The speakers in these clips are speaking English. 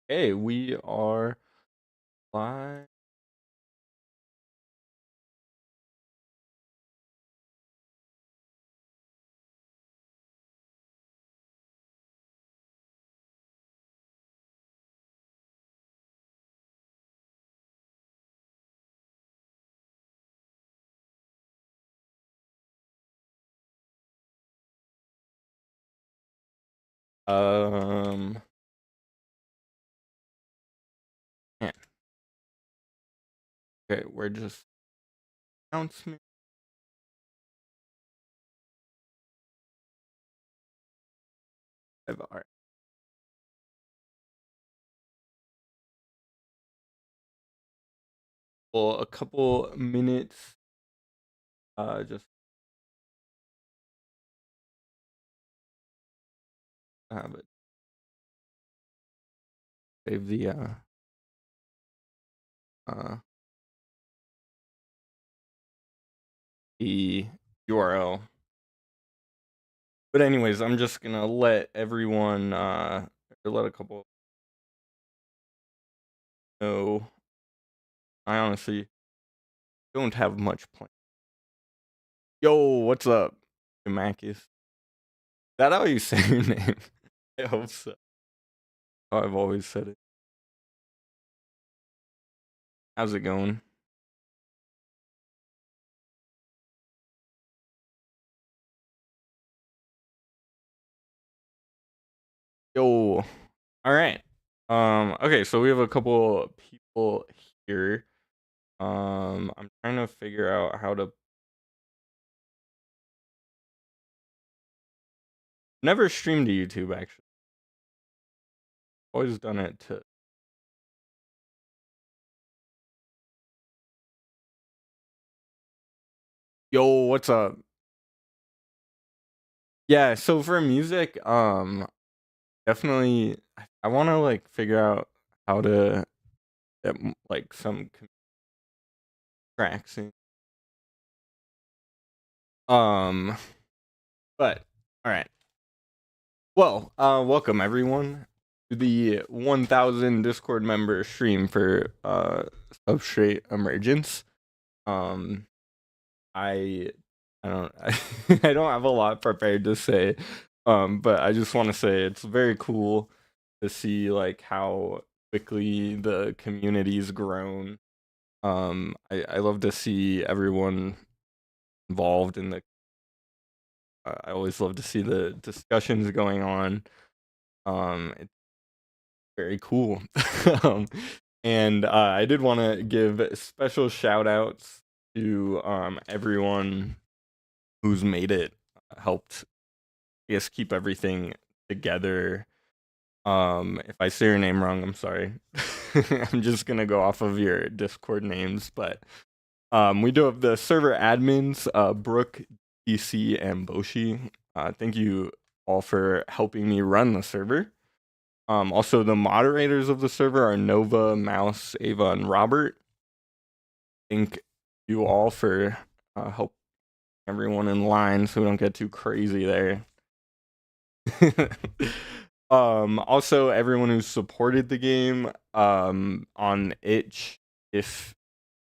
Hey, we are live. Um, man, okay, we're just announcement. All right. Well, a couple minutes. Just have it. Save uh the URL. But anyways, I'm just gonna let everyone or let a couple know. I honestly don't have much plan. Yo, what's up, Makis? Is that how you say your name? I hope so. Oh, I've always said it. How's it going? Yo, all right. Okay, so we have a couple people here. I'm trying to figure out how to never stream to YouTube actually. Always done it to Yo, what's up? Yeah, so for music, definitely I want to like figure out how to get like some tracks in. Um, but all right. Well, welcome everyone to the 1000 Discord member stream for Substrate Emergence. Um, I I don't I don't have a lot prepared to say, but I just want to say it's very cool to see like how quickly the community's grown. I love to see everyone involved in the. I always love to see the discussions going on. It's very cool. um, and I did want to give special shout outs to everyone who's made it, helped, I guess, keep everything together. If I say your name wrong, I'm sorry. I'm just gonna go off of your Discord names, but we do have the server admins, Brooke, DC, and Boshi. Thank you all for helping me run the server. Also, the moderators of the server are Nova, Mouse, Ava, and Robert. Thank you all for helping everyone in line so we don't get too crazy there. Also everyone who supported the game on itch, if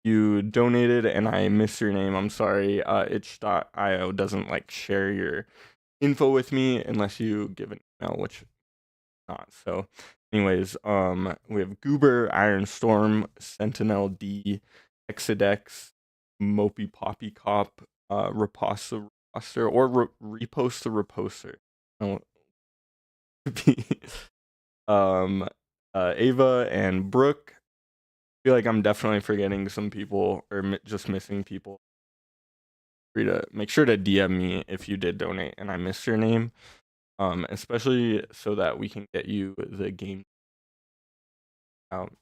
you donated and I missed your name, I'm sorry. Itch.io doesn't like share your info with me unless you give an email, which not. So anyways, we have Goober, Iron Storm, Sentinel D, Exodex, Mopey Poppy Cop, Reposter, or Repost the Reposter. um Ava and Brooke. I feel like I'm definitely forgetting some people or just missing people. Free to make sure to DM me if you did donate and I missed your name. Especially so that we can get you the game out.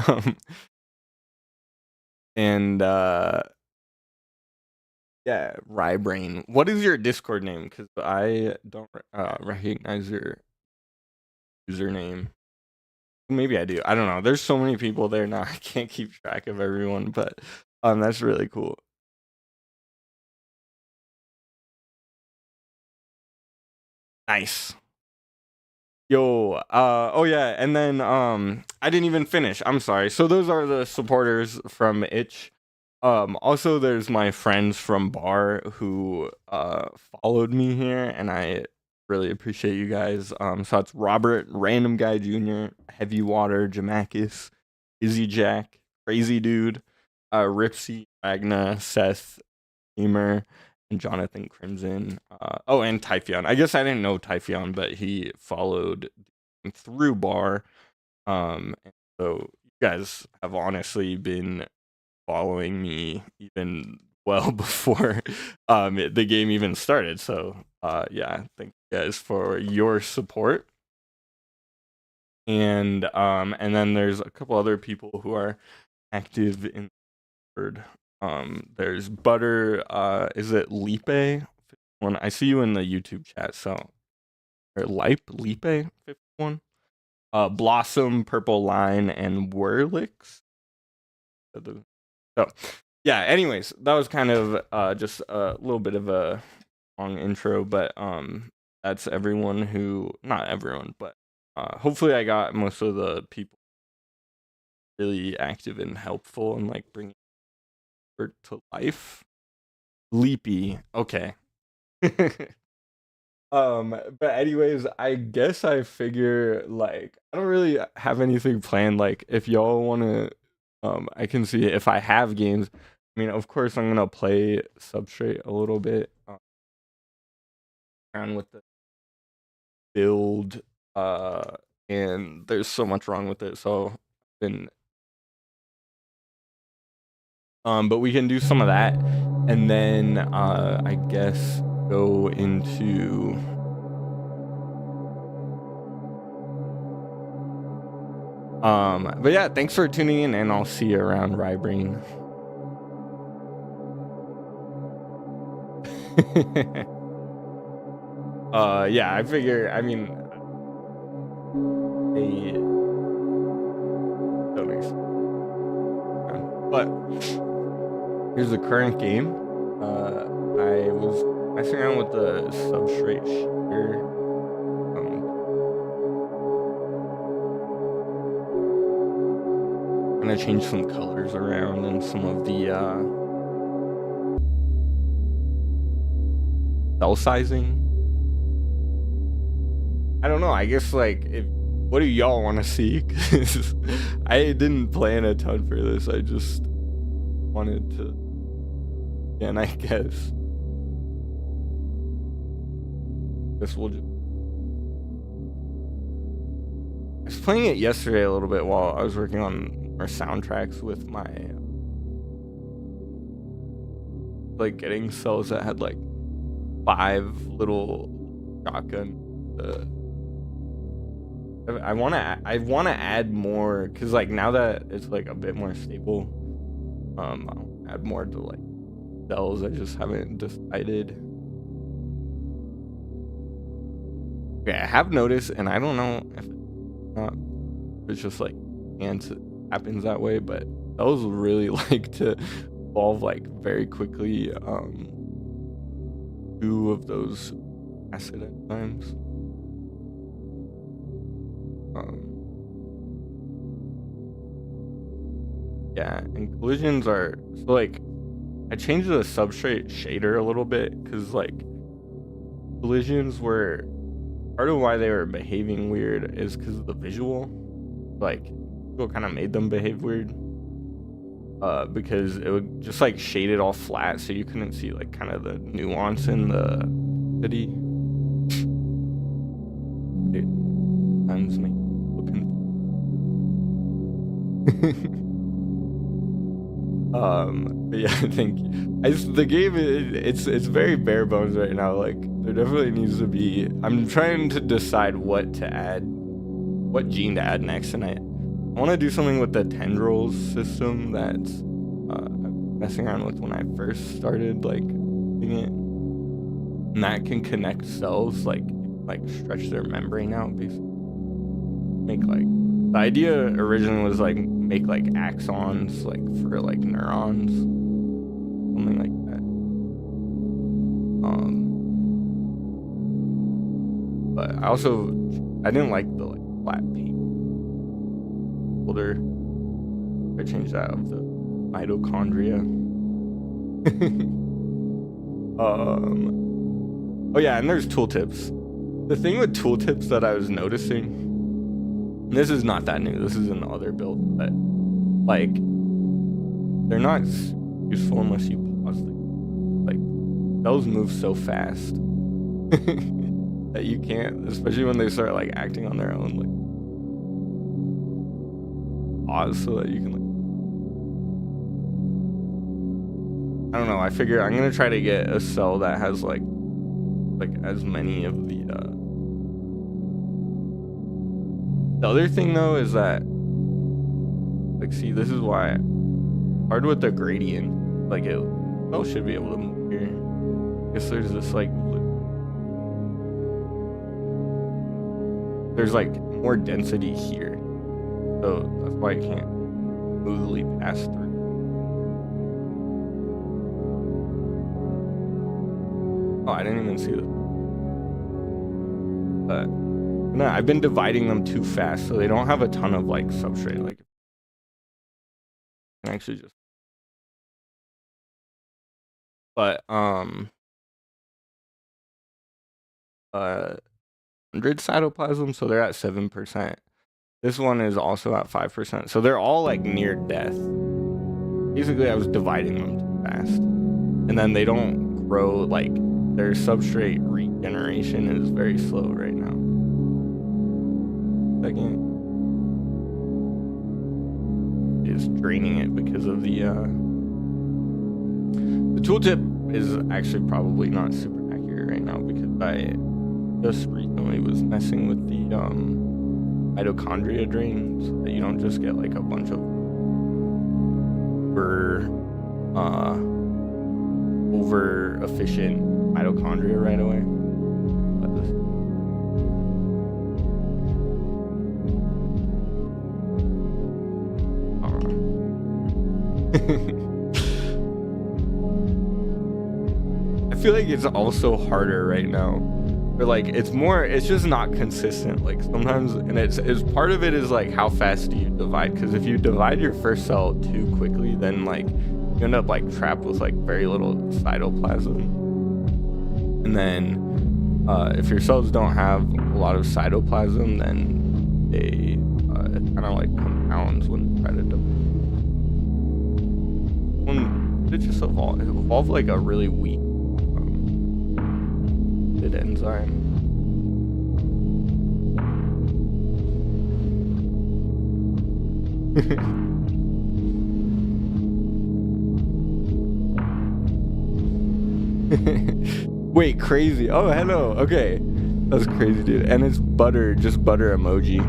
um, and yeah, Rybrain. What is your Discord name? Because I don't recognize your username. Maybe I do. I don't know. There's so many people there now. I can't keep track of everyone, but that's really cool. Nice. Yo, oh yeah, and then I didn't even finish. I'm sorry. So those are the supporters from Itch. Also there's my friends from Bar who followed me here, and I really appreciate you guys. So it's Robert, Random Guy Jr., Heavy Water, Jamakis, Izzy Jack, Crazy Dude, Ripsy, Ragna, Seth, Emer, and Jonathan Crimson. Oh, and Typheon. I guess I didn't know Typheon, but he followed through Bar. And so you guys have honestly been following me even well before the game even started. So yeah, thank you guys for your support. And then there's a couple other people who are active in Discord. There's Butter, is it Lipe? One, I see you in the YouTube chat, so or Lipe 51. Blossom, Purple Line, and Whirlix. So yeah, anyways, that was kind of just a little bit of a long intro, but that's everyone who, not everyone, but hopefully I got most of the people really active and helpful and like bringing it to life. Leapy, okay. But anyways, I guess I figure like I don't really have anything planned. Like if y'all wanna I can see if I have games. I mean, of course I'm gonna play Substrate a little bit. Around with the build, and there's so much wrong with it, so I've been but we can do some of that, and then I guess go into but yeah, thanks for tuning in, and I'll see you around Rybrain. Yeah, I figure, I mean, they don't but here's the current game. I was messing around with the Substrate shader. Gonna change some colors around and some of the cell sizing. I don't know. I guess like what do y'all want to see? 'Cause I didn't plan a ton for this. I just wanted to, and I guess we'll just. I was playing it yesterday a little bit while I was working on our soundtracks with my like getting cells that had like 5 little shotgun. I wanna add more because like now that it's like a bit more stable, I'll add more to like cells. I just haven't decided. Okay, I have noticed, and I don't know if it's just like chance it happens that way, but cells really like to evolve like very quickly. 2 of those acid enzymes. Yeah, and collisions are so like I changed the substrate shader a little bit because like collisions were part of why they were behaving weird is because of the visual. Like visual kind of made them behave weird. Because it would just like shade it all flat so you couldn't see like kind of the nuance in the city. Times me looking. But yeah, thank you. The game it's very bare bones right now. Like there definitely needs to be. I'm trying to decide what to add, what gene to add next, and I want to do something with the tendrils system that's messing around with when I first started like doing it, and that can connect cells like stretch their membrane out, basically make like the idea originally was like make like axons like for like neurons, something like that. But I also I didn't like the flat paint folder. I changed that of the mitochondria. Oh yeah, and there's tooltips. The thing with tooltips that I was noticing, and this is not that new, this is an other build, but like they're not useful unless you pause them. Like those move so fast that you can't, especially when they start like acting on their own, like pause so that you can I don't know, I figure I'm gonna try to get a cell that has like as many of the other thing though is that see, this is why hard with the gradient, like it should be able to move here. I guess there's this there's more density here, so that's why I can't smoothly pass through. Oh, I didn't even see that. But no, I've been dividing them too fast, so they don't have a ton of substrate. I can actually just. But 100 cytoplasm, so they're at 7%. This one is also at 5%, so they're all near death. Basically, I was dividing them too fast, and then they don't grow their substrate regeneration is very slow right now. Second is draining it because of the tooltip is actually probably not super accurate right now because I just recently was messing with the mitochondria drain so that you don't just get a bunch of over efficient mitochondria right away. I feel like it's also harder right now. Or it's just not consistent. Sometimes, and it's part of it is how fast do you divide? Because if you divide your first cell too quickly, then you end up trapped with very little cytoplasm. And then if your cells don't have a lot of cytoplasm, then they it kind of compounds when you try to divide. It just evolve a really weak enzyme. Wait, crazy. Oh, hello. Okay. That's crazy, dude. And it's butter, just butter emoji.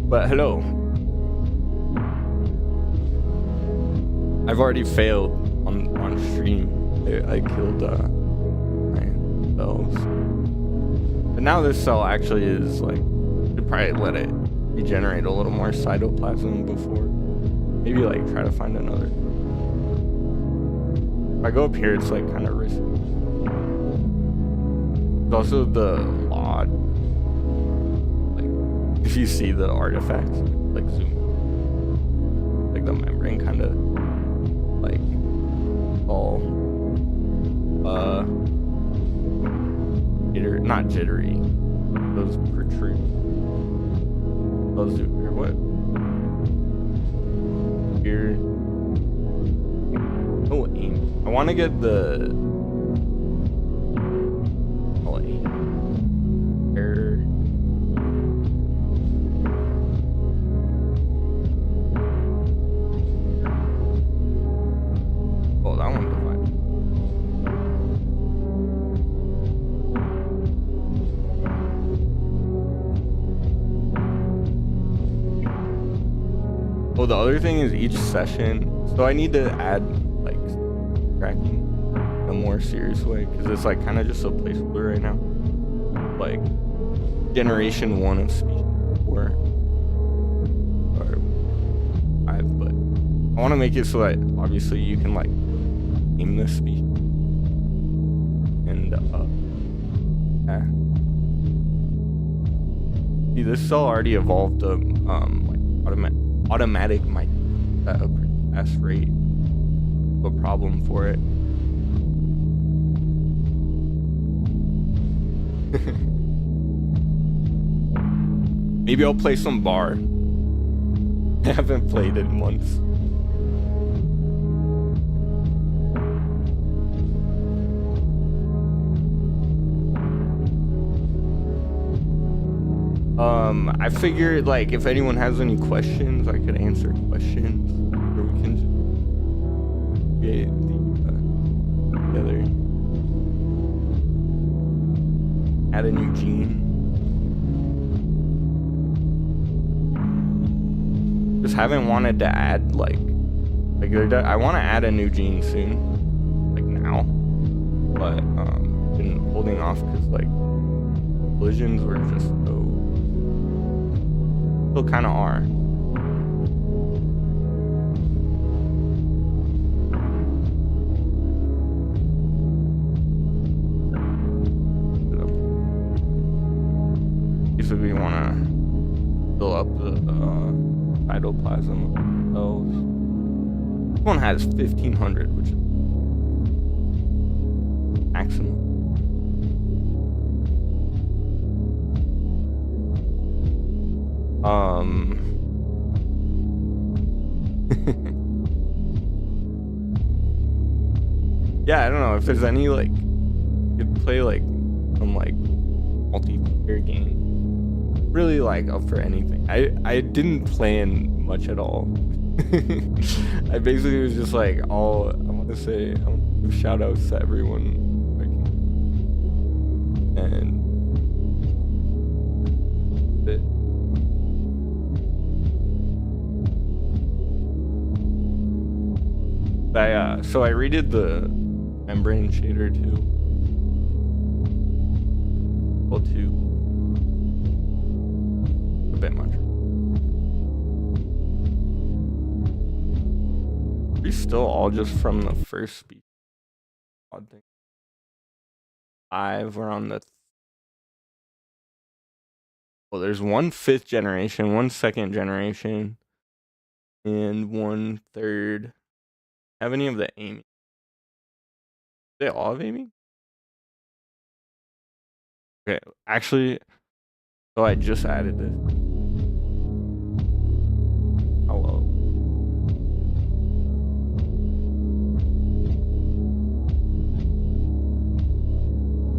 But hello. I've already failed on stream. I killed my cells. But now this cell actually is should probably let it regenerate a little more cytoplasm before. Maybe try to find another. If I go up here, it's kind of risky. There's also the LOD. If you see the artifacts, zoom. The membrane kind of all not jittery. Those protrude. Those do here. What? Here. Oh, aim. I want to get the. Oh, aim. Error. Oh, that one divided. Oh, the other thing is each session. So I need to add tracking in a more serious way because it's kind of just a placeholder right now. Generation 1 of species 4 or 5, but I want to make it so that obviously you can aim this species. Yeah. See, this cell already evolved a like automatic mic at a pretty fast rate. A problem for it. Maybe I'll play some bar. I haven't played it in months. I figured like if anyone has any questions, I could answer questions, or we can create the other. Add a new gene. Just haven't wanted to add like I want to add a new gene soon, like now, but been holding off because like collisions were just still kind of are. Basically, we want to fill up the cytoplasm cells. This one has 1500, which is maximum. Yeah, I don't know if there's any like you could play like some like multiplayer game. Really like up for anything. I didn't plan much at all. I basically was just like I want to give shout outs to everyone like, and so I redid the membrane shader too. Well, too. A bit much. Are we still all just from the first speed? Odd thing. 5. We're on the. Well, there's 1 5th generation, 1 2nd generation, and 1 3rd. Have any of the aiming? They all have aiming? Okay, actually, so I just added this. Hello.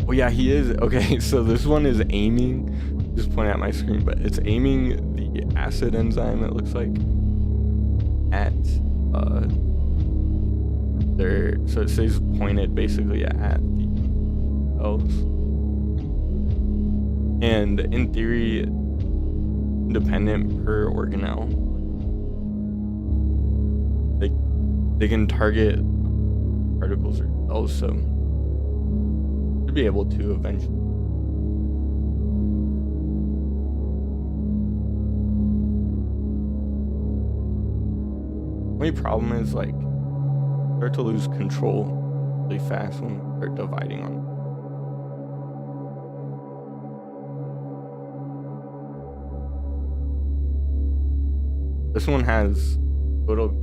Oh yeah, he is. Okay, so this one is aiming. Just pointing at my screen, but it's aiming the acid enzyme. It looks like at there. So it says pointed basically at the cells. And in theory, independent per organelle. They can target particles or cells, so should be able to eventually. Only problem is like start to lose control really fast when we start dividing on them. This one has little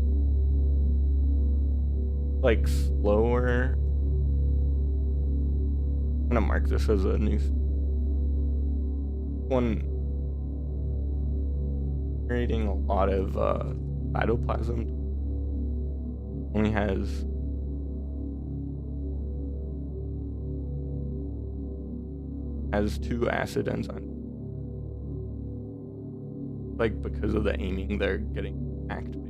like slower. I'm gonna mark this as a new one, generating a lot of cytoplasm. Only has has 2 acid enzymes. Like because of the aiming, they're getting activated.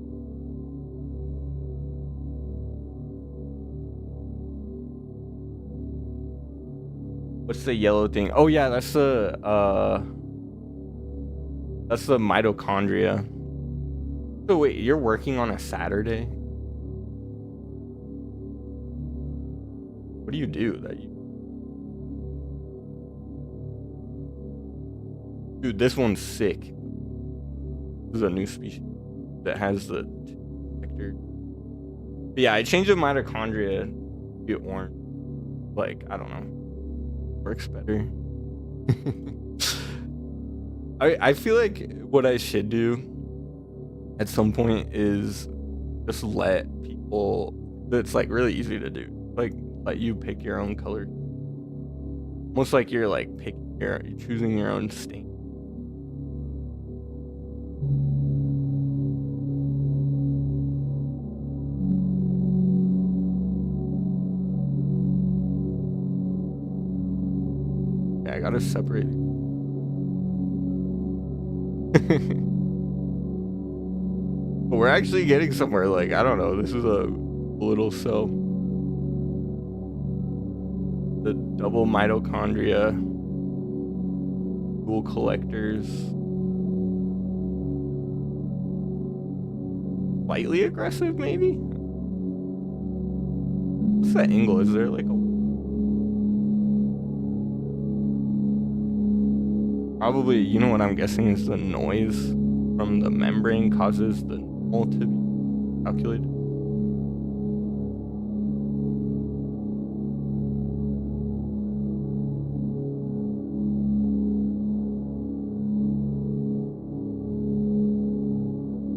What's the yellow thing? Oh yeah, that's the mitochondria. So wait, you're working on a Saturday? What do you do that you? Dude, this one's sick. This is a new species that has the vector. But yeah, I changed the mitochondria to be orange. Like, I don't know. works better. I feel like what I should do at some point is just let people. That's like really easy to do. Like let you pick your own color. Almost like you're like you're choosing your own stain. Yeah, I gotta separate. But we're actually getting somewhere. Like, I don't know. This is a little cell. The double mitochondria, dual collectors, slightly aggressive, maybe. What's that angle? Is there like a probably? You know what I'm guessing is the noise from the membrane causes the null to be calculated.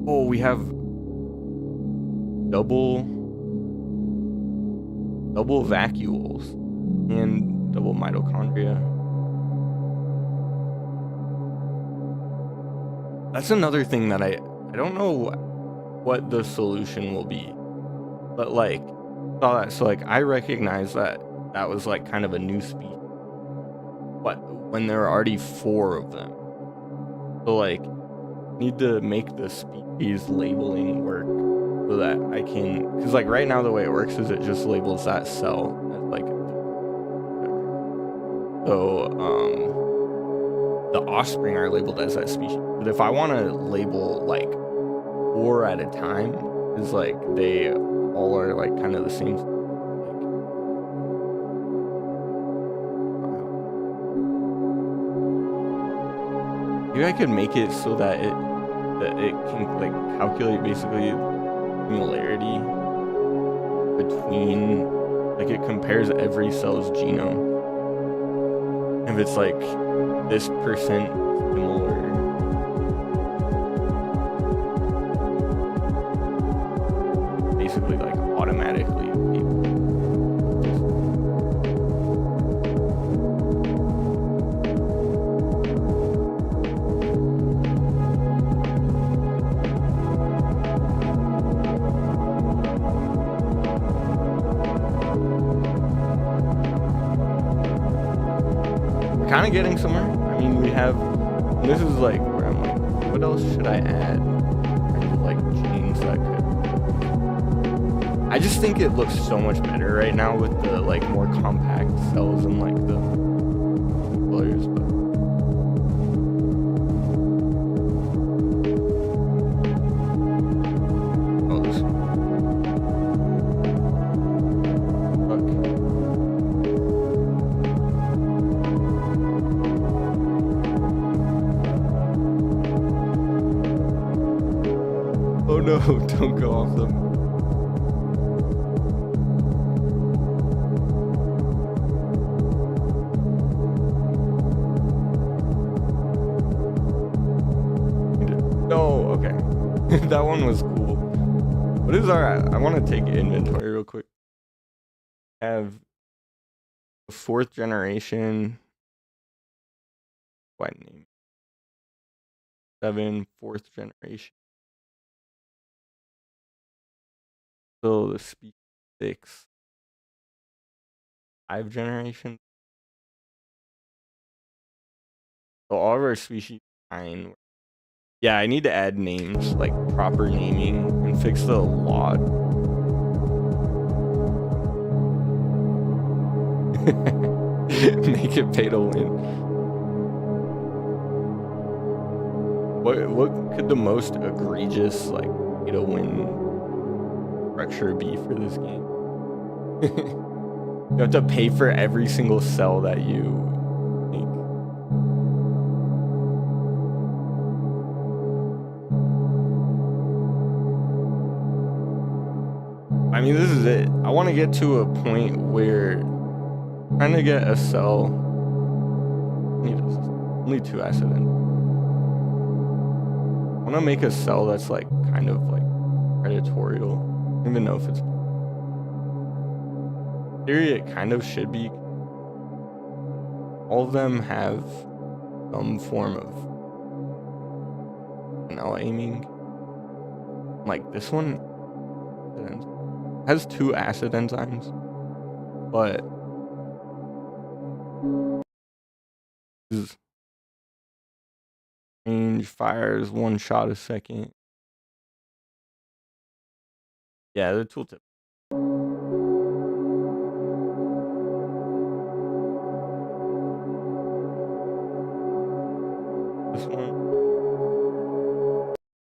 Oh, we have double vacuoles and double mitochondria. That's another thing that I don't know what the solution will be, but like saw that. So like I recognize that was like kind of a new species, but when there are already 4 of them, so like need to make the species labeling work so that I can, because like right now the way it works is it just labels that cell as like so the offspring are labeled as that species, but if I want to label like 4 at a time, is like they all are like kind of the same. Maybe I could make it so that it can like calculate basically similarity between, like it compares every cell's genome. If it's like this percent similar, basically like automatically. Kind of getting somewhere. I mean, we have, this is like where I'm like, what else should I add? Like genes that could. I just think it looks so much better right now with the like more compact cells and like the colors. But oh, this one. Oh no, don't go off them. No, okay. That one was cool. What is our, I want to take inventory real quick. Have the 4th generation, what name? 7, 4th generation. So the species 6, 5 generation. So all of our species 9. Yeah, I need to add names, like proper naming, and fix the lot. Make it pay to win. What could the most egregious like pay to win structure be for this game? You have to pay for every single cell that you make. I mean, this is it. I want to get to a point where I'm trying to get a cell need only 2 acid enzymes. I want to make a cell that's like kind of like predatorial. I don't even know if it's in theory it kind of should be. All of them have some form of now aiming. Like this one has 2 acid enzymes, but range fires 1 shot a second. Yeah, the tooltip.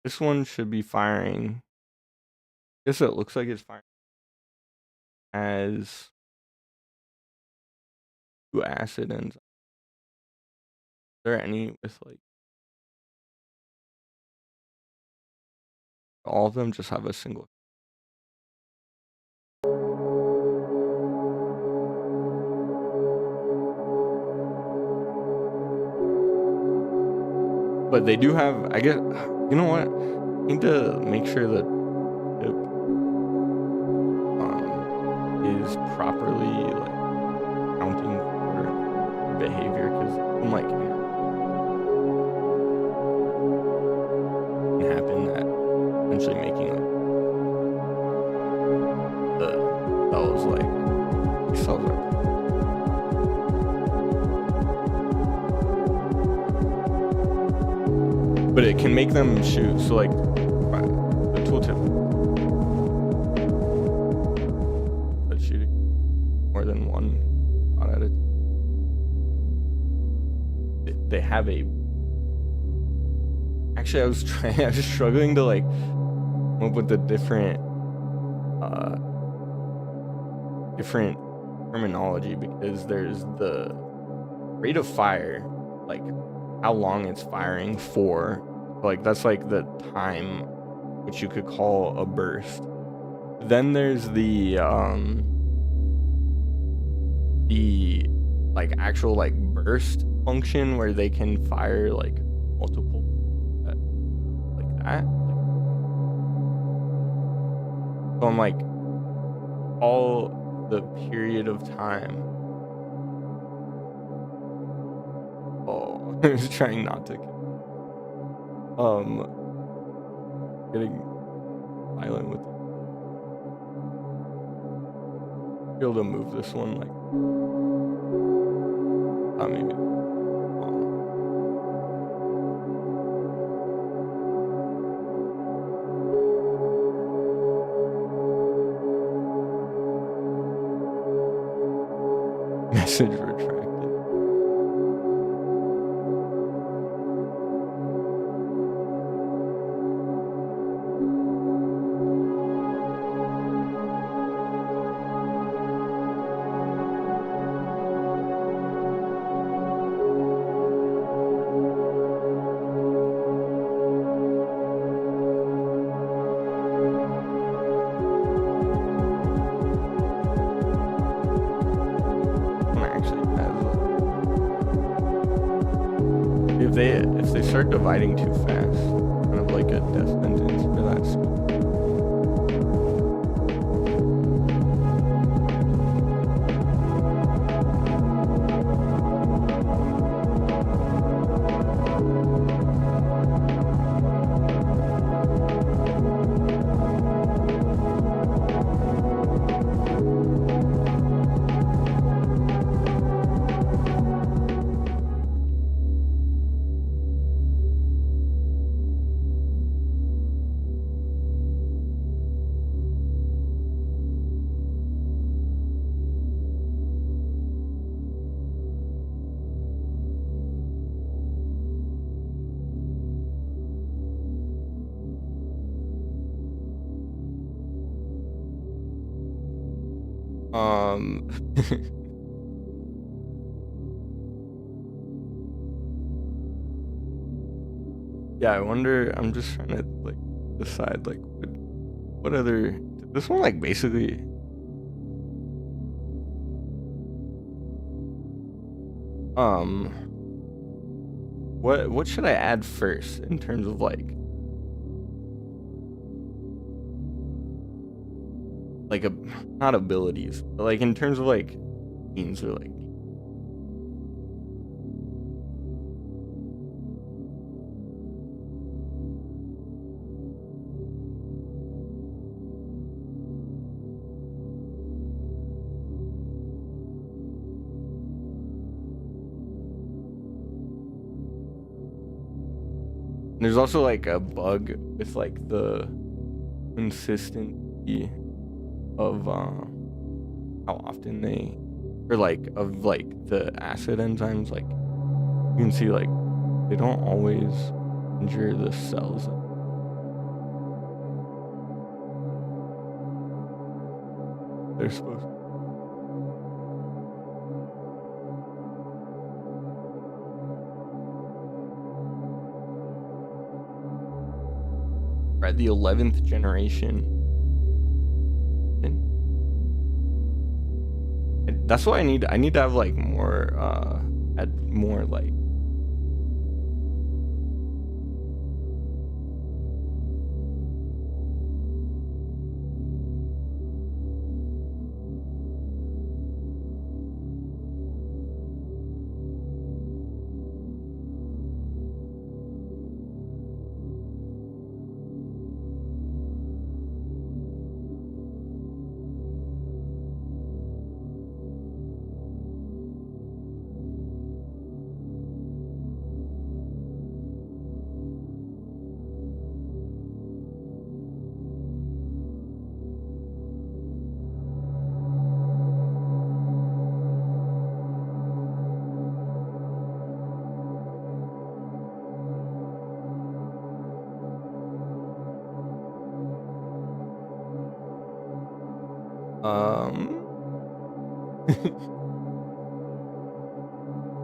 This one should be firing. I guess it looks like it's firing as 2 acid enzymes. Is there any with like all of them just have a single? But they do have, I guess, you know what? I need to make sure that tip is properly like counting for behavior, because I'm like, it can happen that essentially making like the cells like cells are. But it can make them shoot. So like the tooltip that's shooting more than one shot at it. They have a. Actually, I was struggling to like come up with the different terminology, because there's the rate of fire, like how long it's firing for, like that's like the time which you could call a burst. Then there's the like actual like burst function where they can fire like multiple like that. So I'm like, all the period of time. Oh, I was trying not to. Getting violent with it. Be able to move this one like. Maybe. Message retracted. If they start dividing too fast, kind of like a death sentence for that. Yeah, I wonder. I'm just trying to like decide like what other. This one like basically. what should I add first in terms of like a not abilities, but like in terms of like means or like there's also like a bug with like the consistency of how often they or like of like the acid enzymes, like you can see like they don't always injure the cells. They're supposed to. Right, the 11th generation. And that's why I need to have like more add more like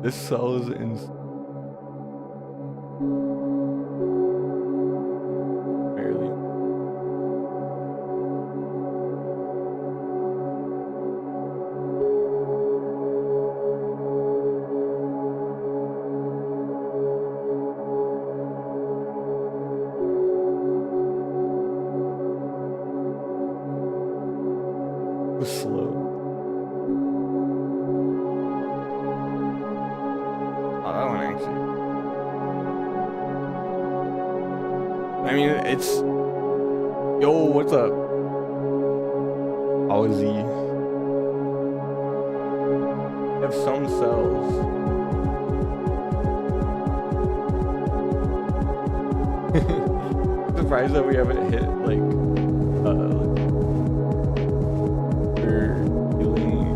this cell is in barely. It was slow. Oh, that one actually. I mean, it's yo, what's up? How is he? Have some cells. Surprised that we haven't hit like they're healing.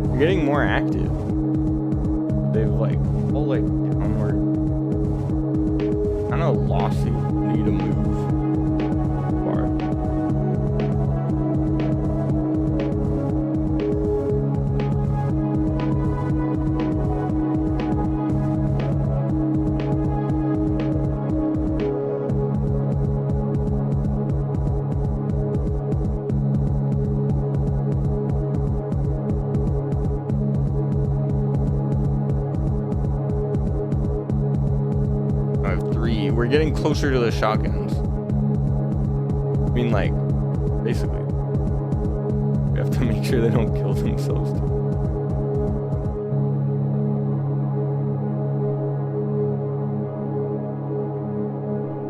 They're getting more active. They've like all like downward, kind of lost the need to move far. We're getting closer to the shotguns. I mean, like, basically, we have to make sure they don't kill themselves too.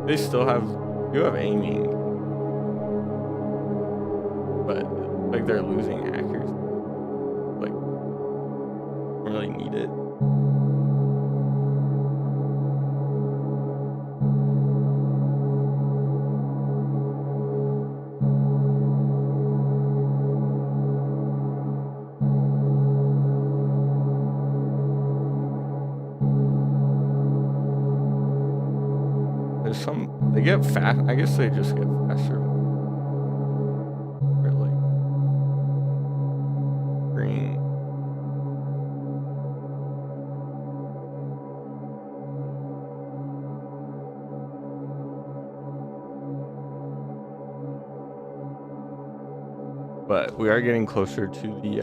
They still do have aiming, but like they're losing accuracy. Like, don't really need it. They get fast. I guess they just get faster. Or like green. But we are getting closer to the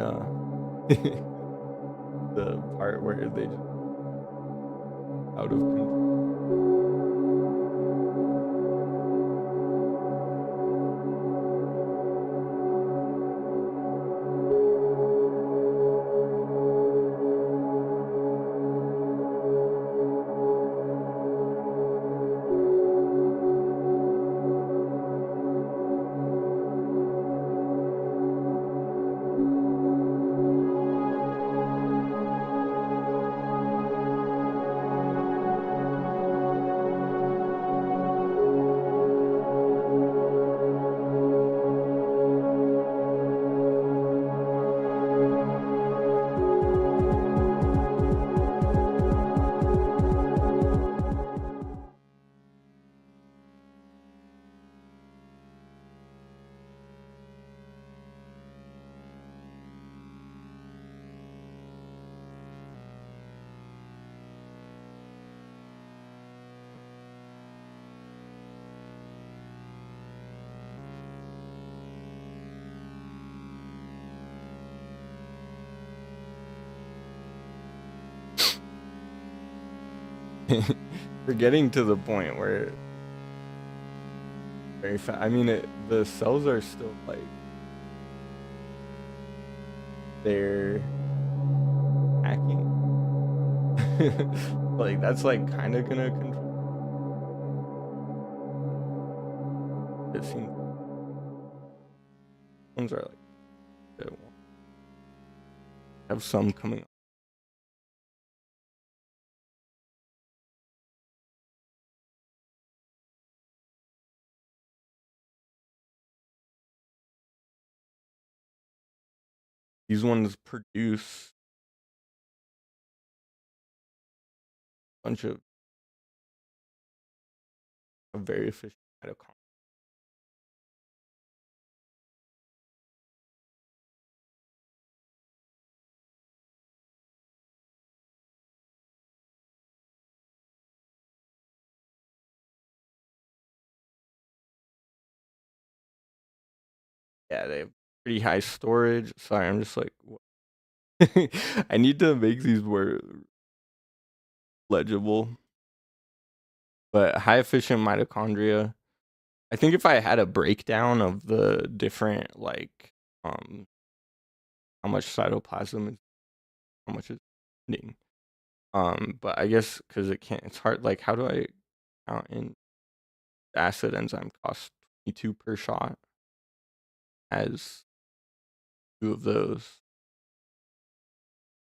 the part where they just out of control. We're getting to the point where very fast. I mean, the cells are still like they're hacking. Like that's like kind of gonna control. It seems ones are like they won't have some coming up. These ones produce a bunch of very efficient mitochondria. Yeah, they have pretty high storage. Sorry, I'm just like, I need to make these more legible. But high efficient mitochondria. I think if I had a breakdown of the different like how much cytoplasm and how much is ending. But I guess because it's hard. Like, how do I count in acid enzyme cost 22 per shot as two of those,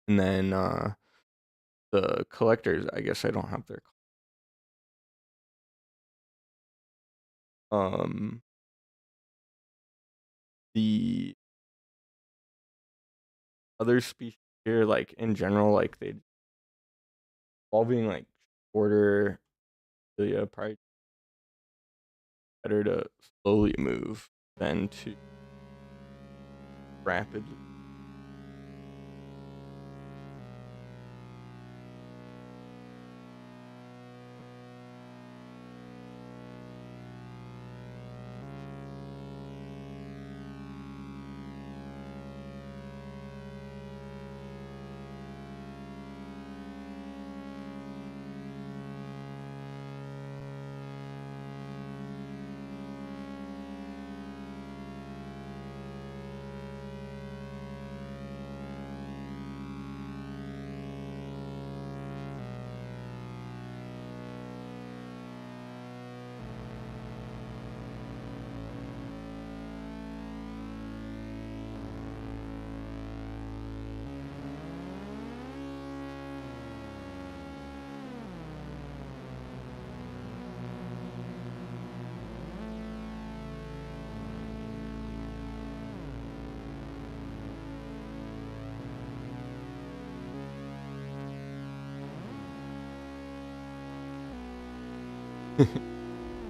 and then the collectors. I guess I don't have their. The other species here, like in general, like they all being like shorter, probably better to slowly move than to rapidly.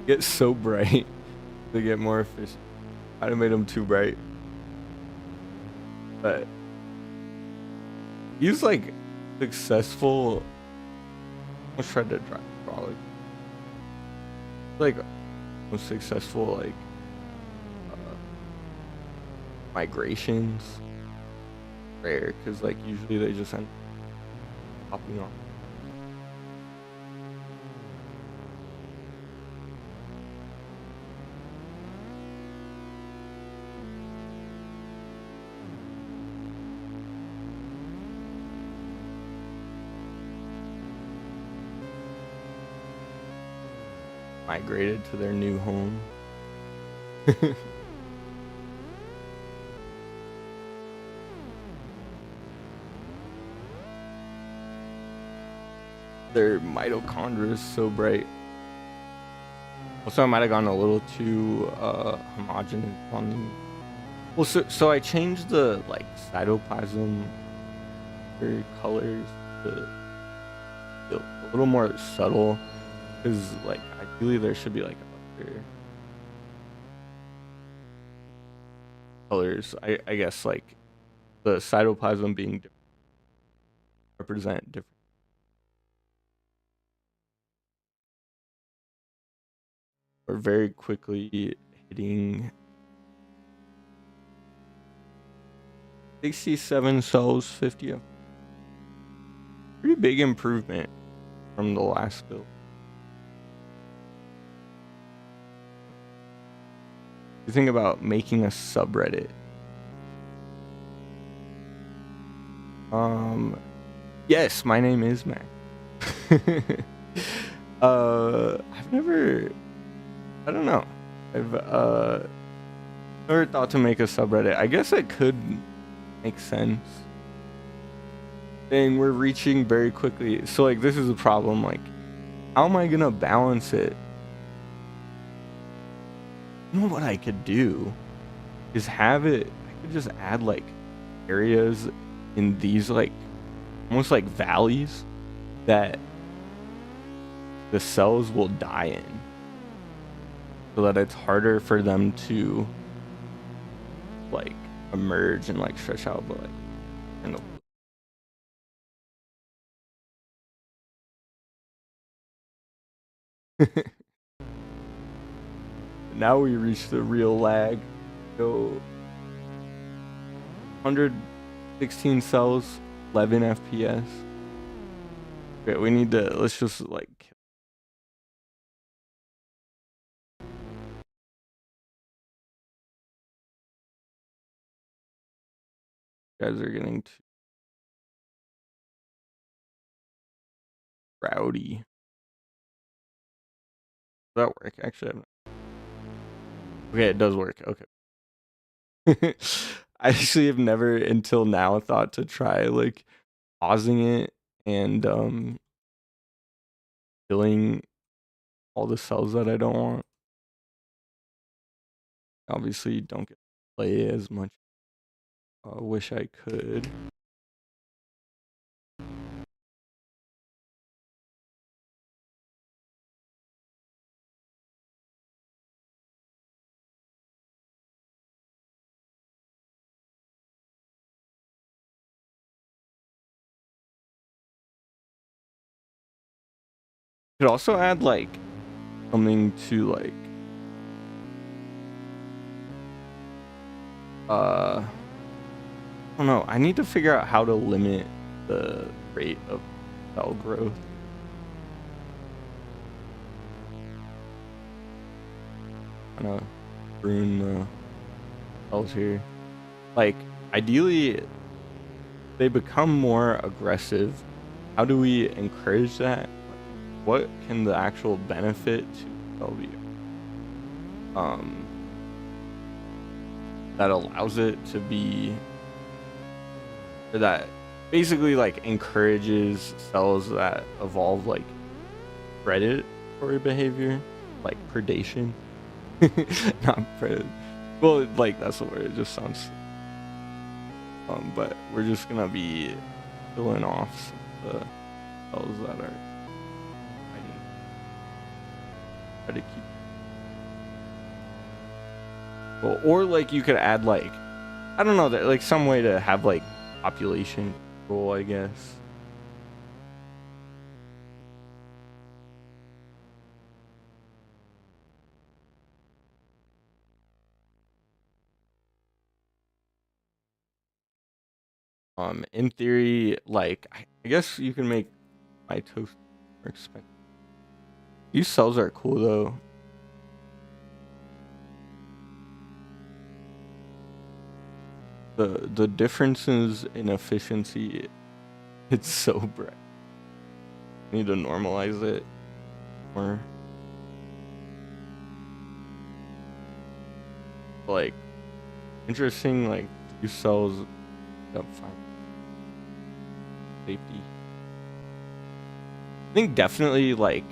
get so bright to get more efficient. I'd have made them too bright. But he's like successful. Let's try to drive frolic. Like most successful like migrations. Rare because like usually they just end up popping off. Migrated to their new home. Their mitochondria is so bright. Also, I might have gone a little too homogeneous on the. Well, so I changed the like cytoplasm colors to a little more subtle, because like ideally there should be like other colors. I guess like the cytoplasm being different, represent different. We're very quickly hitting 67 cells, 50. Pretty big improvement from the last build. You think about making a subreddit. Yes, my name is Mac. I've never, I don't know. I've never thought to make a subreddit. I guess it could make sense. And we're reaching very quickly. So like this is a problem. Like, how am I gonna balance it? You know what I could do is have it. I could just add like areas in these like almost like valleys that the cells will die in, so that it's harder for them to like emerge and like stretch out, but like in the now we reach the real lag. Go 116 cells, 11 FPS. Okay, we need to, let's just like guys are getting too rowdy. Does that work? Actually, okay, it does work. Okay. I actually have never until now thought to try like pausing it and killing all the cells that I don't want. Obviously, don't get to play as much. Wish I could. Could also add like something to like I don't know. I need to figure out how to limit the rate of cell growth. Kind of ruin the cells here. Like ideally, they become more aggressive. How do we encourage that? What can the actual benefit to cell be? That allows it to be, or that basically like encourages cells that evolve like predatory behavior, like predation. Not predator. Well, like that's the word. It just sounds. But we're just gonna be killing off some of the cells that are fighting. Try to keep Well, or like you could add like, I don't know, that like some way to have like population control, I guess. In theory, like I guess you can make my toast more expensive. These cells are cool though. The differences in efficiency, it's so bright. Need to normalize it more. Like interesting, like two cells up fine. Safety. I think definitely like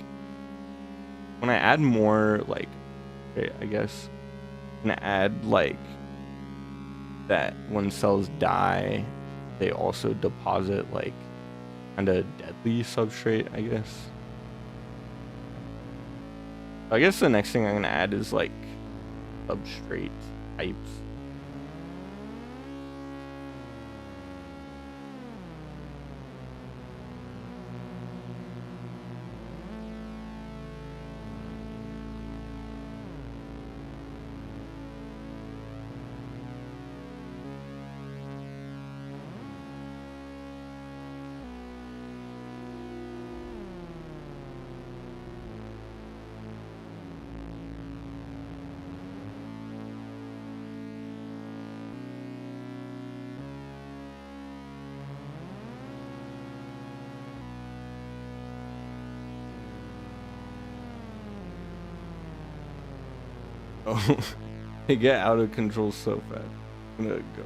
when I add more like, okay, I guess I'm gonna add like that when cells die, they also deposit like kind of deadly substrate, I guess. I guess the next thing I'm gonna add is like substrate types. Oh, they get out of control so fast. I'm gonna go.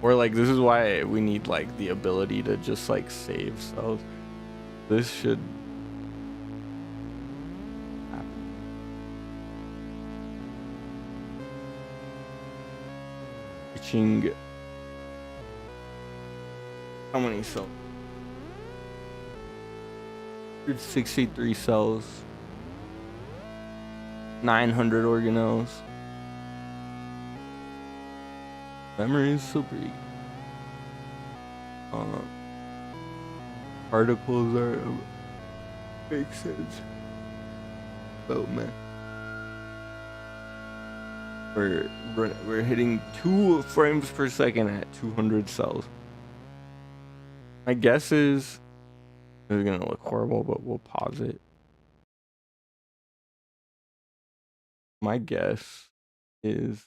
Or like this is why we need like the ability to just like save cells. This should happen. Reaching how many cells? 163 cells. 900 organelles. Memory is so big. Particles are makes sense. Oh man, we're hitting 2 frames per second at 200 cells. My guess is this is gonna look horrible, but we'll pause it. My guess is,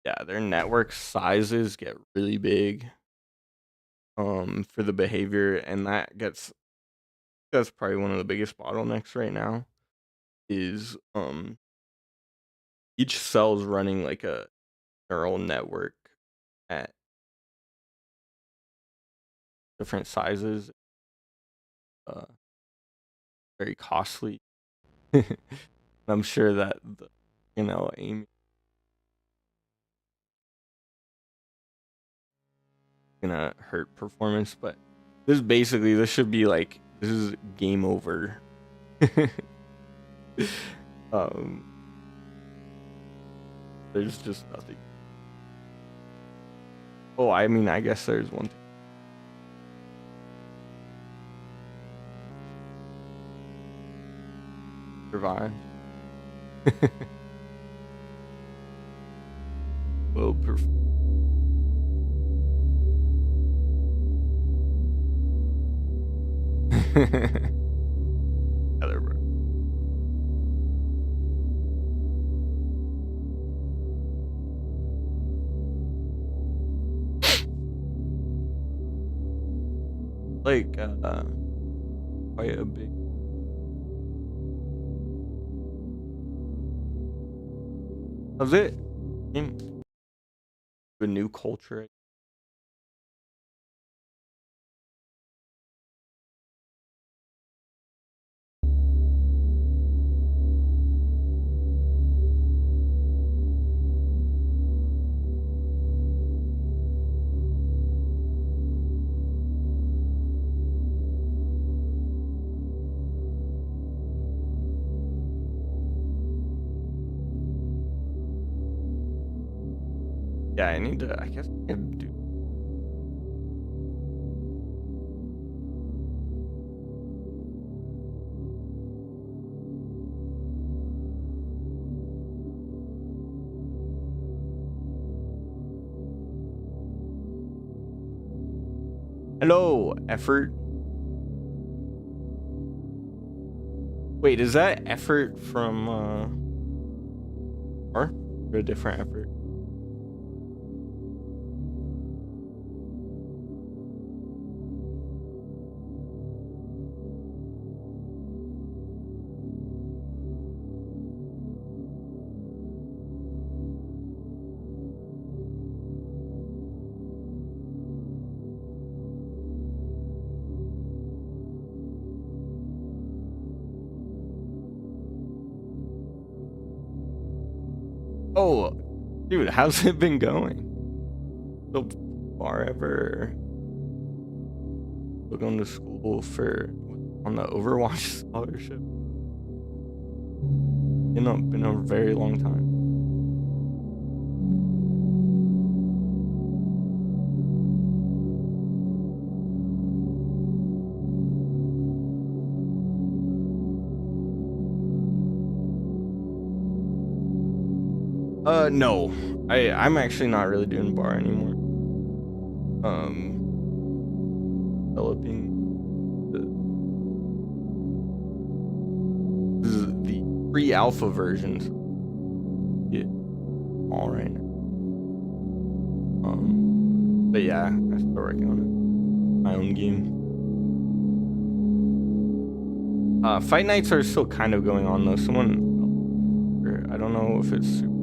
yeah, their network sizes get really big for the behavior, and that's probably one of the biggest bottlenecks right now is each cell's running like a neural network at different sizes. Very costly. I'm sure that Amy gonna hurt performance, but this should be like, this is game over. There's just nothing. Oh, I mean, I guess there's one thing. Survive. Well, Other bro. Like quite a big. How's it? A new culture. Yeah, I need to. I guess I could do. Hello, effort. Wait, is that effort from or a different effort? Oh, dude, how's it been going? So far ever? Still going to school for on the Overwatch scholarship? You know, been a very long time. No, I'm actually not really doing bar anymore. Developing this is the pre-alpha versions. Yeah, all right. But yeah, I'm still working on it. My own game. Fight nights are still kind of going on though. I don't know if it's super.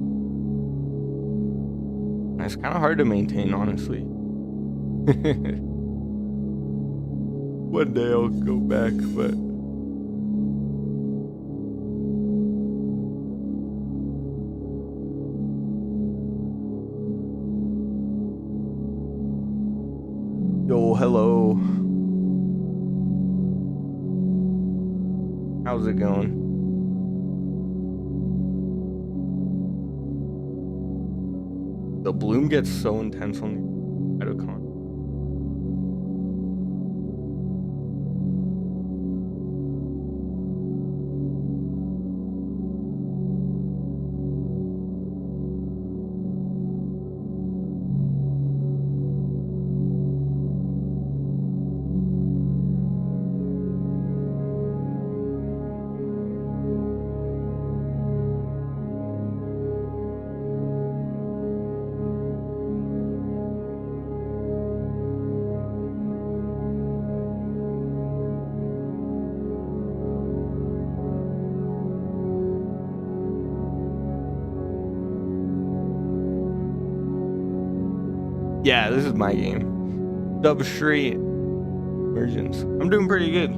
It's kind of hard to maintain, honestly. One day I'll go back, but yo, hello. How's it going? The bloom gets so intense on the cytokine. Yeah, this is my game. Substrate Emergence. I'm doing pretty good.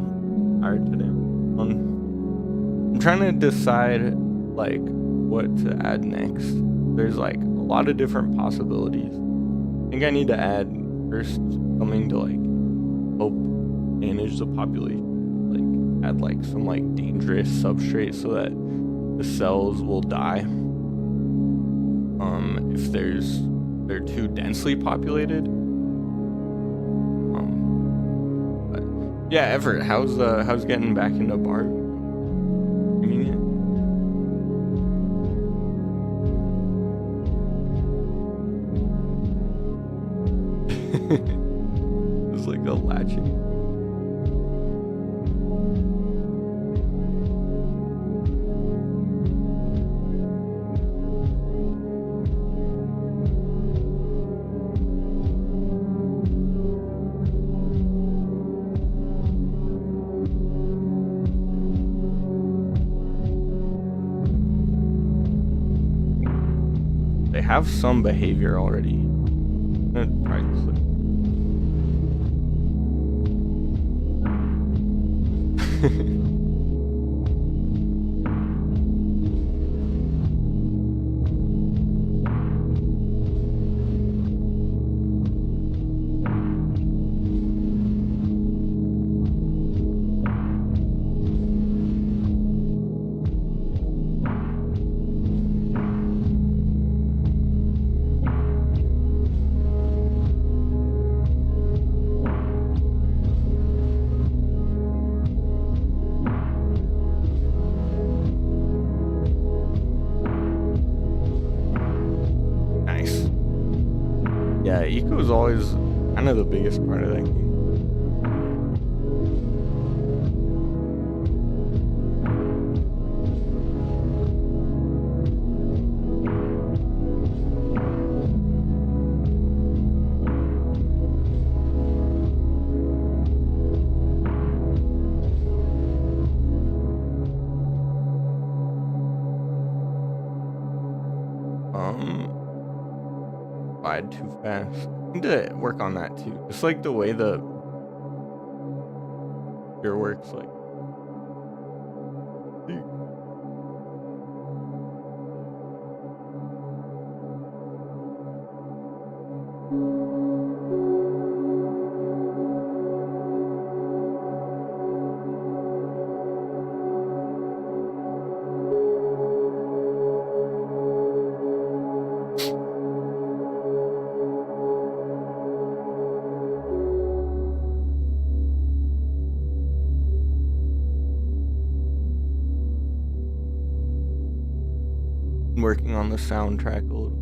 Tired today. I'm trying to decide like what to add next. There's like a lot of different possibilities. I think I need to add first something to like help manage the population. Like add like some like dangerous substrate so that the cells will die. If they're too densely populated. But yeah, Everett, how's getting back into bar? It's like a latching. They have some behavior already. I'm gonna try this. eco is always kind of the biggest part of that game. Slide too fast. I need to work on that too. Just like the way the gear works, like. Working on the soundtrack a little.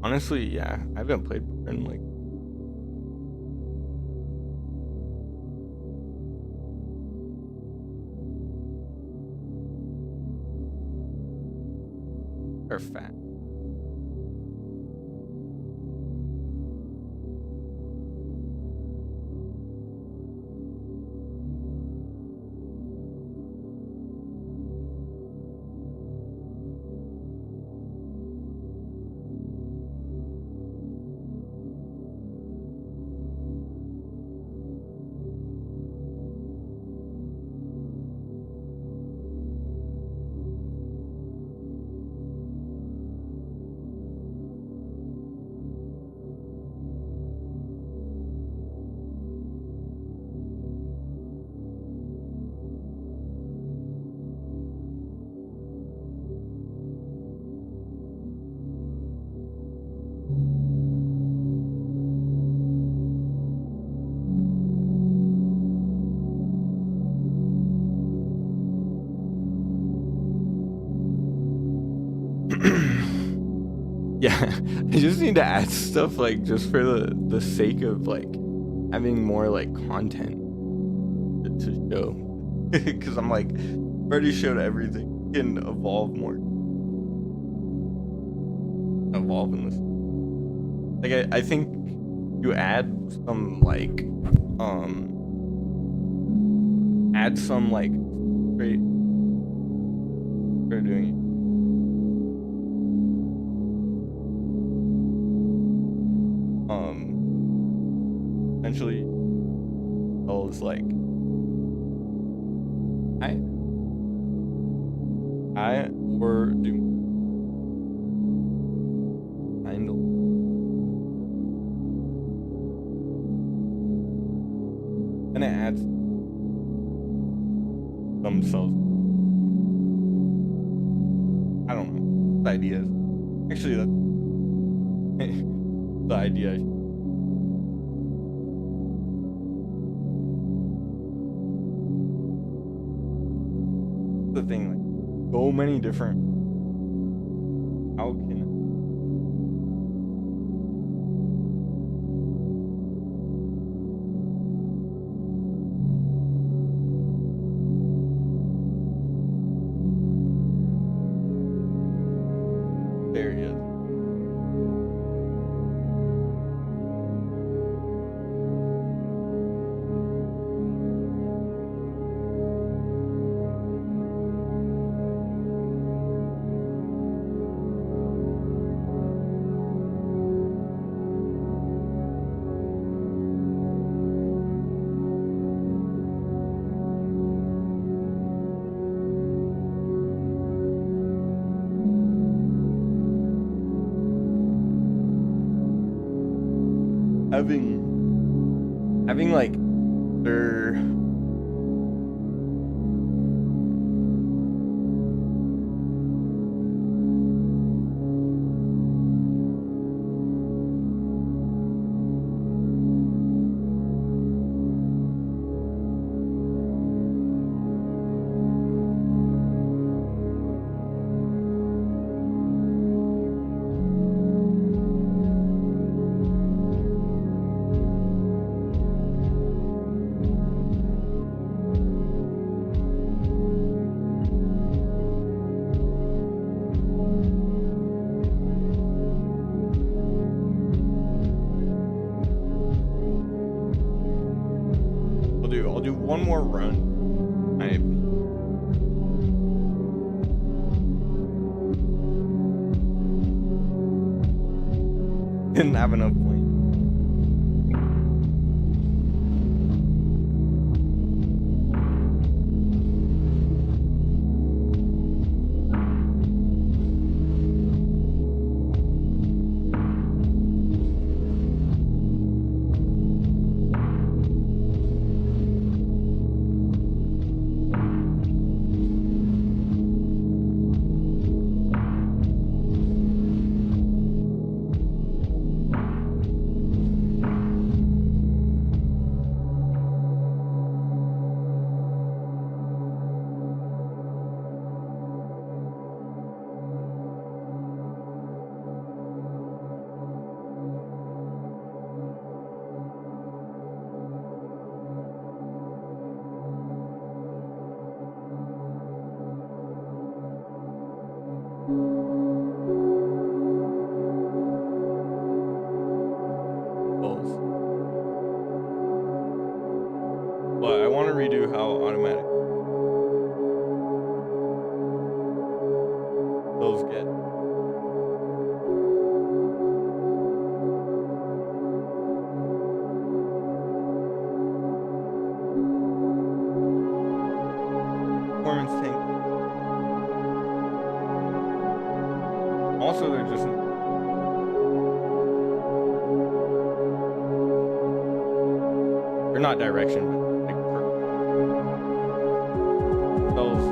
Honestly, yeah, I haven't played in like. Or fat. Yeah, I just need to add stuff like just for the sake of like having more like content to show. Because I'm like already showed everything. Can evolve more. Evolve in this. Like I think you add some like great for doing it. Essentially tells like I or do kind of and it adds themselves. I don't know the ideas. Actually, that's the idea. The thing, like so many different. How can there he is. Having like their I'll do one more run. I didn't have enough points. But I want to redo how automatic those get. Performance tank. Also, they're just they're not direction, but like those.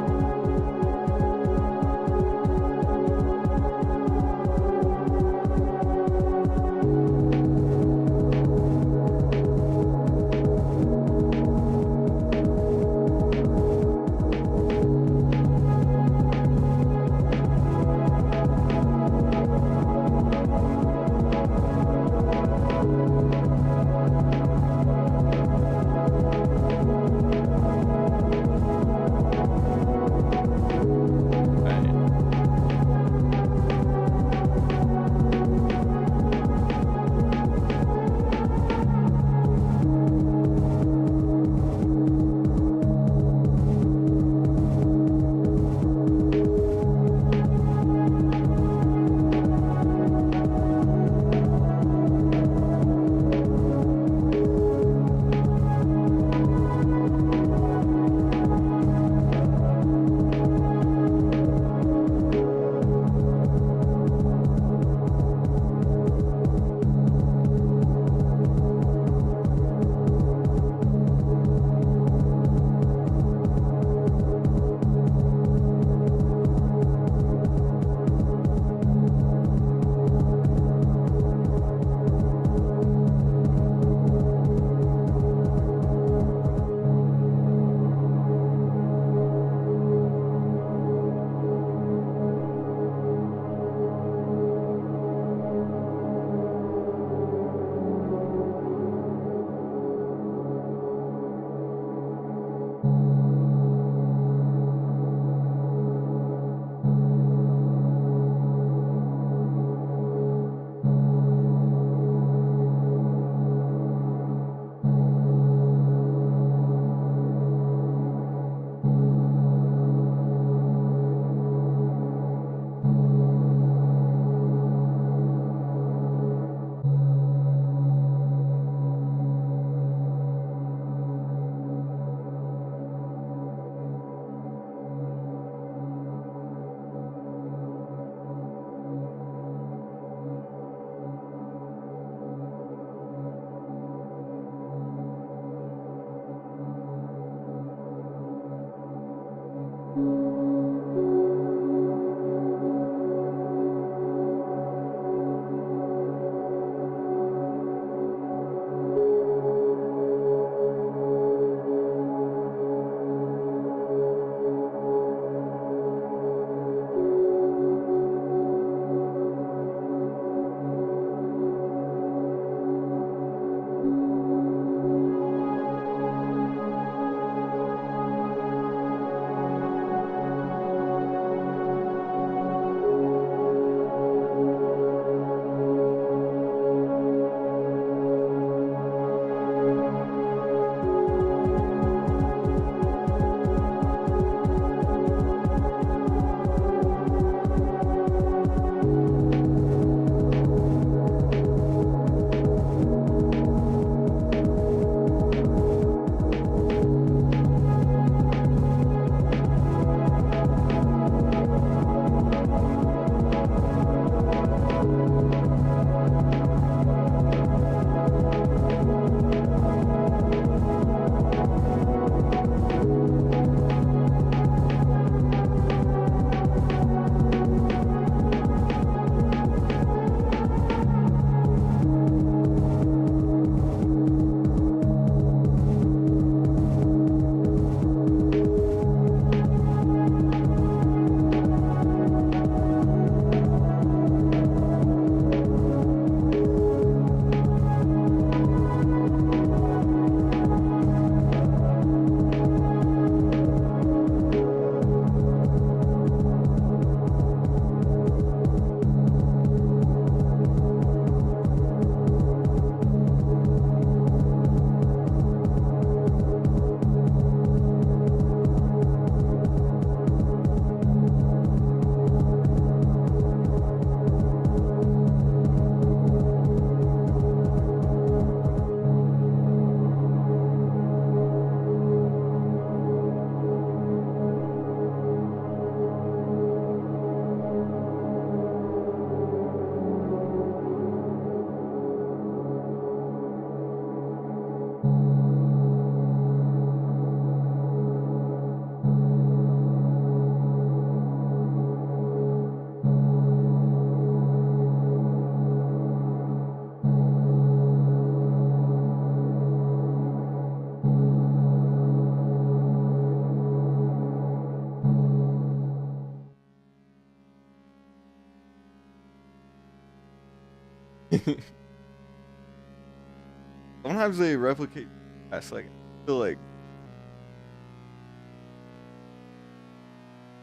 Sometimes they replicate fast. Like, I feel like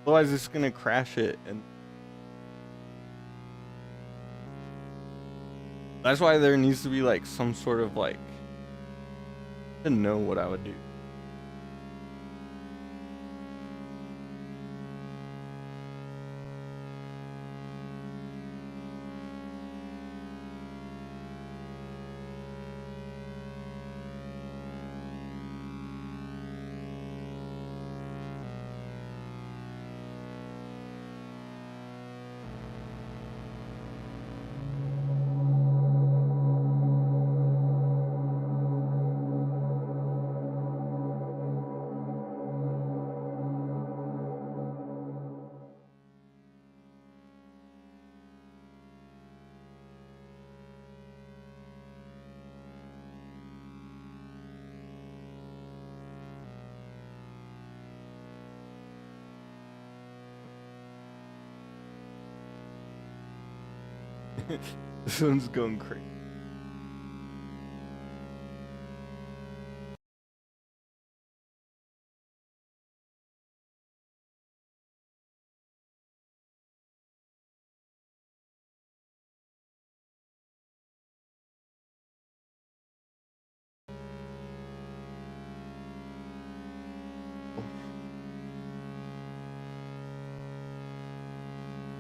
otherwise it's gonna crash it, and that's why there needs to be like some sort of like to know what I would do. This one's going crazy.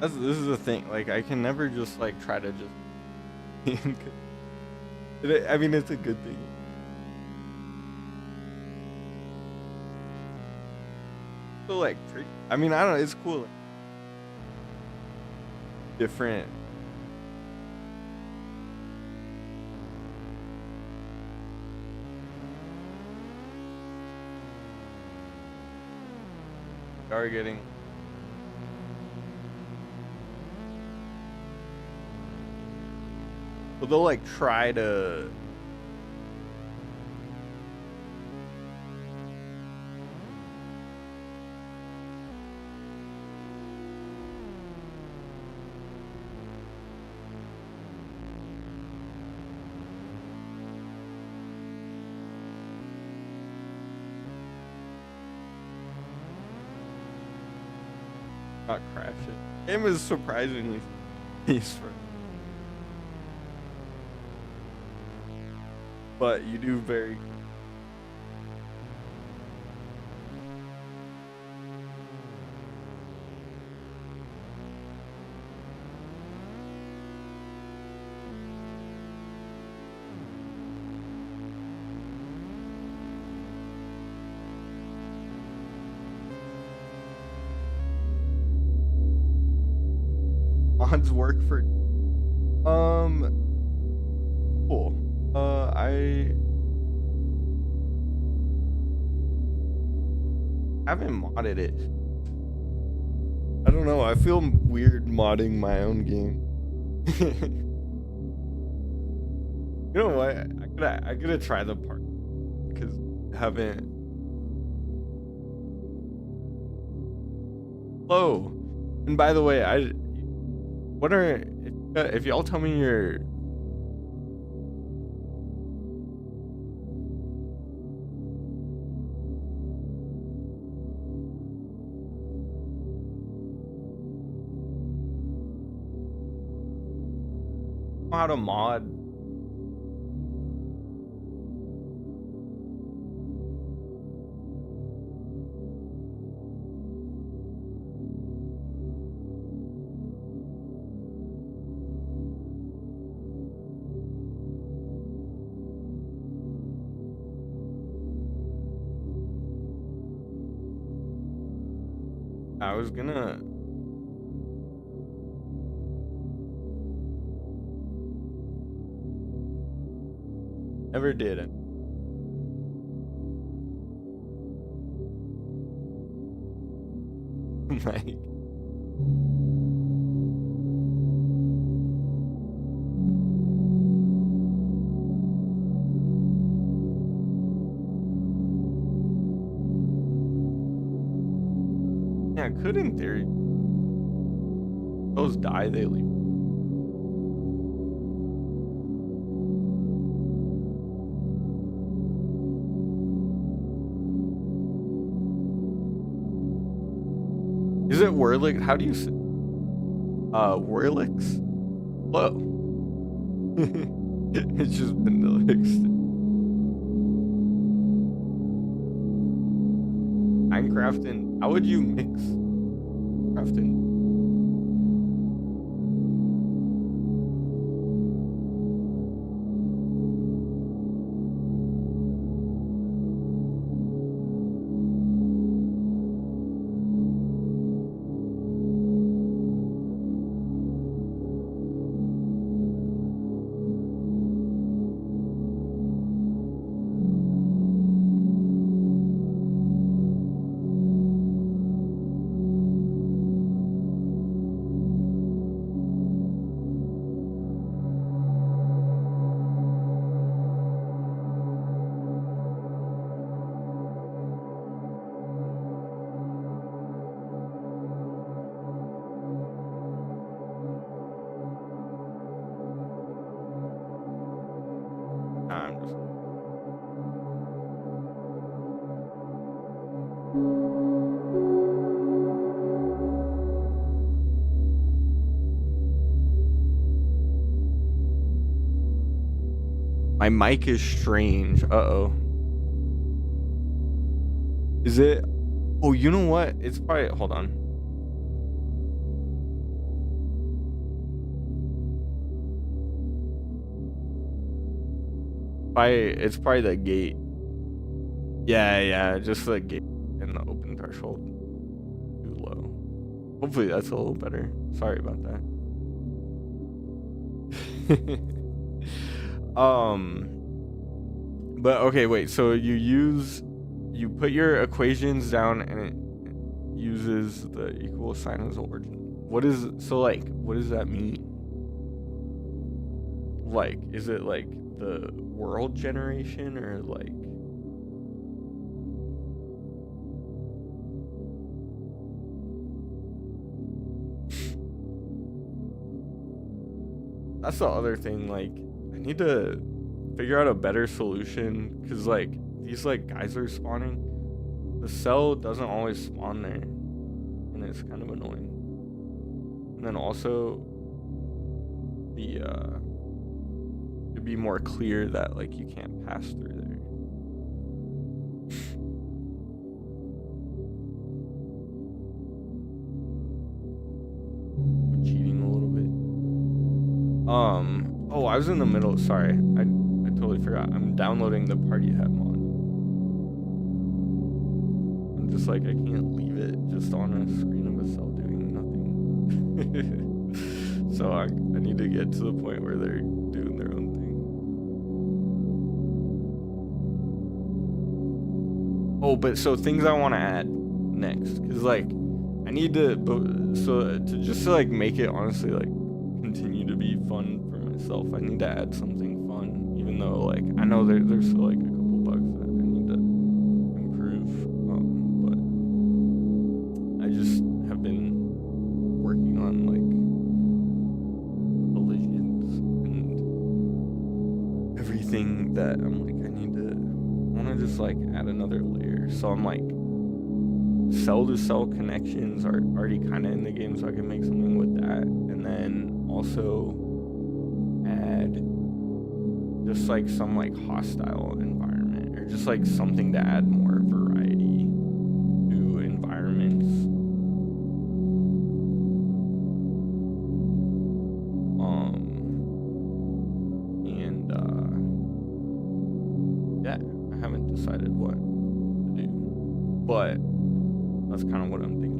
This is the thing. Like, I can never just like try to just. I mean, it's a good thing. So like, I mean, I don't know. It's cool. Different. Targeting. But they'll like try to. Not crash it. Game is surprisingly peaceful. But you do very. Mods work for. Cool. I haven't modded it. I don't know. I feel weird modding my own game. You know what? I gotta try the part because I haven't. Hello. And by the way, what are if y'all tell me your. How to mod. I was gonna. Never did it. Like. Yeah, could in theory. Those die, they leave. Is it Whirlix? How do you say Whirlix? Hello. It's just Benelix. Minecraft. How would you mix crafting? I'm just My mic is strange. Uh-oh. Is it? Oh, you know what? It's probably, hold on. It's probably the gate. Yeah, just the gate and the open threshold too low. Hopefully that's a little better. Sorry about that. But okay, wait, so you put your equations down and it uses the equal sign as origin. What does that mean? Like, is it like the world generation or like? That's the other thing, like, I need to figure out a better solution, because like these like guys are spawning. The cell doesn't always spawn there, and it's kind of annoying. And then also it'd be more clear that like you can't pass through there. I'm cheating a little bit. Oh, I was in the middle. Sorry, I totally forgot. I'm downloading the party hat mod. I'm just like, I can't leave it just on a screen of a cell doing nothing. So I need to get to the point where they're doing their own thing. Oh, but so things I want to add next, because like I need to, to like make it honestly like continue to be fun for myself, I need to add something fun, even though like I know there's still like a couple bugs that I need to improve, but I just have been working on like collisions and everything that I'm like, I want to just like add another layer. So I'm like, cell to cell connections are already kind of in the game, so I can make something with that, and then also add just like some like hostile environment, or just like something to add more variety to environments. And yeah, I haven't decided what to do, but that's kind of what I'm thinking.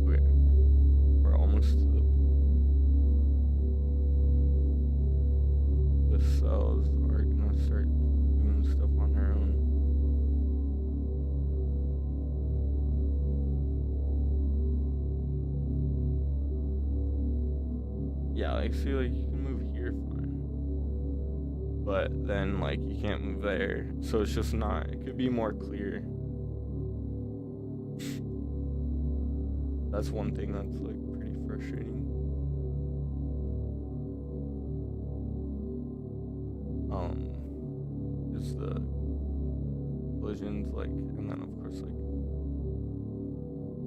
Okay, we're almost to the cells are gonna start doing stuff on their own. Yeah, like, see, like, you can move here fine, but then like you can't move there, so it's just not, it could be more clear. That's one thing that's like pretty frustrating. Is the collisions, like, and then of course like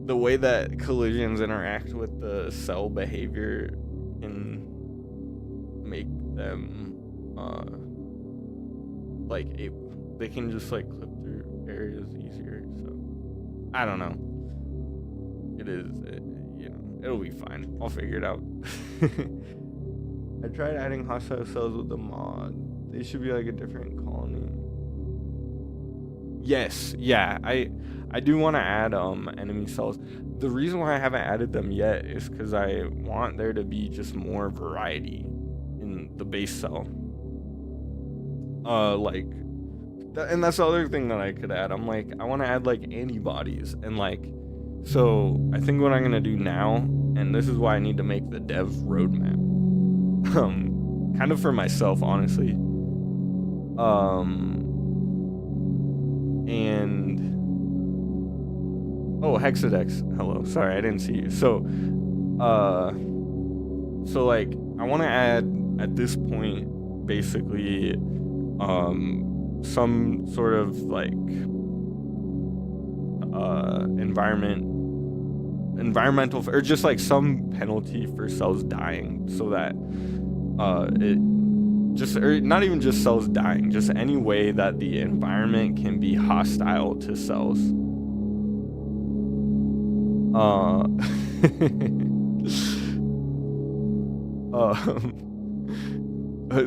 the way that collisions interact with the cell behavior can make them they can just like clip through areas easier. So I don't know. It'll be fine. I'll figure it out. I tried adding hostile cells with the mod. They should be like a different colony. Yes, yeah, I do want to add enemy cells. The reason why I haven't added them yet is because I want there to be just more variety in the base cell. And that's the other thing that I could add. I'm like, I want to add like antibodies, and like, so I think what I'm gonna do now, and this is why I need to make the dev roadmap, kind of for myself, honestly, and oh, Hexadex, hello, sorry, I didn't see you. So like, I want to add at this point basically some sort of like environmental, or just like some penalty for cells dying, so that it just, or not even just cells dying, just any way that the environment can be hostile to cells.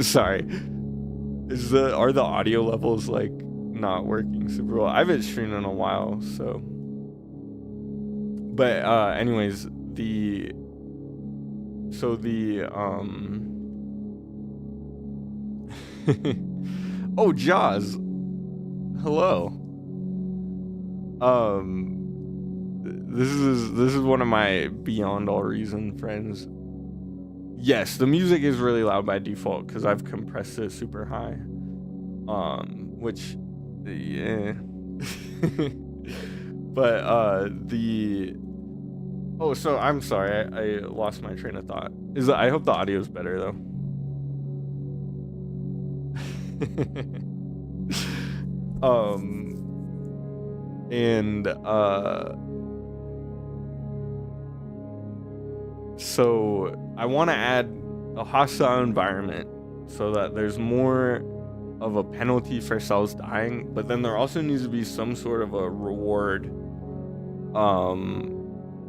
Sorry, are the audio levels like not working super well? I haven't streamed in a while, so. But anyways, oh, Jaws, hello. This is one of my Beyond All Reason friends. Yes, the music is really loud by default because I've compressed it super high. Which, yeah. But so I'm sorry, I lost my train of thought. I hope the audio is better though. So I want to add a hostile environment so that there's more of a penalty for cells dying, but then there also needs to be some sort of a reward.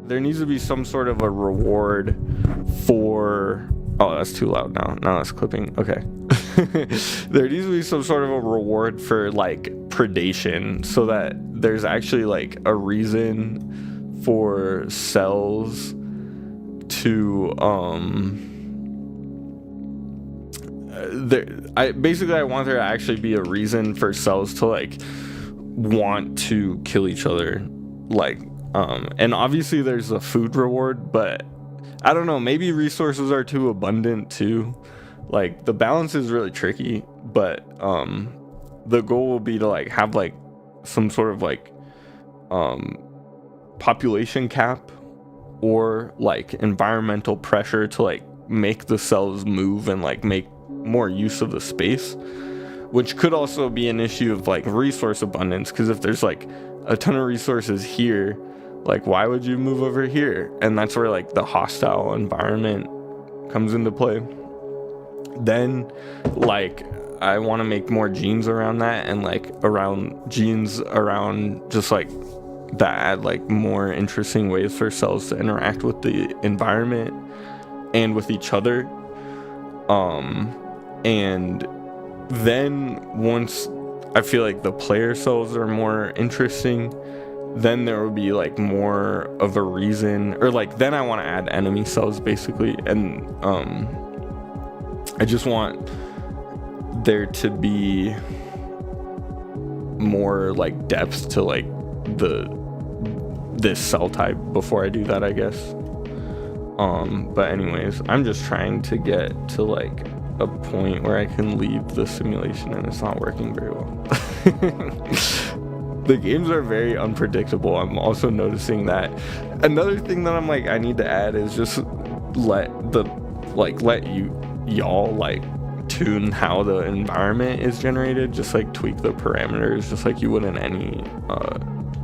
There needs to be some sort of a reward for, oh, that's too loud now that's clipping. Okay. There needs to be some sort of a reward for like predation, so that there's actually like a reason for cells to I want there to actually be a reason for cells to like want to kill each other, like and obviously there's a food reward, but I don't know, maybe resources are too abundant too. Like, the balance is really tricky, but the goal will be to like have like some sort of like population cap, or like environmental pressure to like make the cells move and like make more use of the space, which could also be an issue of like resource abundance, because if there's like a ton of resources here, like why would you move over here? And that's where like the hostile environment comes into play. Then like I want to make more genes around that, and like genes around just like that add like more interesting ways for cells to interact with the environment and with each other. And then once I feel like the player cells are more interesting, then there will be like more of a reason, or like then I want to add enemy cells basically. And I just want there to be more like depth to like this cell type before I do that, I guess. But anyways, I'm just trying to get to like a point where I can leave the simulation and it's not working very well. The games are very unpredictable. I'm also noticing that. Another thing that I'm like, I need to add is just let y'all like tune how the environment is generated, just like tweak the parameters just like you would in any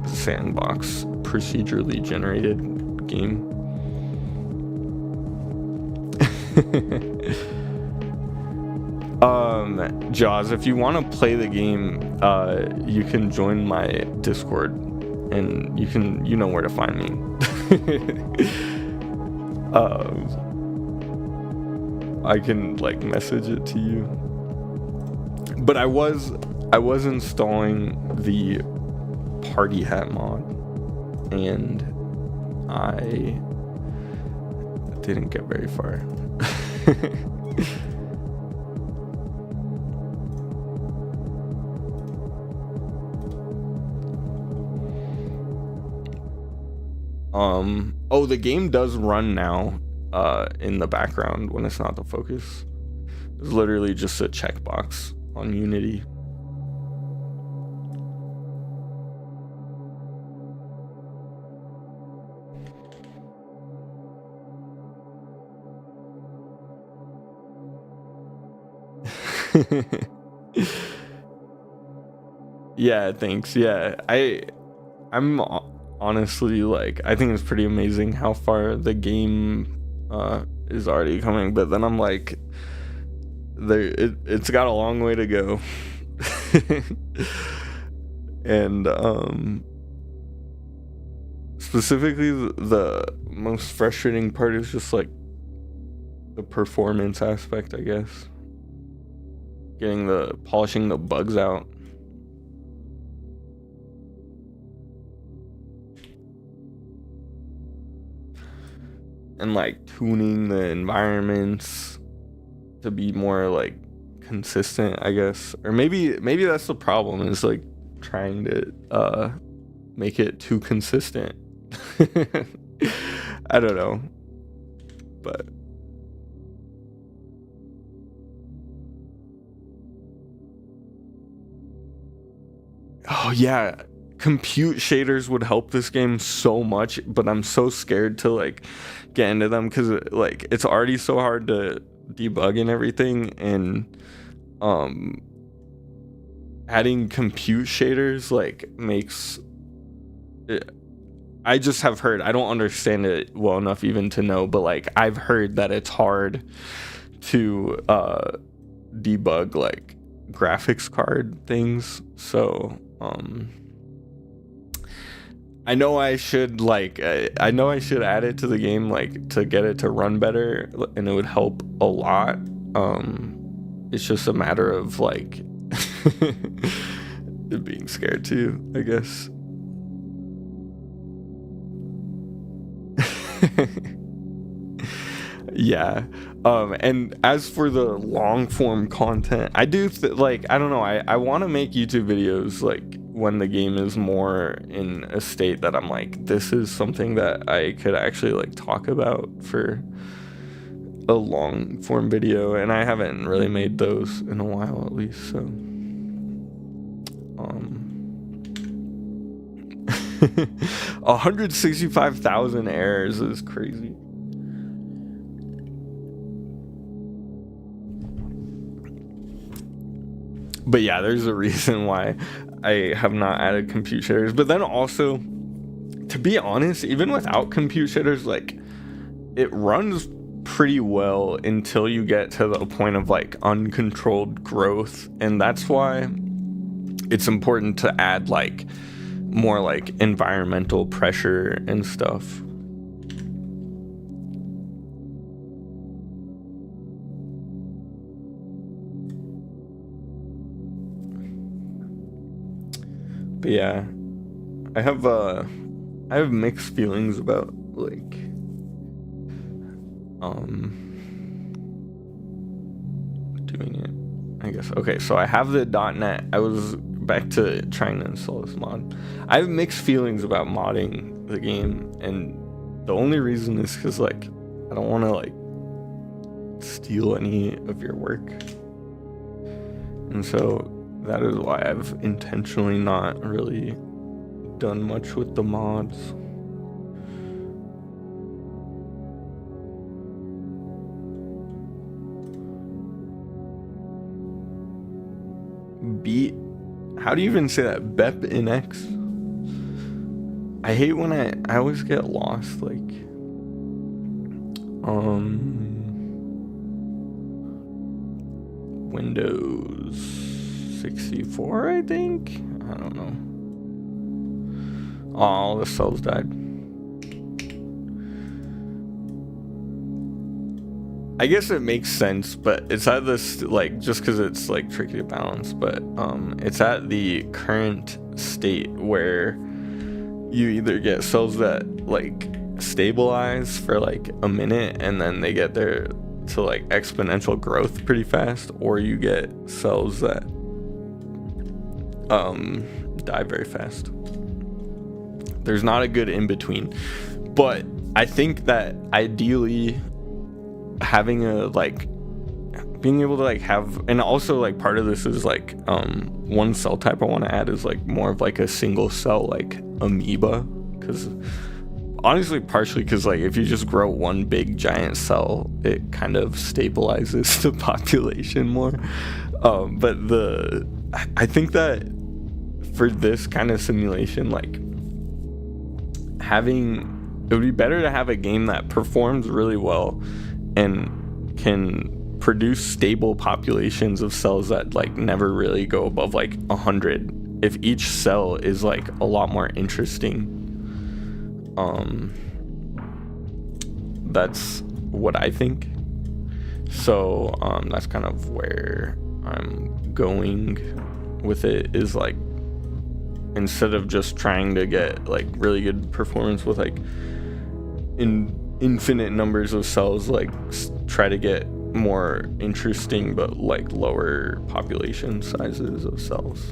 sandbox procedurally generated game. Jaws, if you want to play the game, you can join my Discord and you know where to find me. I can like message it to you. But I was installing the party hat mod and I didn't get very far. Oh, the game does run now in the background when it's not the focus. It's literally just a checkbox on Unity. Yeah, thanks. Yeah, I'm honestly like, I think it's pretty amazing how far the game is already coming, but then I'm like, it's got a long way to go. And specifically the most frustrating part is just like the performance aspect, I guess. Polishing the bugs out. And like tuning the environments to be more like consistent, I guess. Or maybe that's the problem, is like trying to make it too consistent. I don't know. But oh yeah, compute shaders would help this game so much, but I'm so scared to like get into them because like it's already so hard to debug and everything, and adding compute shaders like makes it, I just have heard, I don't understand it well enough even to know, but like I've heard that it's hard to debug like graphics card things. So I know I should add it to the game like to get it to run better, and it would help a lot. It's just a matter of like being scared too, I guess. Yeah. And as for the long form content, I do like, I don't know, I want to make YouTube videos like when the game is more in a state that I'm like, this is something that I could actually like talk about for a long form video, and I haven't really made those in a while, at least. So 165,000 errors is crazy. But yeah, there's a reason why I have not added compute shaders. But then also, to be honest, even without compute shaders, like it runs pretty well until you get to the point of like uncontrolled growth, and that's why it's important to add like more like environmental pressure and stuff. But yeah, I have mixed feelings about like doing it, I guess. Okay, so I have the .NET. I was back to trying to install this mod. I have mixed feelings about modding the game, and the only reason is because like I don't want to like steal any of your work. And so that is why I've intentionally not really done much with the mods. Beat, how do you even say that? Bep in X? I hate when I always get lost, like Windows 64, I think. I don't know. Oh, all the cells died. I guess it makes sense, but it's at this, like, just because it's like tricky to balance, but it's at the current state where you either get cells that like stabilize for like a minute and then they get there to like exponential growth pretty fast, or you get cells that die very fast. There's not a good in between, but I think that ideally having a like being able to like have, and also like part of this is like one cell type I want to add is like more of like a single cell like amoeba, because honestly partially because like if you just grow one big giant cell it kind of stabilizes the population more, but I think that for this kind of simulation, like it would be better to have a game that performs really well and can produce stable populations of cells that like never really go above like 100 if each cell is like a lot more interesting. That's what I think. So that's kind of where I'm going with it, is like instead of just trying to get like really good performance with like infinite numbers of cells, like try to get more interesting but like lower population sizes of cells.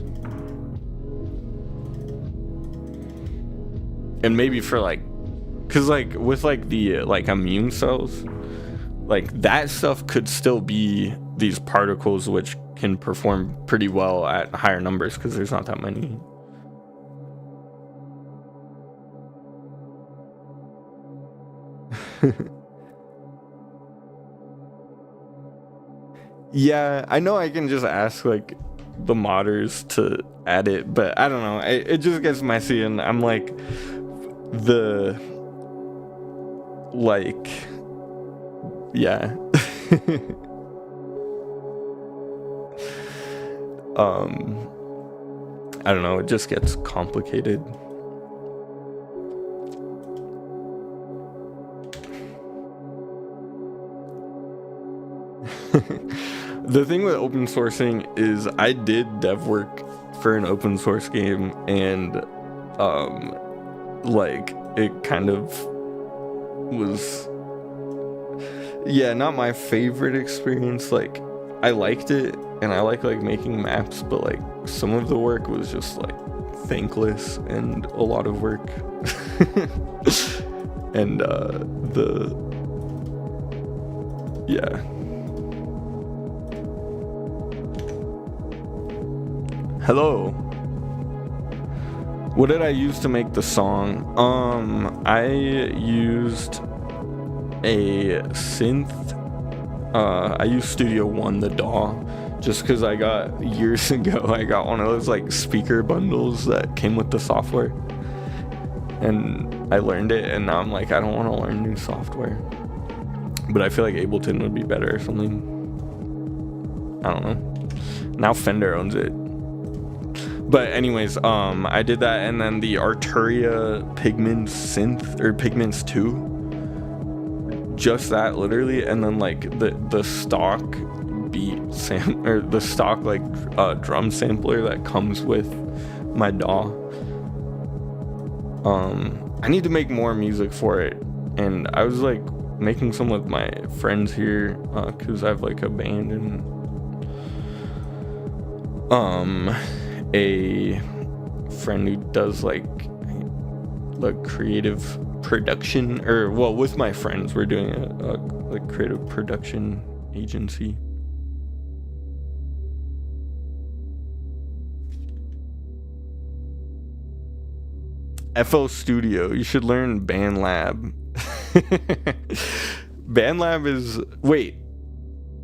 And maybe for like, because like with like the like immune cells, like that stuff could still be these particles which can perform pretty well at higher numbers because there's not that many. Yeah, I know I can just ask like the modders to add it, but I don't know, it just gets messy, and I'm like yeah. I don't know, it just gets complicated. The thing with open sourcing is I did dev work for an open source game, and like it kind of was, yeah, not my favorite experience. Like I liked it and I like making maps, but like some of the work was just like thankless and a lot of work. And yeah. Hello. What did I use to make the song? I used a synth. I used Studio One, the DAW, just because I got years ago. I got one of those like speaker bundles that came with the software, and I learned it. And now I'm like, I don't want to learn new software, but I feel like Ableton would be better or something. I don't know. Now Fender owns it. But anyways, I did that, and then the Arturia Pigments synth, or Pigments 2, just that literally, and then like the stock beat or the stock like drum sampler that comes with my DAW. I need to make more music for it, and I was like making some with my friends here, because I have like a band, and a friend who does like creative production, or well, with my friends we're doing a like creative production agency. FL Studio. You should learn BandLab. BandLab is wait.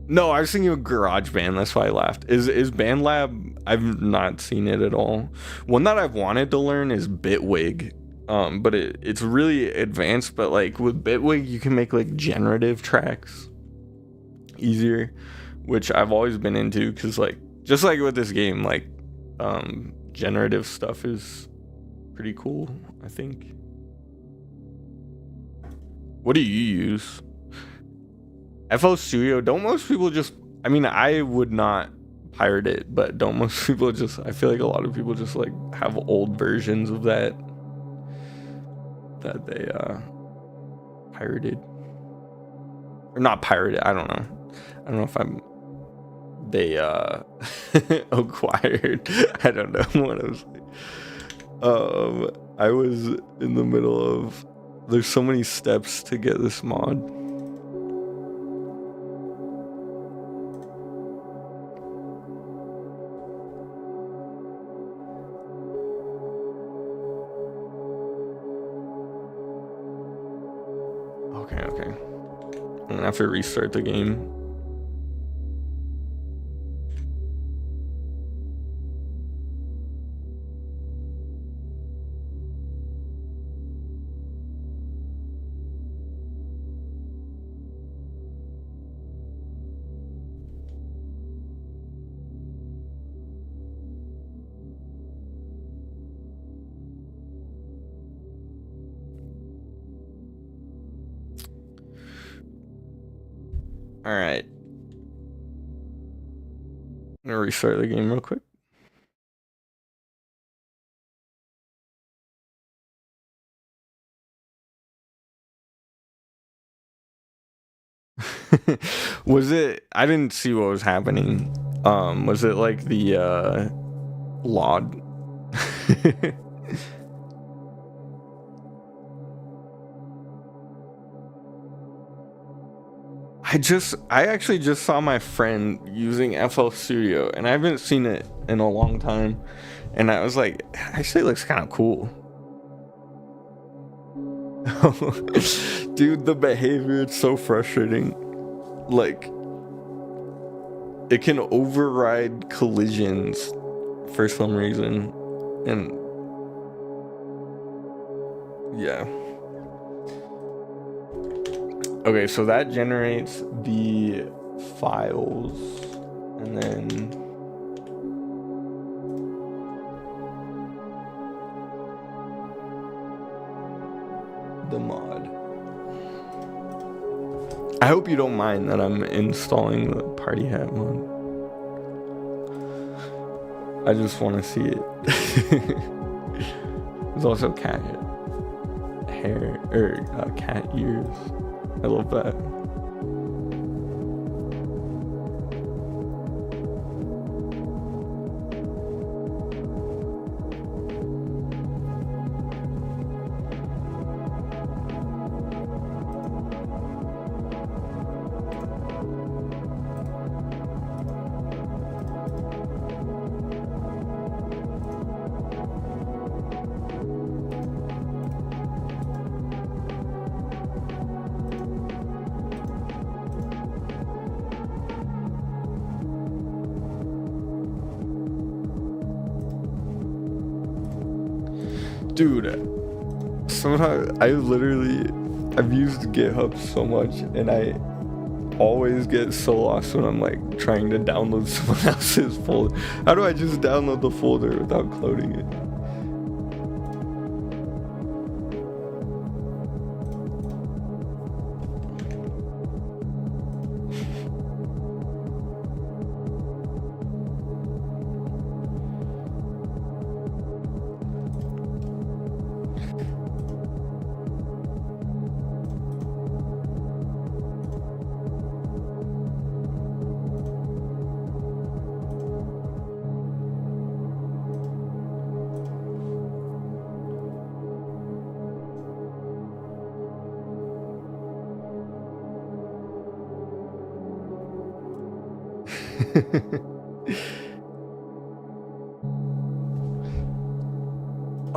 No, I was thinking of GarageBand. That's why I laughed. Is BandLab? I've not seen it at all. One that I've wanted to learn is Bitwig. But it's really advanced. But like with Bitwig, you can make like generative tracks easier, which I've always been into. Cause like just like with this game, like generative stuff is pretty cool, I think. What do you use? FL Studio. Don't most people just, I mean, I would not pirate it, but don't most people just, I feel like a lot of people just like have old versions of that they pirated. Or not pirated, I don't know if they acquired. I don't know what I was like. I was in the middle of, there's so many steps to get this mod. Okay. I'm gonna have to restart the game. All right. I'm gonna restart the game real quick. Was it, I didn't see what was happening. Was it like the LOD? I actually just saw my friend using FL Studio, and I haven't seen it in a long time, and I was like, actually it looks kind of cool. Dude, the behavior, it's so frustrating. Like, it can override collisions for some reason, and yeah. Okay, so that generates the files, and then the mod. I hope you don't mind that I'm installing the party hat mod. I just want to see it. There's also cat hair, or cat ears. I love that. Dude, sometimes I've used GitHub so much, and I always get so lost when I'm like trying to download someone else's folder. How do I just download the folder without closing it?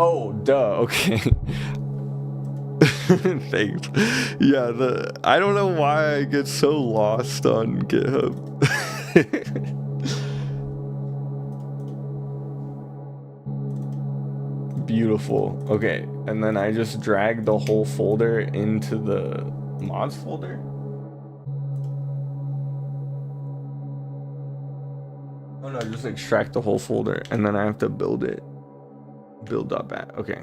Oh, duh. Okay. Thanks. Yeah, I don't know why I get so lost on GitHub. Beautiful. Okay, and then I just drag the whole folder into the mods folder. Oh no, just extract the whole folder, and then I have to build it. Build.bat. Okay.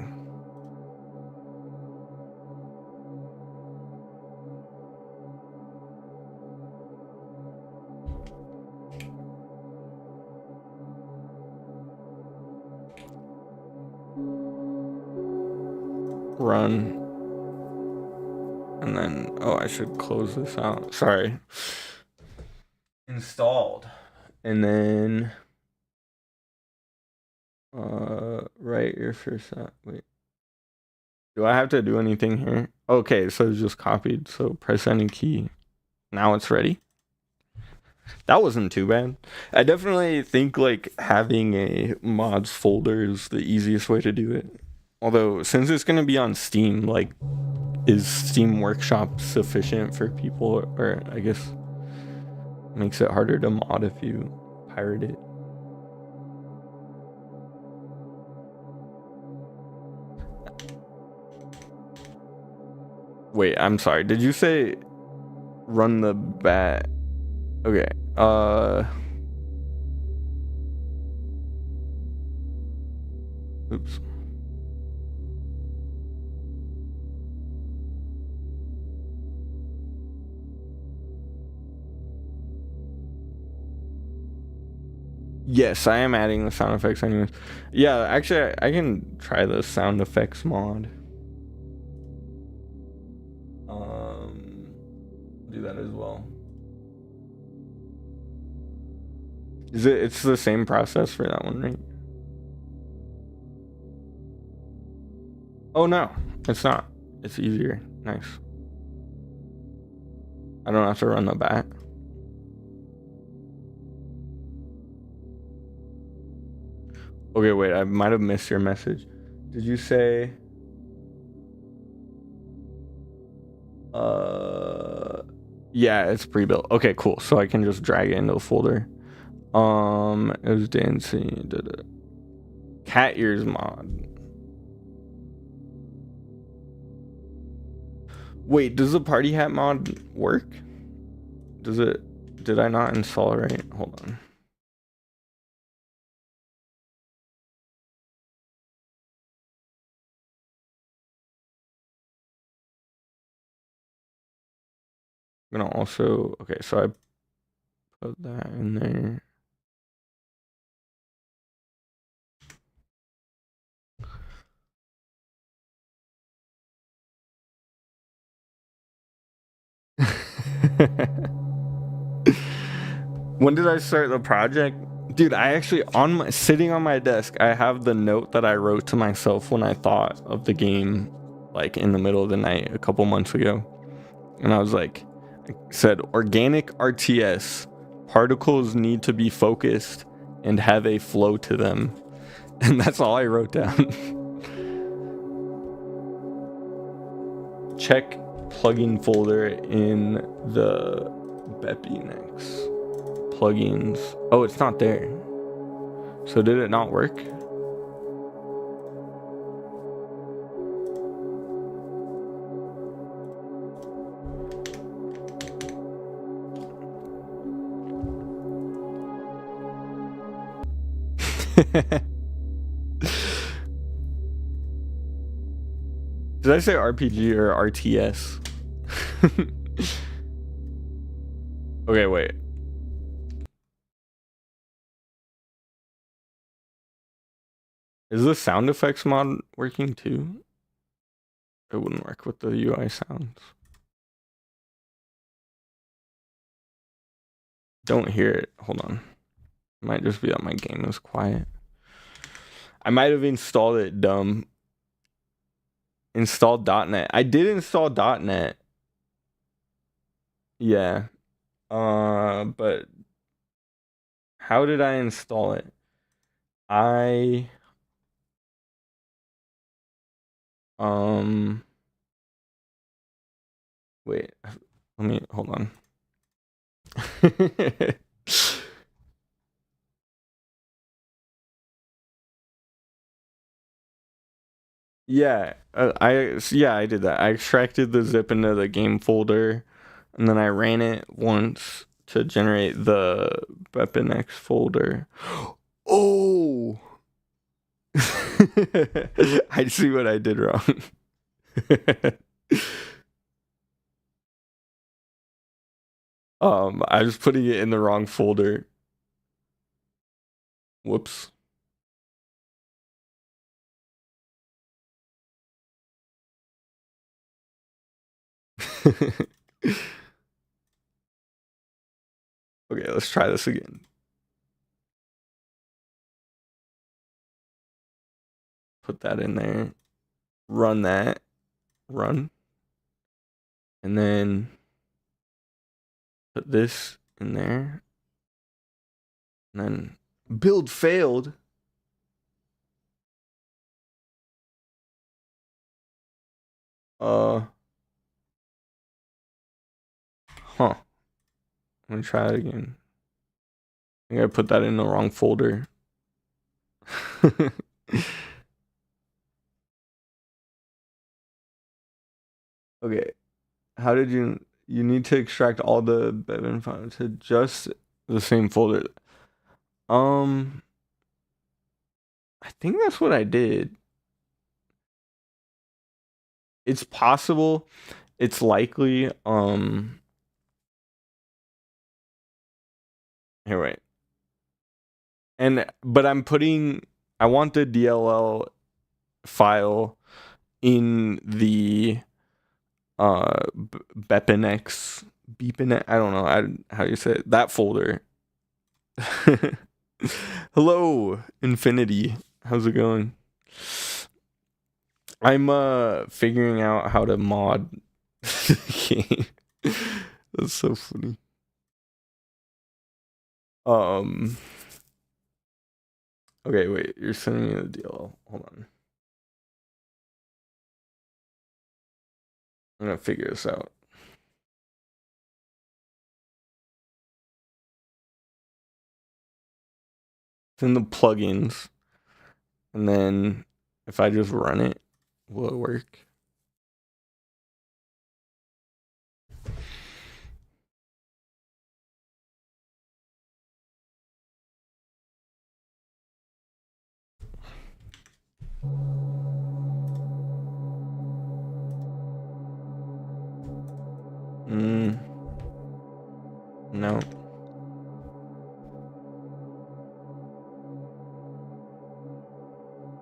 Run. And then, oh, I should close this out. Sorry. Installed. And then, write your first, wait. Do I have to do anything here? Okay, so it's just copied. So press any key. Now it's ready. That wasn't too bad. I definitely think like having a mods folder is the easiest way to do it. Although since it's gonna be on Steam, like, is Steam Workshop sufficient for people, or I guess makes it harder to mod if you pirate it. Wait, I'm sorry. Did you say run the bat? Okay. Oops. Yes, I am adding the sound effects anyways. Yeah, actually, I can try the sound effects mod. Do that as well. It's the same process for that one, right? Oh no, it's not. It's easier. Nice. I don't have to run the bat. Okay, wait, I might have missed your message. Did you say yeah, it's pre-built. Okay, cool. So I can just drag it into a folder. It was dancing. Cat ears mod. Wait, does the party hat mod work? Does it? Did I not install it right? Hold on. I'm gonna also, okay, so I put that in there. When did I start the project? Dude, I actually sitting on my desk, I have the note that I wrote to myself when I thought of the game, like in the middle of the night a couple months ago. And I was like, I said organic RTS, particles need to be focused and have a flow to them. And that's all I wrote down. Check plugin folder in the Beppy next. Plugins. Oh, it's not there. So did it not work? Did I say RPG or RTS? Okay, wait. Is the sound effects mod working too? It wouldn't work with the UI sounds. Don't hear it. Hold on. It might just be that my game is quiet. I might have installed it dumb. Installed .NET. I did install .NET. Yeah. But how did I install it? Wait, let me hold on. I did that. I extracted the zip into the game folder, and then I ran it once to generate the Weapon folder. Oh, I see what I did wrong. I was putting it in the wrong folder. Whoops. Okay, let's try this again. Put that in there. Run that. Run. And then put this in there. And then build failed. Huh. Let me try it again. I think I put that in the wrong folder. Okay. How did you need to extract all the Bevan files to just the same folder? I think that's what I did. It's possible. It's likely. Here, wait. But I want the DLL file in the Bepinex, I don't know how you say it, that folder. Hello, Infinity. How's it going? I'm figuring out how to mod the game. That's so funny. Okay, wait, you're sending me the DLL. Hold on. I'm gonna figure this out. It's in the plugins. And then if I just run it, will it work? No.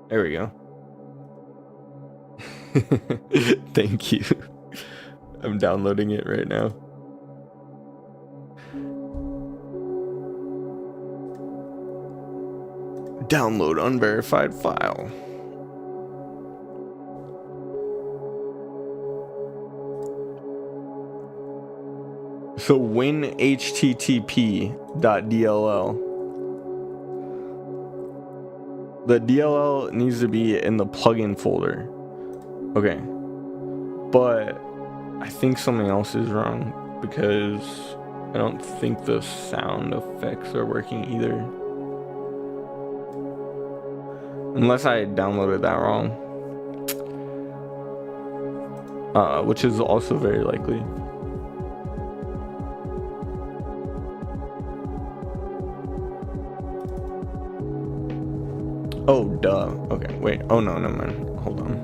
There we go. Thank you. I'm downloading it right now. Download unverified file. So WinHTTP.dll. The DLL needs to be in the plugin folder. Okay. But I think something else is wrong because I don't think the sound effects are working either. Unless I downloaded that wrong. Which is also very likely. Oh, duh. Okay, wait. Oh, no, never mind. Hold on.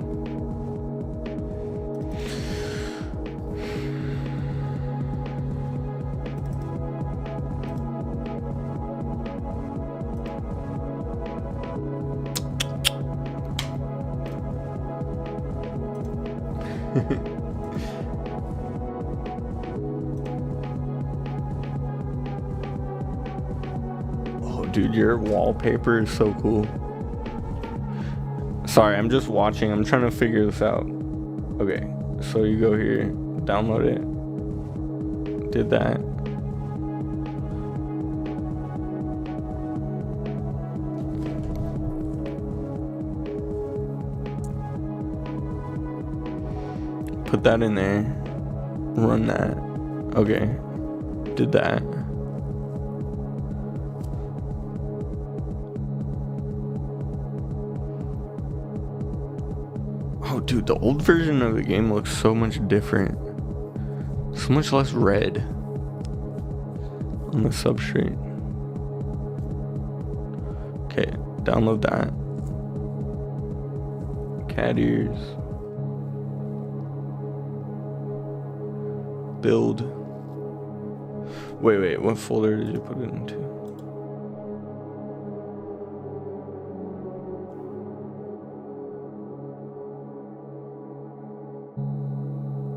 Oh, dude, your wallpaper is so cool. Sorry, I'm just watching. I'm trying to figure this out. Okay, so you go here, download it. Did that. put that in there. Run that. Okay. Did that. Oh, dude, the old version of the game looks so much different. So much less red on the substrate. Okay, download that. Cat ears. Build. Wait, what folder did you put it into?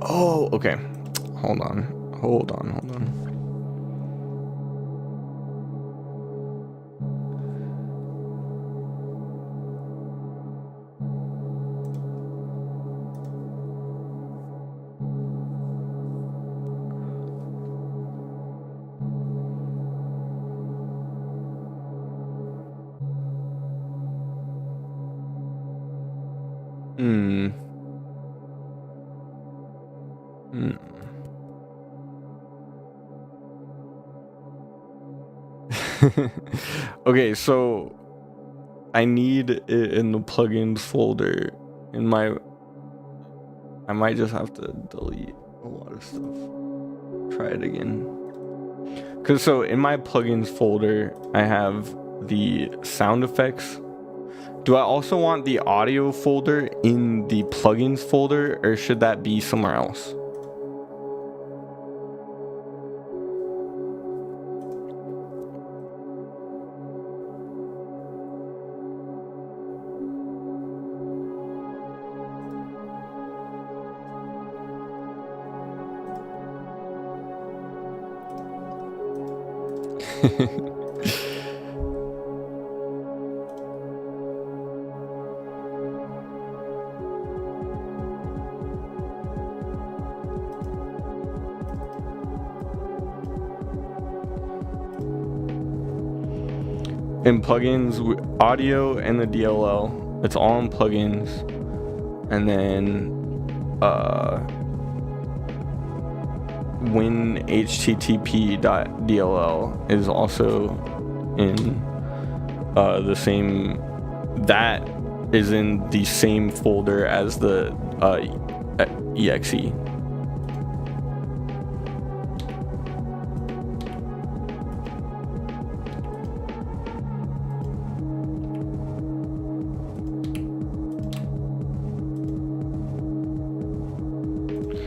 Oh, okay. Hold on. Okay, so I need it in the plugins folder. I might just have to delete a lot of stuff. Try it again. Cause so in my plugins folder, I have the sound effects. Do I also want the audio folder in the plugins folder, or should that be somewhere else? In plugins, audio and the DLL, it's all in plugins, and then when http.dll is also in the same, that is in the same folder as the exe.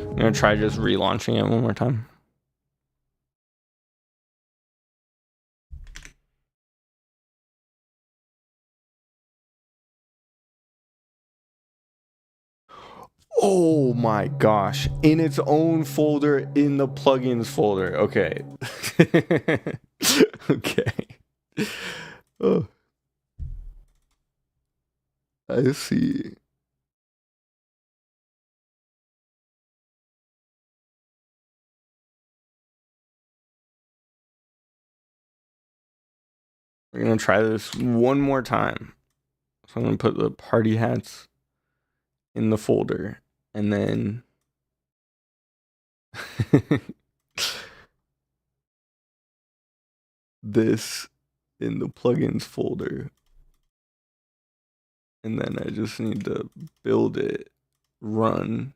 I'm gonna try just relaunching it one more time. Oh my gosh, in its own folder in the plugins folder. Okay. Okay. Oh. I see. We're gonna try this one more time. So I'm gonna put the party hats in the folder, and then this in the plugins folder, and then I just need to build it, run.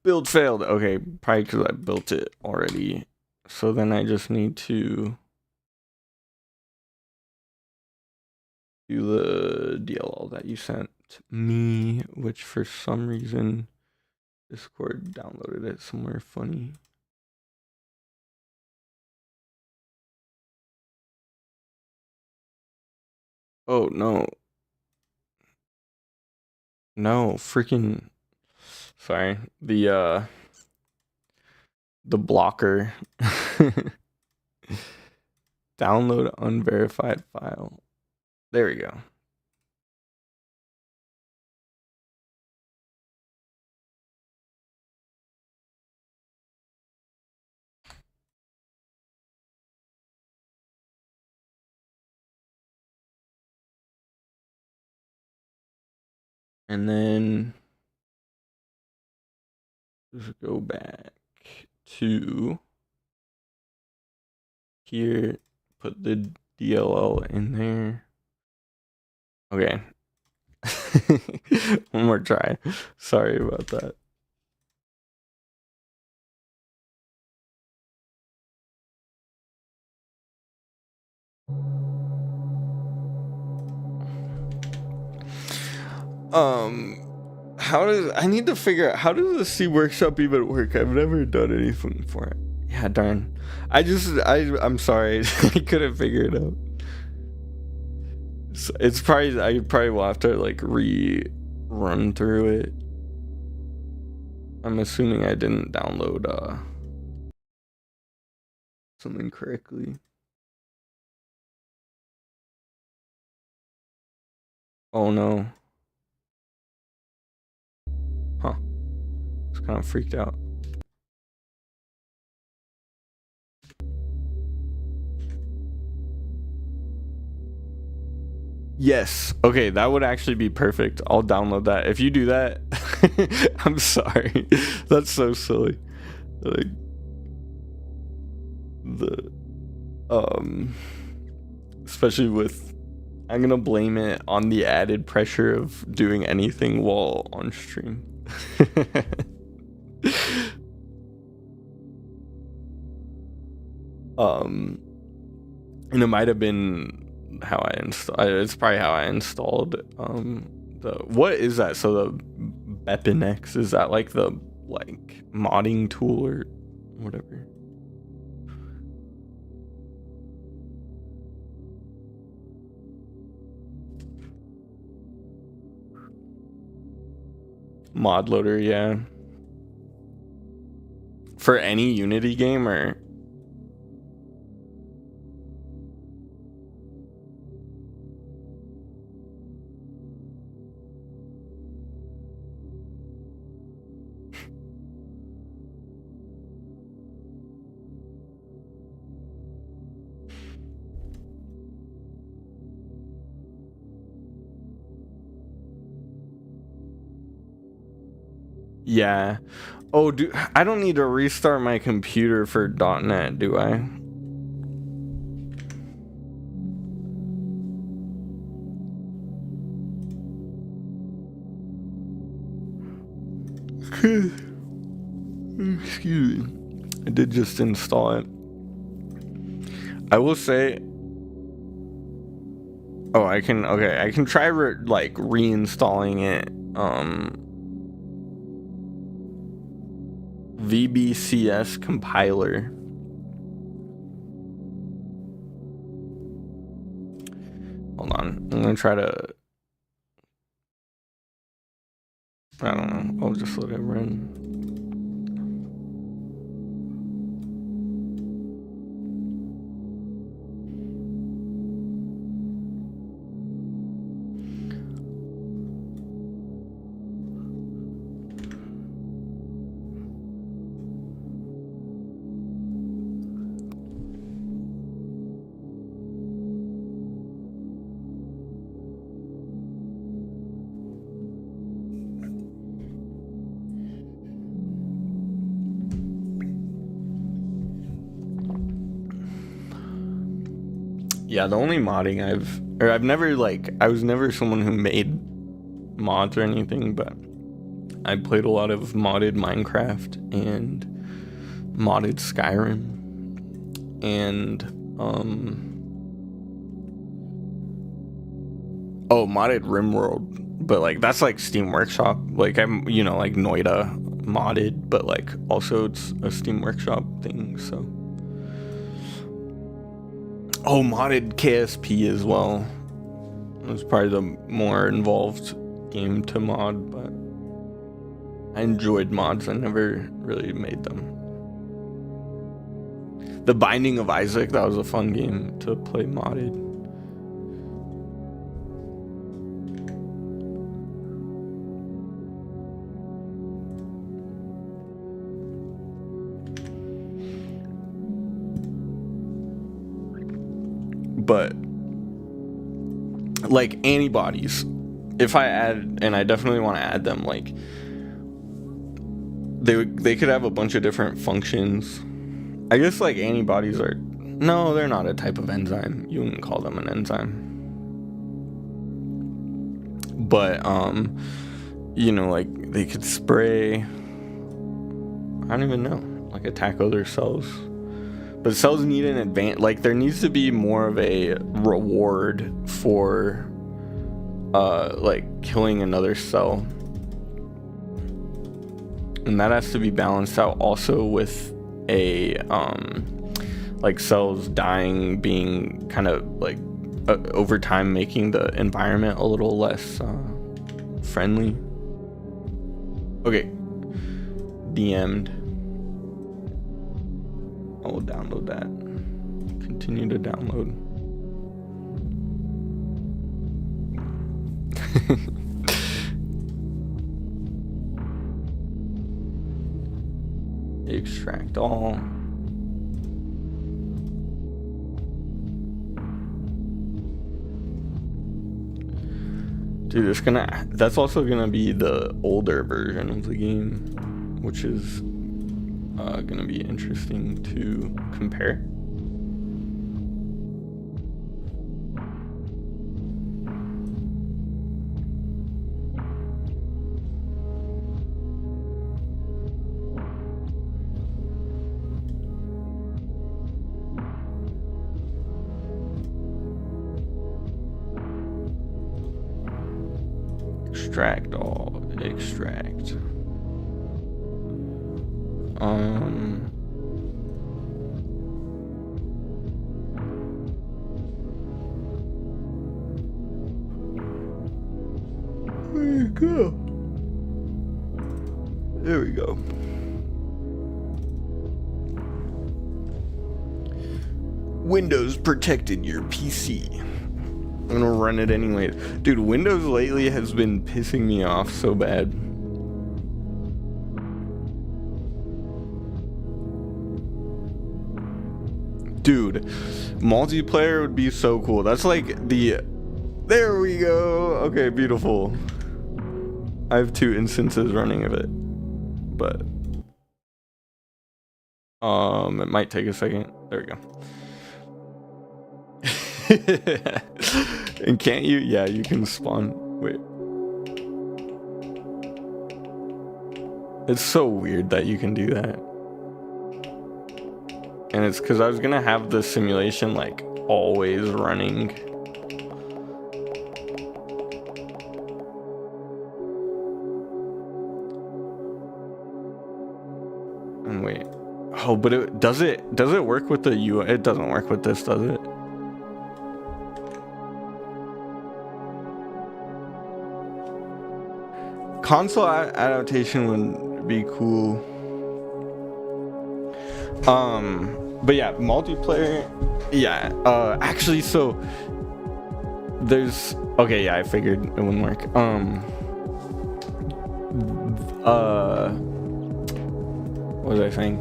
Build failed. Okay, probably because I built it already. So then I just need to do the DLL that you sent me, which for some reason Discord downloaded it somewhere funny. Oh no. No, freaking sorry. The blocker. Download unverified file. There we go. And then Just go back to here, put the DLL in there. Okay. One more try. Sorry about that. How does I need to figure out how does the C workshop even work? I've never done anything for it. Yeah, darn. I'm sorry. I couldn't figure it out. It's probably I probably will have to like run through it. I'm assuming I didn't download something correctly. Oh no. Huh. It's kind of freaked out. Yes. Okay, that would actually be perfect. I'll download that. If you do that, I'm sorry. That's so silly. Like the especially with I'm gonna blame it on the added pressure of doing anything while on stream. And it might have been how I installed. It's probably how I installed the what is that? So the Bepinex, is that like the modding tool or whatever? Mod loader, yeah. For any Unity game or yeah. Oh, I don't need to restart my computer for .NET, do I? Excuse me. I did just install it. I will say. Oh, I can. Okay, I can try reinstalling it. VBCS compiler. Hold on. I'm gonna try to. I don't know. I'll just let it run. Yeah, the only modding I've never I was never someone who made mods or anything, but I played a lot of modded Minecraft and modded Skyrim and modded RimWorld, but that's Steam Workshop. I'm Noida modded, but also it's a Steam Workshop thing, so. Oh, modded KSP as well. It was probably the more involved game to mod, but I enjoyed mods. I never really made them. The Binding of Isaac, that was a fun game to play modded. But antibodies, if I add, and I definitely want to add them, they could have a bunch of different functions. I guess like antibodies are, no, they're not a type of enzyme. You wouldn't call them an enzyme. But you know, like they could spray, I don't even know, like attack other cells. But cells need an advance, like there needs to be more of a reward for like killing another cell. And that has to be balanced out also with a like cells dying being kind of like over time making the environment a little less friendly. Okay, DM'd. I will download that. Continue to download. Extract all. Dude, that's also gonna be the older version of the game, which is gonna be interesting to compare. Extract all. Extract. Where you go? There we go. Windows protected your PC. I'm gonna run it anyway. Dude, Windows lately has been pissing me off so bad. Dude, multiplayer would be so cool. That's like the... There we go. Okay, beautiful. I have 2 instances running of it. But... it might take a second. There we go. And can't you? Yeah, you can spawn. Wait. It's so weird that you can do that. And it's because I was gonna have the simulation like always running. And wait. Oh, but does it work with the UI? It doesn't work with this, does it? Console adaptation would be cool. But yeah, multiplayer. Yeah. Actually, so there's. Okay, yeah, I figured it wouldn't work. What was I saying?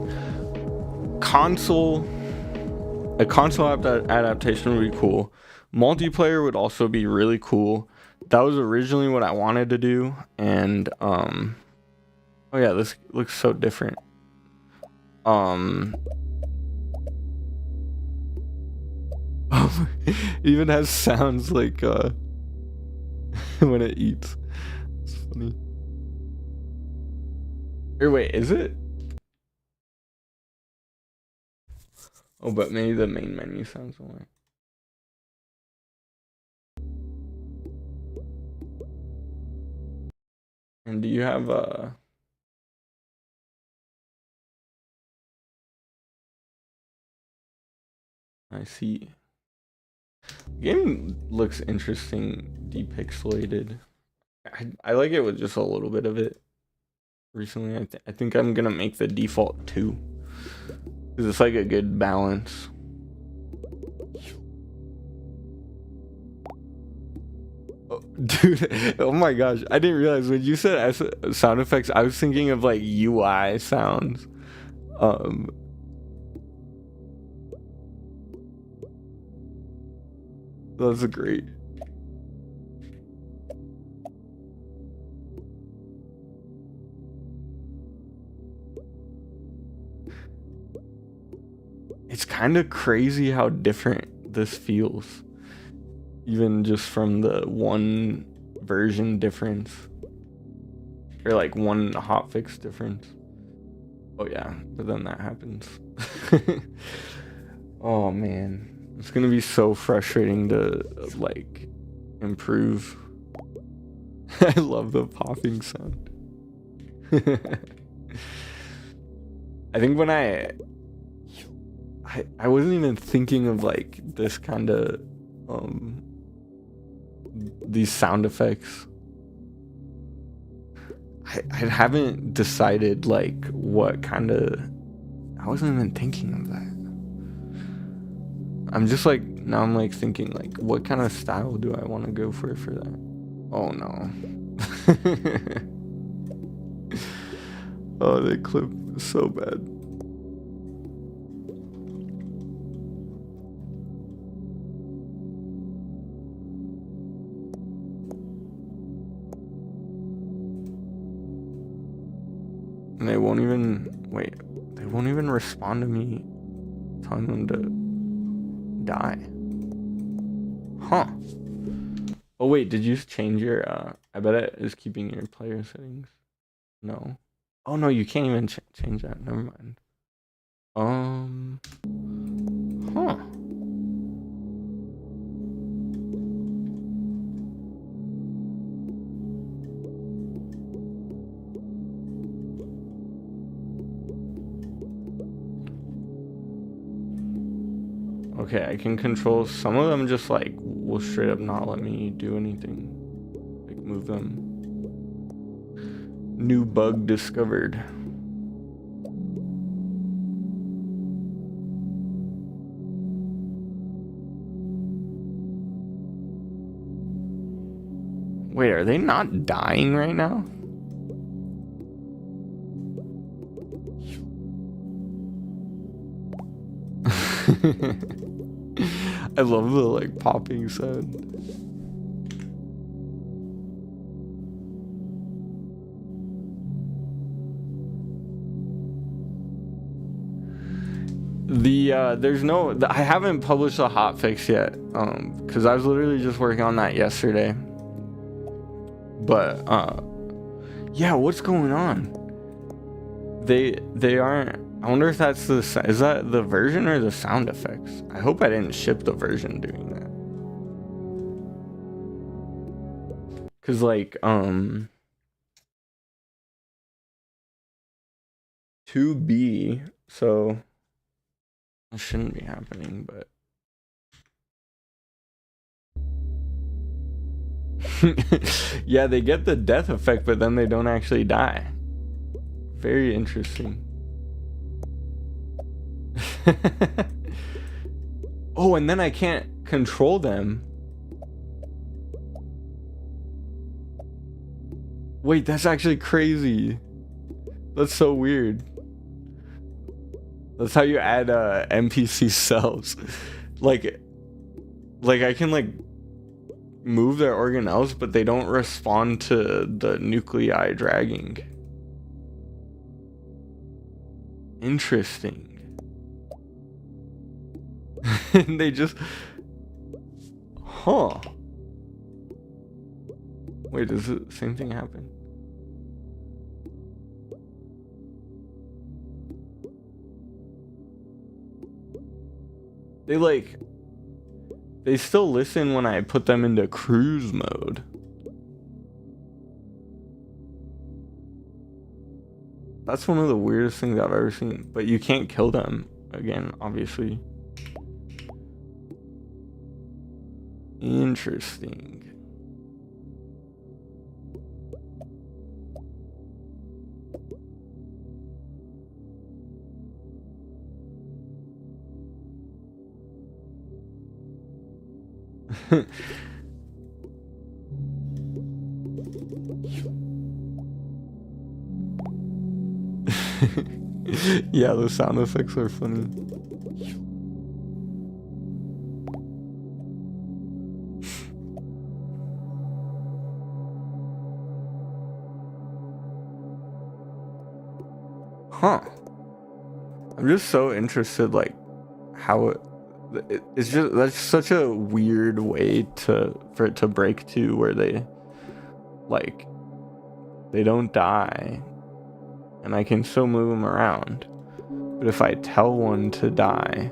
A console adaptation would be cool. Multiplayer would also be really cool. That was originally what I wanted to do, and oh yeah, this looks so different. It even has sounds like when it eats. It's funny. Or wait, is it? Oh, but maybe the main menu sounds more. And do you have I see. The game looks interesting, depixelated. I like it with just a little bit of it. Recently, I think I'm gonna make the default 2 because it's like a good balance. Oh, dude, oh my gosh, I didn't realize when you said sound effects, I was thinking of like UI sounds. That's great. It's kind of crazy how different this feels, even just from the one version difference, or like one hotfix difference. Oh yeah, but then that happens. Oh man, it's gonna be so frustrating to like improve. I love the popping sound. I think when I wasn't even thinking of like this kind of these sound effects. I haven't decided like what kind of. I wasn't even thinking of that. I'm just like now I'm like thinking like what kind of style do I want to go for that? Oh no. Oh, that clip is so bad. And they won't even they won't even respond to me telling them to die. Huh. Oh wait, did you change your I bet it is keeping your player settings. No. Oh no, you can't even change that. Never mind. Huh. Okay, I can control some of them. Just like will straight up not let me do anything, like move them. New bug discovered. Wait, are they not dying right now? I love the like popping sound. There's no, I haven't published a hotfix yet, because I was literally just working on that yesterday. But yeah, what's going on? They aren't. I wonder if that's is that the version or the sound effects? I hope I didn't ship the version doing that. Cause like 2B, so it shouldn't be happening, but yeah, they get the death effect, but then they don't actually die. Very interesting. Oh, and then I can't control them. Wait, that's actually crazy. That's so weird. That's how you add NPC cells. like I can like move their organelles, but they don't respond to the nuclei dragging. Interesting. And they just, huh? Wait, does the same thing happen? They still listen when I put them into cruise mode. That's one of the weirdest things I've ever seen. But you can't kill them again, obviously. Interesting. Yeah, the sound effects are funny. Huh. I'm just so interested, like, how it's just, that's such a weird way for it to break too, where they don't die and I can still move them around, but if I tell one to die,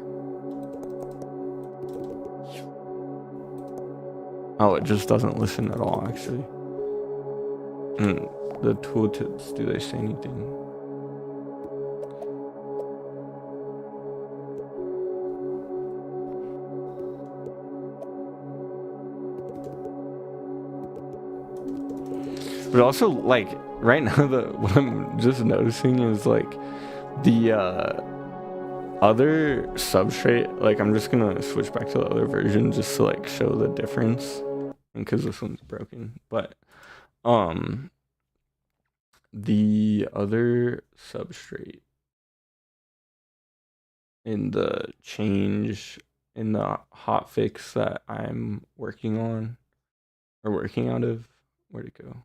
oh, it just doesn't listen at all, actually. The tooltips, do they say anything? But also, like, right now, what I'm just noticing is, like, the other Substrate, like, I'm just gonna switch back to the other version just to, like, show the difference, because this one's broken, but the other Substrate in the change in the hotfix that I'm working on, or working out of, where'd it go?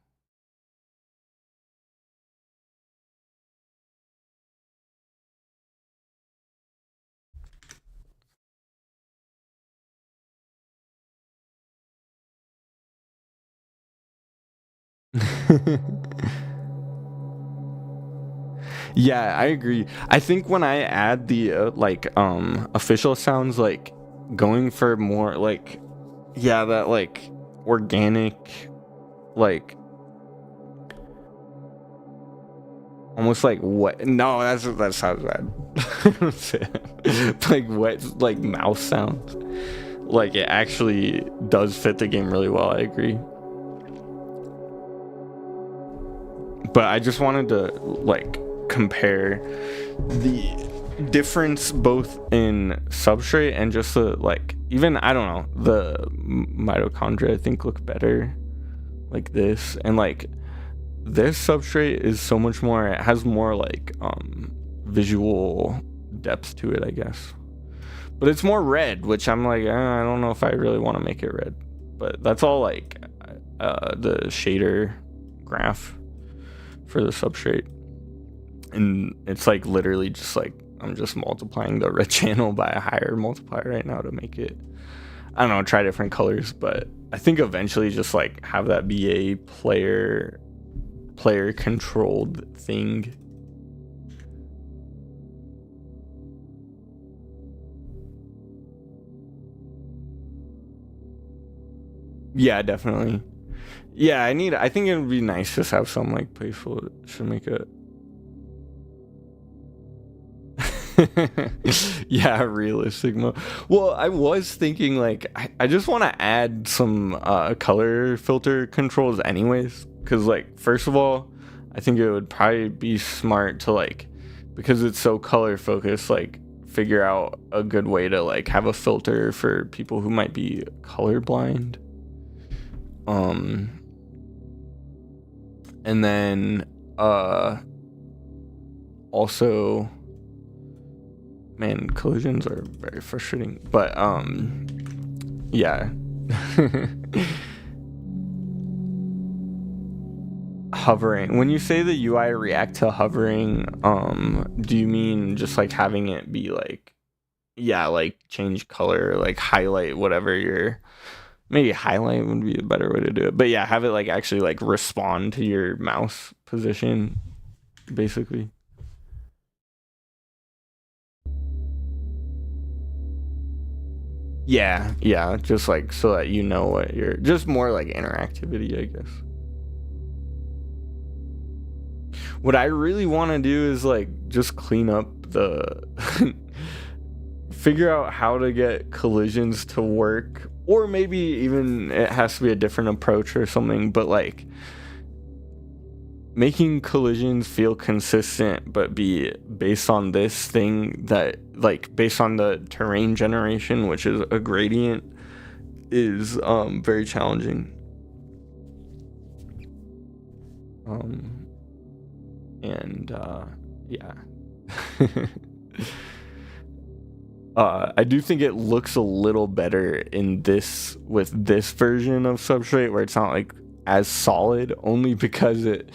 Yeah, I agree. I think when I add the official sounds, like going for more like, yeah, that like organic, like almost like wet. No, that sounds bad. Like wet, like mouth sounds. Like it actually does fit the game really well. I agree. But I just wanted to like compare the difference both in Substrate and just the like, even I don't know, the mitochondria I think look better like this, and like this Substrate is so much more, it has more like visual depth to it, I guess, but it's more red, which I'm like, I don't know if I really want to make it red, but that's all like the shader graph for the Substrate, and it's like literally just like I'm just multiplying the red channel by a higher multiplier right now to make it, I don't know, try different colors. But I think eventually just like have that be a player controlled thing. Yeah, definitely. Yeah, I think it would be nice to have some like playful, should make it. Yeah, realistic mode. Well, I was thinking like I just want to add some color filter controls anyways, because like first of all, I think it would probably be smart to like, because it's so color focused, like figure out a good way to like have a filter for people who might be colorblind. And then also, man, collisions are very frustrating, but yeah. Hovering, when you say the UI react to hovering, do you mean just like having it be like, yeah, like change color, like highlight whatever you're, maybe highlight would be a better way to do it, but yeah, have it like actually like respond to your mouse position basically? Yeah, just like so that you know what you're, just more like interactivity, I guess. What I really want to do is like just clean up the figure out how to get collisions to work, or maybe even it has to be a different approach or something, but like making collisions feel consistent but be based on this thing, that like based on the terrain generation, which is a gradient, is very challenging. And yeah. I do think it looks a little better in this, with this version of Substrate, where it's not like as solid, only because it,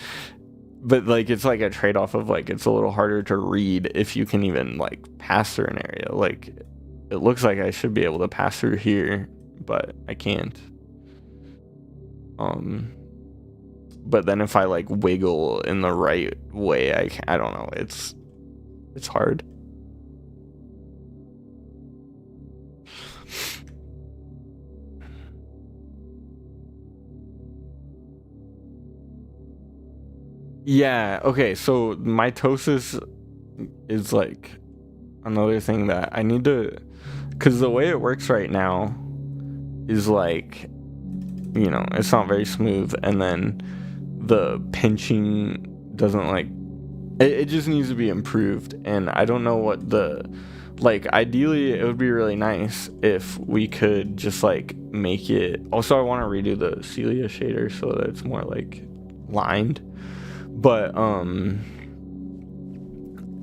but like it's like a trade-off of like it's a little harder to read if you can even like pass through an area. Like it looks like I should be able to pass through here, but I can't. But then if I like wiggle in the right way, I don't know, it's hard. Yeah, okay, so mitosis is like another thing that I need to, because the way it works right now is like, you know, it's not very smooth, and then the pinching doesn't like, it just needs to be improved, and I don't know what the, like, ideally it would be really nice if we could just like make it, also I want to redo the cilia shader so that it's more like lined, but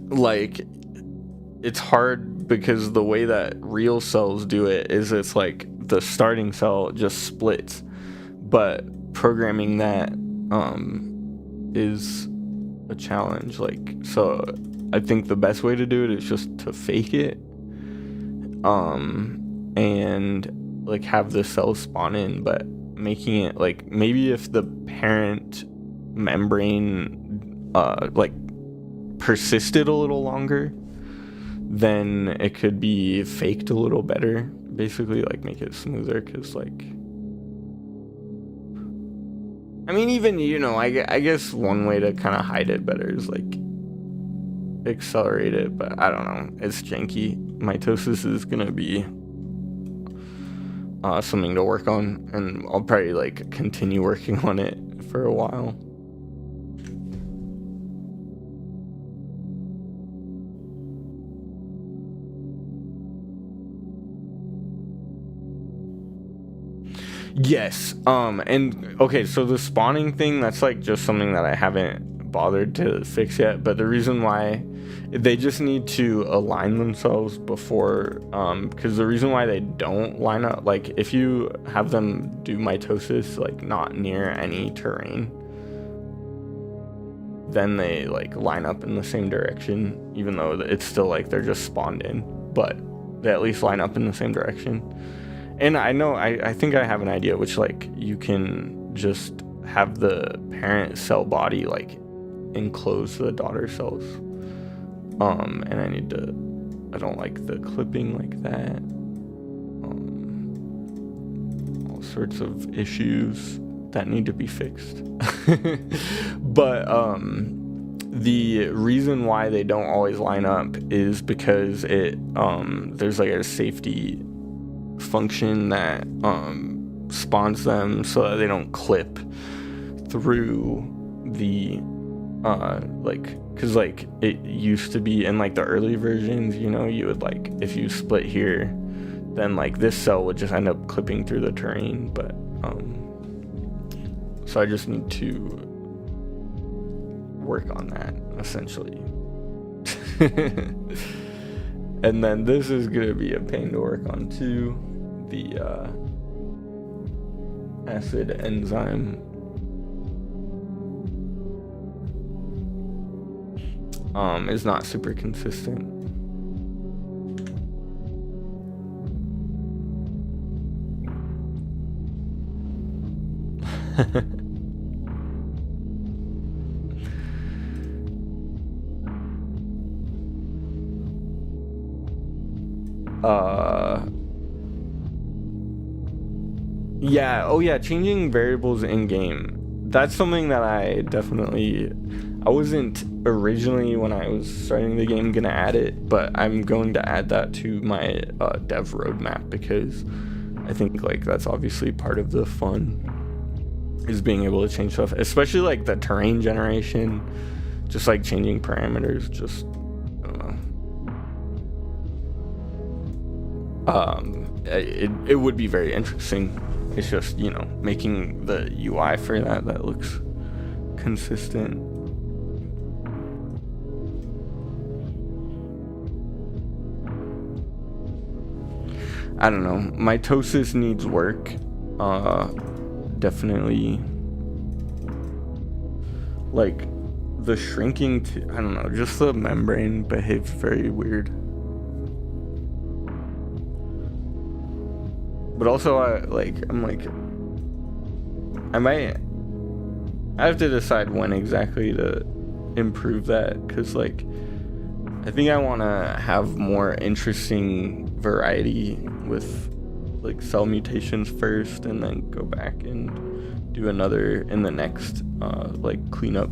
like it's hard because the way that real cells do it is it's like the starting cell just splits, but programming that is a challenge. Like, so I think the best way to do it is just to fake it and like have the cells spawn in, but making it like, maybe if the parent membrane like persisted a little longer, then it could be faked a little better, basically, like make it smoother, because like, I mean, even, you know, I guess one way to kind of hide it better is like accelerate it, but I don't know, it's janky. Mitosis is gonna be something to work on, and I'll probably like continue working on it for a while. Yes. And okay, so the spawning thing, that's like just something that I haven't bothered to fix yet, but the reason why, they just need to align themselves before, because the reason why they don't line up, like if you have them do mitosis like not near any terrain, then they like line up in the same direction, even though it's still like they're just spawned in, but they at least line up in the same direction. And I know, I think I have an idea, which like you can just have the parent cell body like enclose the daughter cells. And I don't like the clipping like that. All sorts of issues that need to be fixed. But the reason why they don't always line up is because there's like a safety function that spawns them so that they don't clip through the like, because like it used to be in like the early versions, you know, you would like, if you split here, then like this cell would just end up clipping through the terrain, but so I just need to work on that essentially. And then this is gonna be a pain to work on too, the acid enzyme is not super consistent. Yeah, oh yeah, changing variables in game. That's something that I wasn't originally, when I was starting the game, gonna add it, but I'm going to add that to my dev roadmap, because I think like that's obviously part of the fun, is being able to change stuff, especially like the terrain generation, just like changing parameters, just I don't know. It would be very interesting. It's just, you know, making the UI for that looks consistent. I don't know. Mitosis needs work. Definitely. Like the shrinking, I don't know, just the membrane behaves very weird. but also I have to decide when exactly to improve that, because like I think I want to have more interesting variety with like cell mutations first, and then go back and do another in the next like cleanup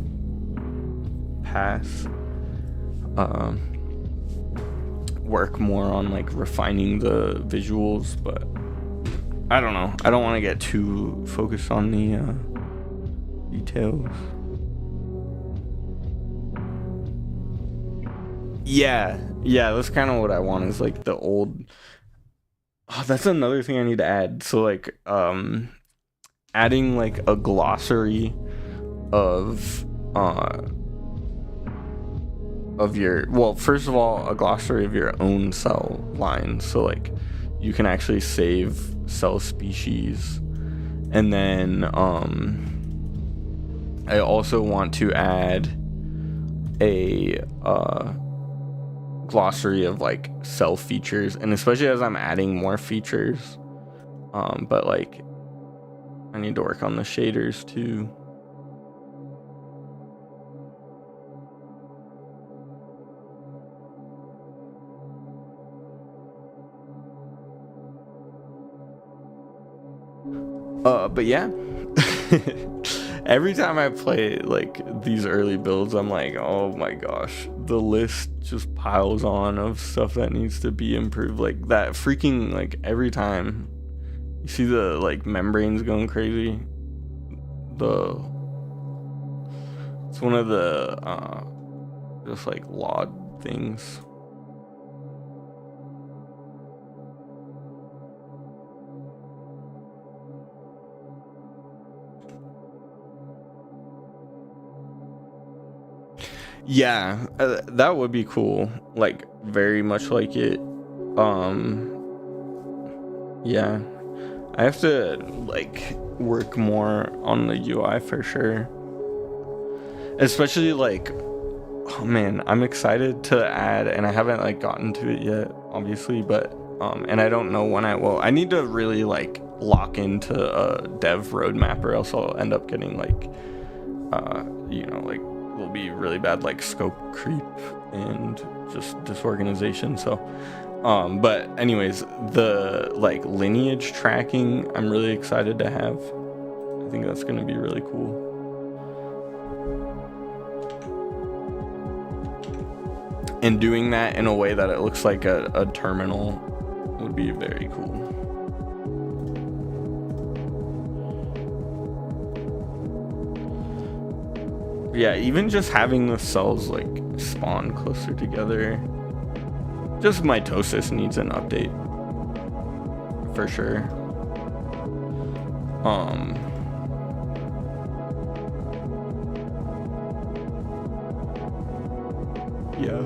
pass. Work more on like refining the visuals, but I don't know. I don't want to get too focused on the details. Yeah, that's kind of what I want, is like the old. Oh, that's another thing I need to add. So like adding like a glossary of your, well, first of all, a glossary of your own cell line, so like you can actually save cell species. And then I also want to add a glossary of like cell features, and especially as I'm adding more features, but like I need to work on the shaders too. But yeah, every time I play like these early builds, I'm like, oh my gosh, the list just piles on of stuff that needs to be improved. Like that freaking, like every time you see the like membranes going crazy, it's one of the just like laud things. Yeah, that would be cool. Like very much like it. Yeah, I have to like work more on the UI for sure. Especially like, oh man, I'm excited to add, and I haven't like gotten to it yet, obviously, but and I don't know when I will. I need to really like lock into a dev roadmap, or else I'll end up getting like like will be really bad like scope creep and just disorganization. So but anyways, the like lineage tracking I'm really excited to have. I think that's gonna be really cool. And doing that in a way that it looks like a terminal would be very cool. Yeah, even just having the cells like spawn closer together. Just mitosis needs an update for sure. Yeah.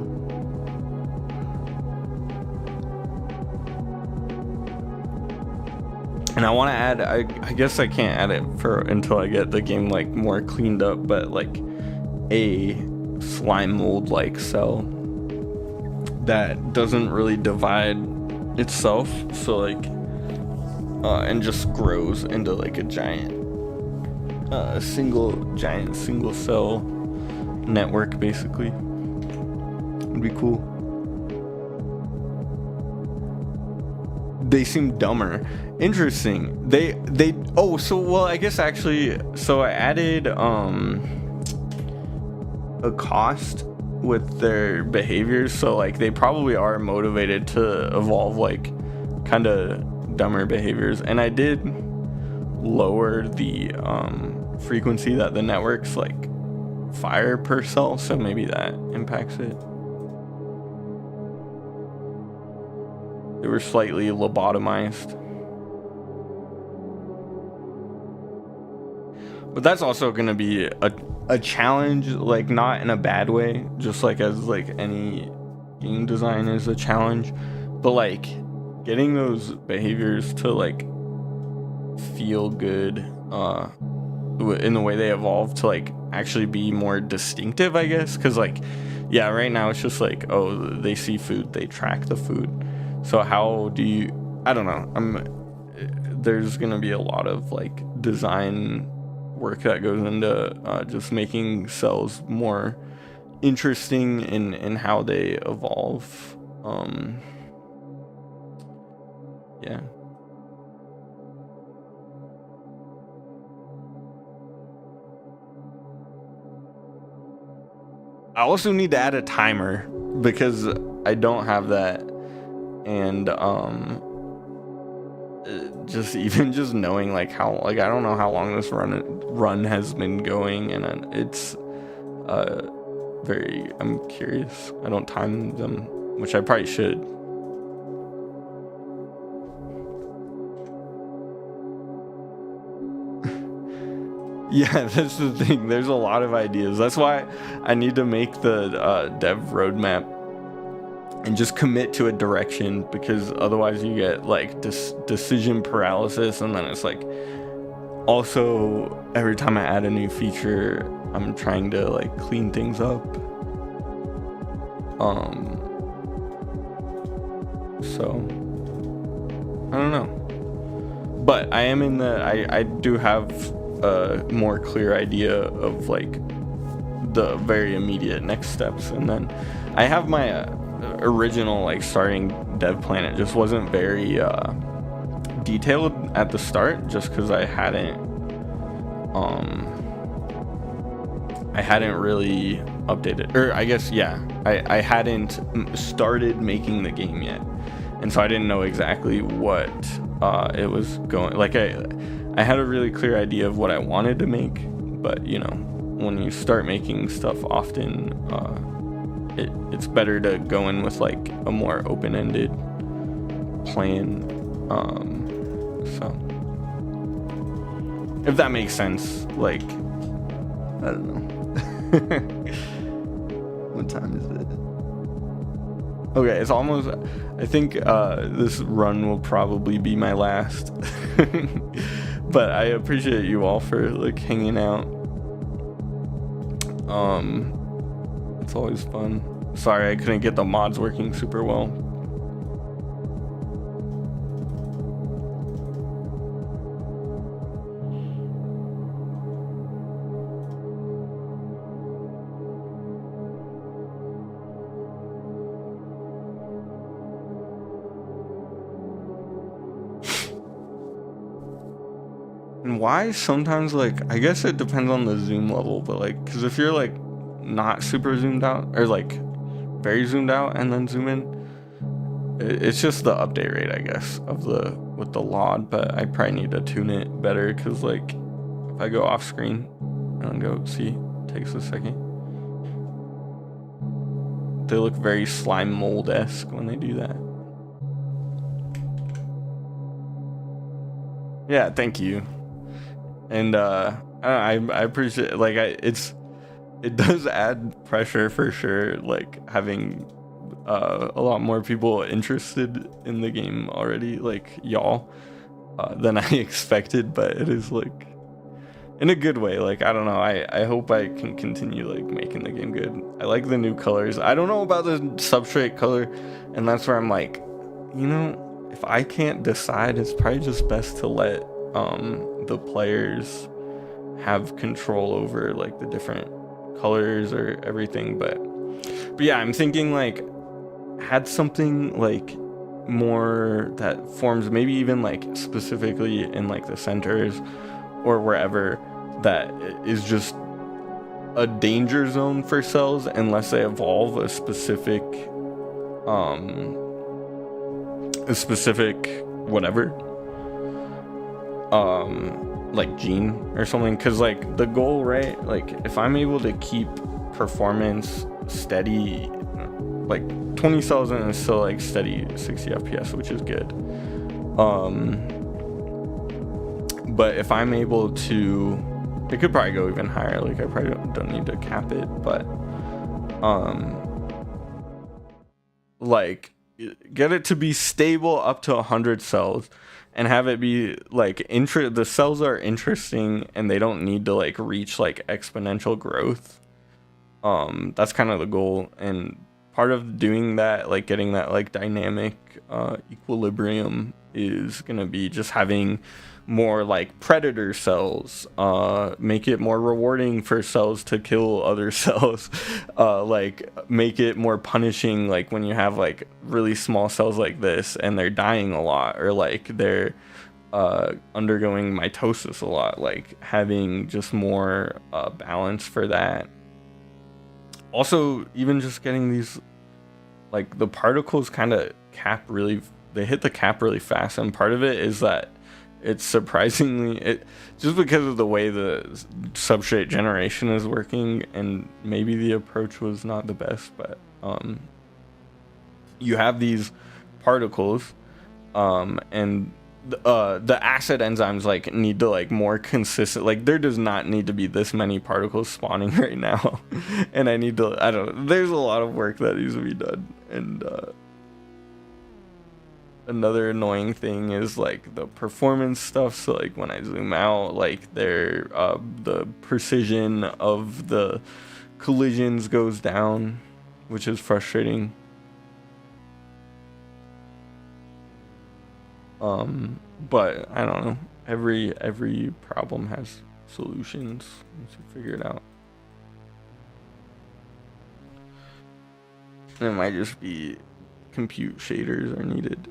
And I want to add, I guess I can't add it until I get the game like more cleaned up, but like a slime mold like cell that doesn't really divide itself, so like and just grows into like a giant single cell network basically. Would be cool. They seem dumber. Interesting. I guess actually, so I added a cost with their behaviors, so like they probably are motivated to evolve like kind of dumber behaviors, and I did lower the frequency that the networks like fire per cell, so maybe that impacts it. They were slightly lobotomized. But that's also going to be a challenge, like not in a bad way, just like as like any game design is a challenge, but like getting those behaviors to like feel good in the way they evolve to like actually be more distinctive, I guess, because like yeah, right now it's just like, oh, they see food, they track the food. So how do you, I don't know, there's gonna be a lot of like design work that goes into just making cells more interesting in how they evolve. Yeah. I also need to add a timer because I don't have that, and just knowing like how, like, I don't know how long this run has been going, and it's I'm curious. I don't time them, which I probably should. Yeah, that's the thing. There's a lot of ideas. That's why I need to make the dev roadmap and just commit to a direction, because otherwise you get like decision paralysis, and then it's like, also every time I add a new feature, I'm trying to like clean things up. So I don't know, but I am in the I do have a more clear idea of like the very immediate next steps, and then I have my original like starting dev plan. It just wasn't very detailed at the start, just because I hadn't really updated, or I guess, yeah, I hadn't started making the game yet, and so I didn't know exactly what it was going, like I had a really clear idea of what I wanted to make, but you know, when you start making stuff often, it's better to go in with like a more open-ended plan. So if that makes sense, like, I don't know. What time is it? Okay, it's almost, I think this run will probably be my last. But I appreciate you all for like hanging out. It's always fun. Sorry I couldn't get the mods working super well. And why sometimes, like, I guess it depends on the zoom level, but like, because if you're like not super zoomed out, or like very zoomed out and then zoom in, it's just the update rate, I guess, of with the LOD. But I probably need to tune it better, because like if I go off screen and go see, it takes a second. They look very slime mold-esque when they do that. Yeah, thank you. And I appreciate, like, it does add pressure for sure, like having a lot more people interested in the game already, like y'all, than I expected. But it is like in a good way. Like, I don't know, I hope I can continue like making the game good. I like the new colors. I don't know about the substrate color, and that's where I'm like, you know, if I can't decide, it's probably just best to let the players have control over like the different colors or everything. But yeah, I'm thinking like had something like more that forms, maybe even like specifically in like the centers or wherever, that is just a danger zone for cells unless they evolve a specific whatever, like gene or something. Because like the goal, right, like if I'm able to keep performance steady, like 20 cells in is still like steady 60 FPS, which is good. But if I'm able to, it could probably go even higher. Like I probably don't need to cap it, but like get it to be stable up to 100 cells, and have it be like the cells are interesting and they don't need to like reach like exponential growth. That's kind of the goal. And part of doing that, like getting that like dynamic equilibrium, is gonna be just having more like predator cells, make it more rewarding for cells to kill other cells, like make it more punishing, like when you have like really small cells like this and they're dying a lot, or like they're undergoing mitosis a lot, like having just more balance for that. Also, even just getting these, like the particles kind of cap really, they hit the cap really fast, and part of it is that it's surprisingly, it just because of the way the substrate generation is working, and maybe the approach was not the best, but you have these particles, and the acid enzymes like need to like more consistent, like there does not need to be this many particles spawning right now. And I don't know, there's a lot of work that needs to be done. And another annoying thing is like the performance stuff. So like when I zoom out, like the precision of the collisions goes down, which is frustrating. But I don't know, every problem has solutions once you figure it out. And it might just be compute shaders are needed.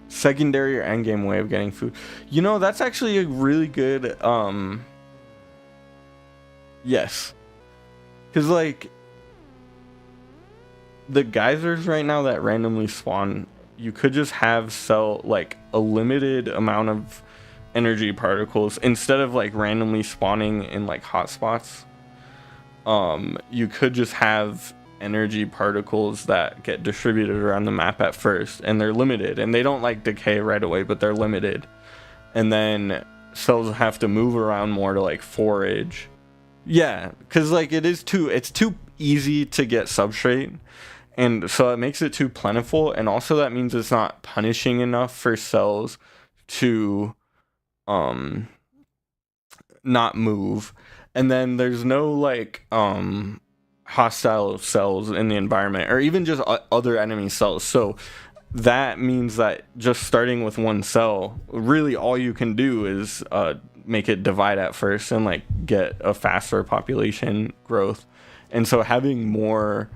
Secondary or endgame way of getting food. You know, that's actually a really good yes. Cause like the geysers right now that randomly spawn, you could just have like a limited amount of energy particles instead of like randomly spawning in like hotspots. You could just have energy particles that get distributed around the map at first, and they're limited, and they don't like decay right away, but they're limited. And then cells have to move around more to like forage. Yeah, because like it's too easy to get substrate, and so it makes it too plentiful, and also that means it's not punishing enough for cells to not move. And then there's no like hostile cells in the environment, or even just other enemy cells. So that means that just starting with one cell, really all you can do is make it divide at first and like get a faster population growth. And so having more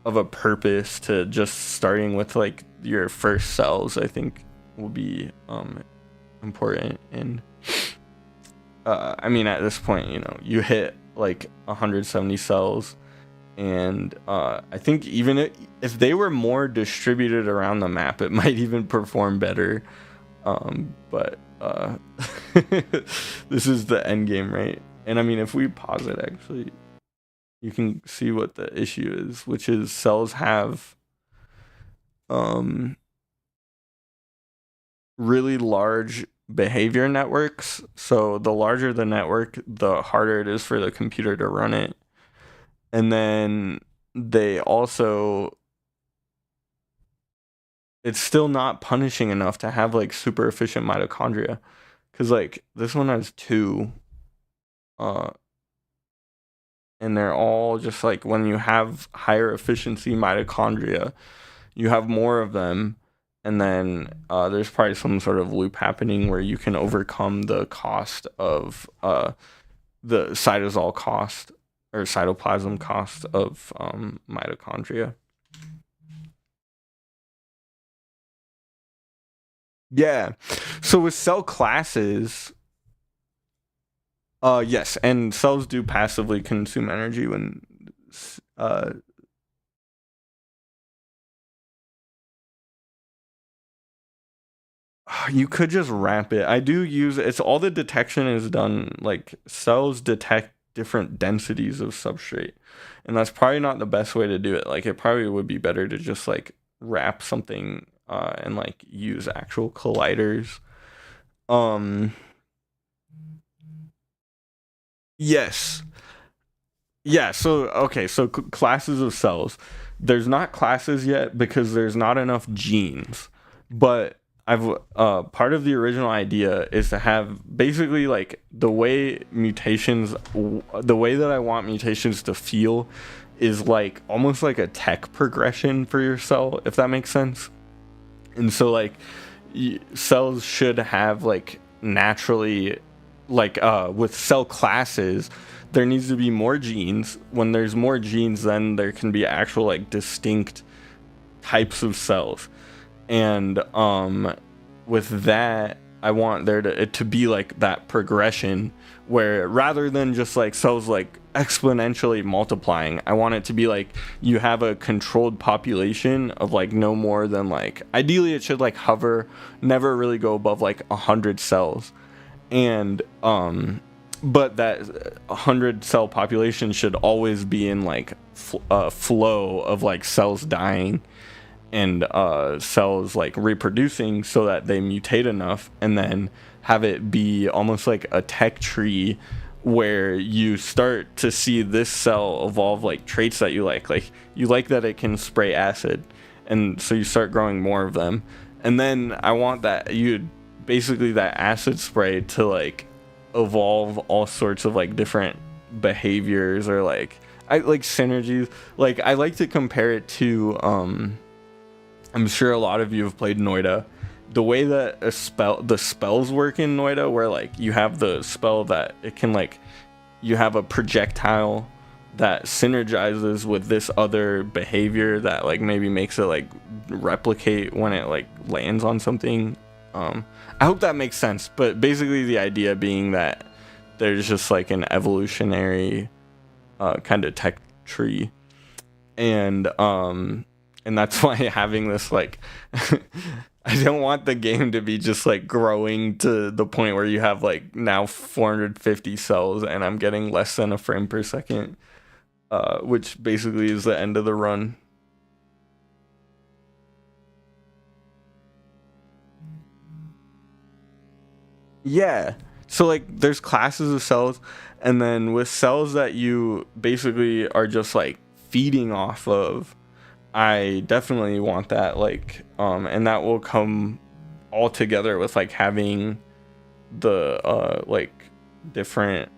of a purpose to just starting with like your first cells, I think will be important. And I mean, at this point, you know, you hit like 170 cells, and I think even if they were more distributed around the map, it might even perform better. But this is the end game, right? And I mean, if we pause it, actually, you can see what the issue is, which is cells have really large behavior networks. So the larger the network, the harder it is for the computer to run it. And then they also, it's still not punishing enough to have like super efficient mitochondria, because like this one has 2, and they're all just like, when you have higher efficiency mitochondria, you have more of them. And then there's probably some sort of loop happening where you can overcome the cost of the cytosol cost, or cytoplasm cost of mitochondria. Yeah. So with cell classes, yes, and cells do passively consume energy when you could just wrap it. I do use it's all the detection is done, like cells detect different densities of substrate, and that's probably not the best way to do it. Like it probably would be better to just like wrap something and like use actual colliders. Um yes. Yeah, so okay, so classes of cells. There's not classes yet because there's not enough genes. But I've part of the original idea is to have basically like the way that I want mutations to feel is like almost like a tech progression for your cell, if that makes sense. And so like cells should have like naturally, like with cell classes, there needs to be more genes. When there's more genes, then there can be actual like distinct types of cells. And with that, I want there to it to be like that progression where rather than just like cells like exponentially multiplying, I want it to be like you have a controlled population of like no more than like, ideally it should like hover, never really go above like 100 cells. And but that 100 cell population should always be in like flow of like cells dying and cells like reproducing so that they mutate enough, and then have it be almost like a tech tree where you start to see this cell evolve like traits that you like you like that it can spray acid, and so you start growing more of them. And then I want that you basically that acid spray to like evolve all sorts of like different behaviors, or like I like synergies. Like I like to compare it to I'm sure a lot of you have played Noida. The way that the spells work in Noida, where like you have the spell that it can like, you have a projectile that synergizes with this other behavior that like maybe makes it like replicate when it like lands on something. I hope that makes sense, but basically the idea being that there's just like an evolutionary kind of tech tree, and that's why having this like I don't want the game to be just like growing to the point where you have like now 450 cells and I'm getting less than a frame per second, which basically is the end of the run. Yeah. So like there's classes of cells, and then with cells that you basically are just like feeding off of, I definitely want that, like and that will come all together with like having the like different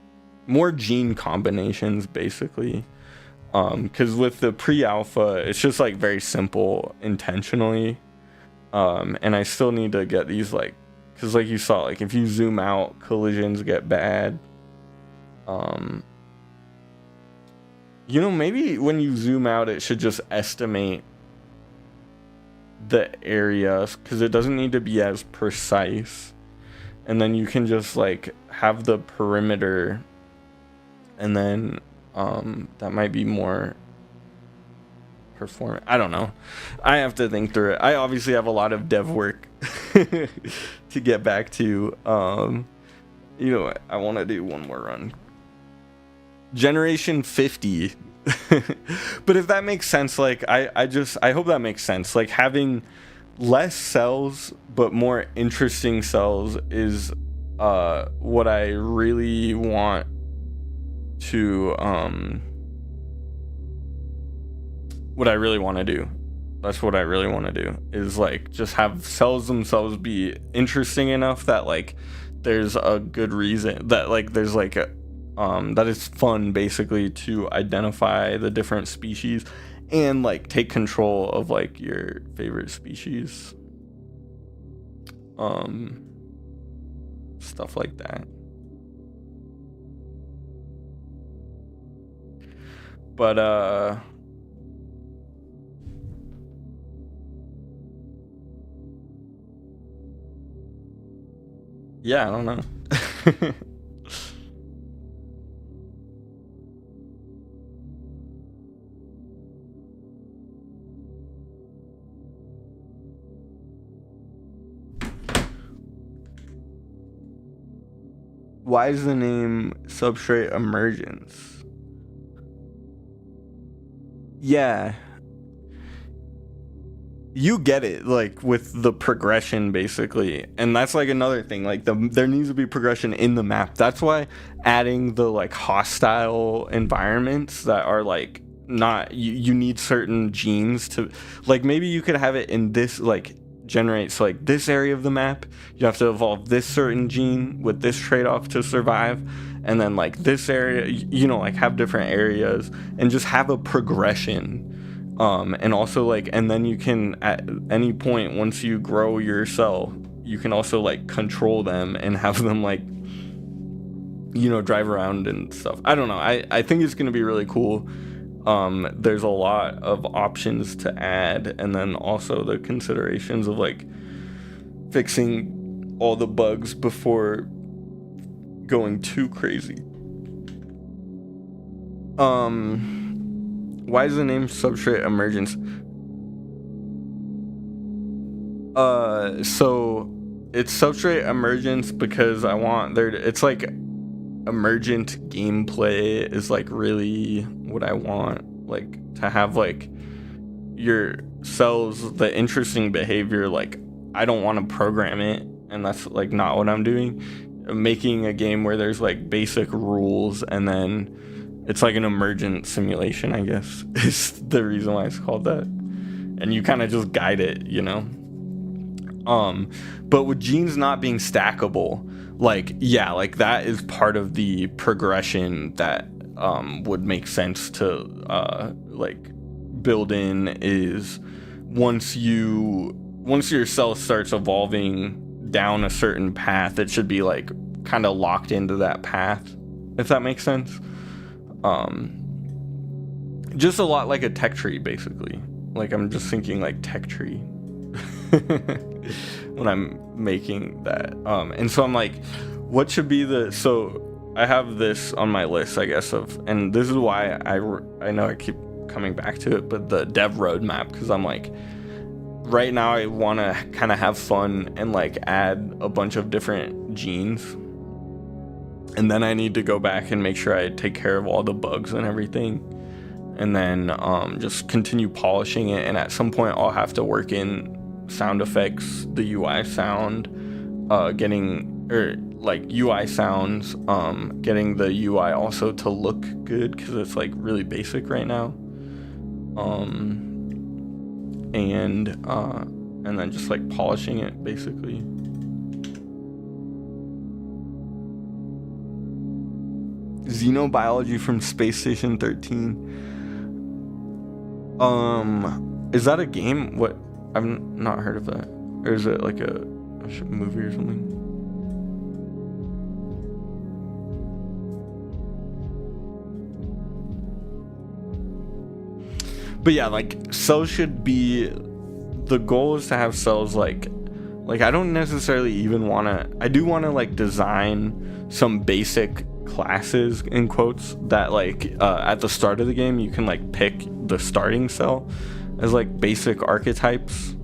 more gene combinations basically, because with the pre-alpha it's just like very simple intentionally, and I still need to get these like, because like you saw, like if you zoom out, collisions get bad. You know, maybe when you zoom out, it should just estimate the area, because it doesn't need to be as precise. And then you can just like have the perimeter, and then that might be more performant. I don't know. I have to think through it. I obviously have a lot of dev work to get back to. You know what? I want to do one more run. Generation 50. But if that makes sense, like I hope that makes sense. Like having less cells but more interesting cells is what I really want to do. That's what I really want to do, is like just have cells themselves be interesting enough that like there's a good reason that like there's like a that it's fun basically to identify the different species and like take control of like your favorite species, stuff like that. But yeah, I don't know. Why is the name Substrate Emergence? Yeah, you get it, like with the progression basically, and that's like another thing, like there needs to be progression in the map. That's why adding the like hostile environments that are like not, you need certain genes to, like maybe you could have it in this like generates like this area of the map. You have to evolve this certain gene with this trade-off to survive, and then like this area, like have different areas and just have a progression. And also like, and then you can at any point once you grow your cell, you can also like control them and have them like drive around and stuff. I don't know, I think it's gonna be really cool. There's a lot of options to add, and then also the considerations of like fixing all the bugs before going too crazy. Why is the name Substrate Emergence? So it's Substrate Emergence because I want there to, it's like emergent gameplay is like really what I want, like to have like your cells, the interesting behavior. Like I don't want to program it, and that's like not what I'm doing. I'm making a game where there's like basic rules, and then it's like an emergent simulation, I guess, is the reason why it's called that. And you kind of just guide it, But with genes not being stackable, like, yeah, like that is part of the progression that would make sense to like build in, is once your cell starts evolving down a certain path, it should be like kind of locked into that path, if that makes sense. Just a lot like a tech tree, basically. Like I'm just thinking like tech tree when I'm making that. And so I'm like, what should be so I have this on my list, I guess, and this is why I know I keep coming back to it, but the dev roadmap, because I'm like, right now I want to kind of have fun and like add a bunch of different genes, and then I need to go back and make sure I take care of all the bugs and everything, and then just continue polishing it. And at some point I'll have to work in sound effects, the UI sound, getting UI sounds, getting the UI also to look good, because it's like really basic right now, and then just like polishing it, basically. Xenobiology from Space Station 13. Is that a game? What? I've not heard of that. Or is it like a movie or something? But yeah, like cells should be, the goal is to have cells like I don't necessarily even want to, I do want to like design some basic classes in quotes that like at the start of the game you can like pick the starting cell as like basic archetypes,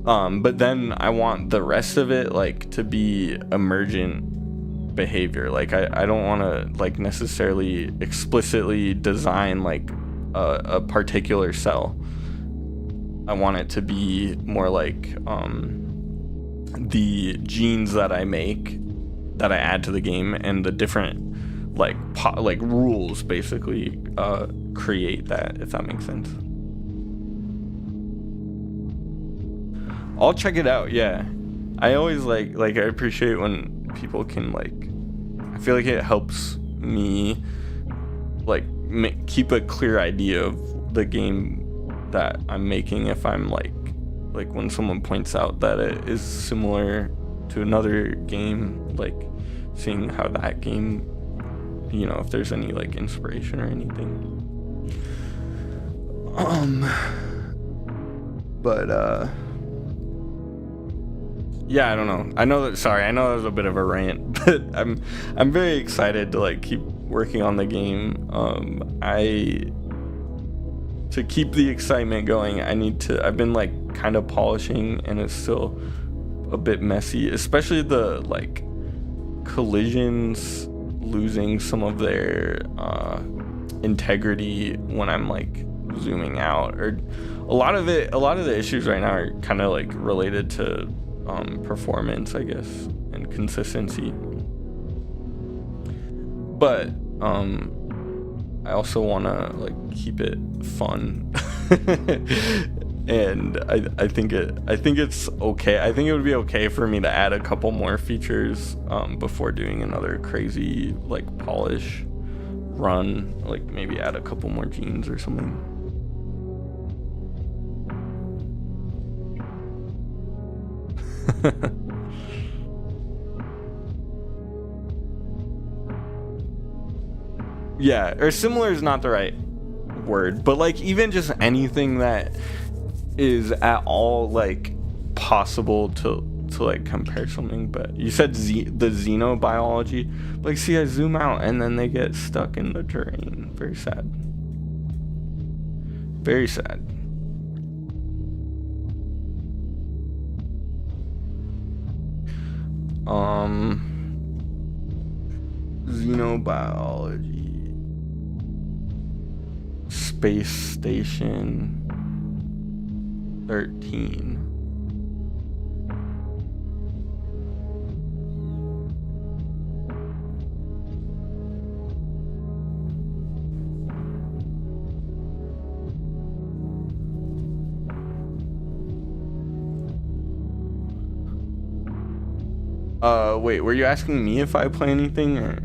but then I want the rest of it like to be emergent behavior. Like I don't want to like necessarily explicitly design like a particular cell. I want it to be more like the genes that I make, that I add to the game, and the different like rules basically create that, if that makes sense. I'll check it out. Yeah, I always like I appreciate when people can like, I feel like it helps me like keep a clear idea of the game that I'm making, if I'm like when someone points out that it is similar to another game, like seeing how that game, if there's any like inspiration or anything. But yeah, I don't know. I know that was a bit of a rant, but I'm very excited to like keep working on the game. To keep the excitement going, I've been like kind of polishing, and it's still a bit messy, especially the like collisions losing some of their integrity when I'm like zooming out, or a lot of the issues right now are kind of like related to performance, I guess, and consistency. But I also want to like keep it fun. And I think it's okay. I think it would be okay for me to add a couple more features before doing another crazy like polish run, like maybe add a couple more genes or something. Yeah, or similar is not the right word, but like even just anything that is at all like possible to like compare something. But you said the xenobiology, like see, I zoom out and then they get stuck in the terrain. Very sad. Very sad. Xenobiology. Space Station 13. Wait, were you asking me if I play anything, or?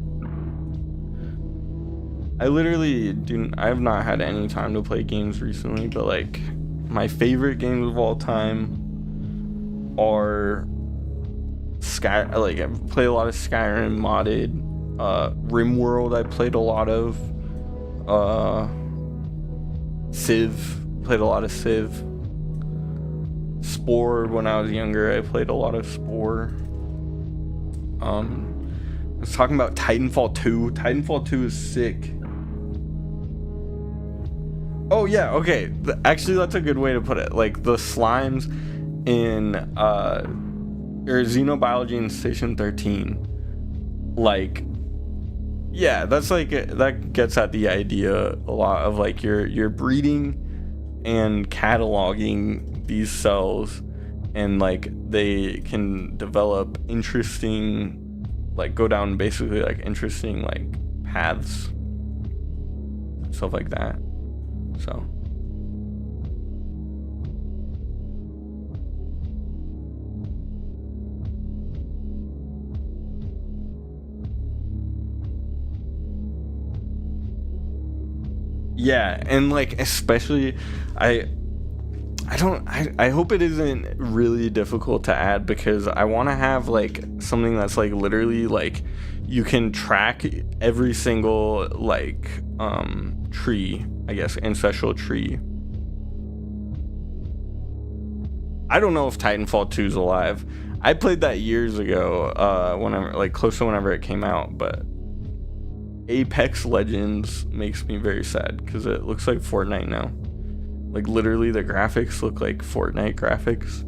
I have not had any time to play games recently, but like my favorite games of all time are I've played a lot of Skyrim modded, RimWorld I played a lot of, Civ, played a lot of Civ, Spore when I was younger, I played a lot of Spore. I was talking about Titanfall 2. Titanfall 2 is sick. Oh yeah, okay. Actually, that's a good way to put it. Like the slimes in or xenobiology in Station 13. Like, yeah, that's like that gets at the idea a lot of like you're breeding and cataloging these cells, and like they can develop interesting, like go down basically like interesting like paths, stuff like that. So yeah, and like especially I hope it isn't really difficult to add, because I want to have like something that's like literally like you can track every single like tree, I guess, ancestral tree. I don't know if Titanfall 2 is alive. I played that years ago, whenever, like close to whenever it came out, but Apex Legends makes me very sad because it looks like Fortnite now. Like literally the graphics look like Fortnite graphics,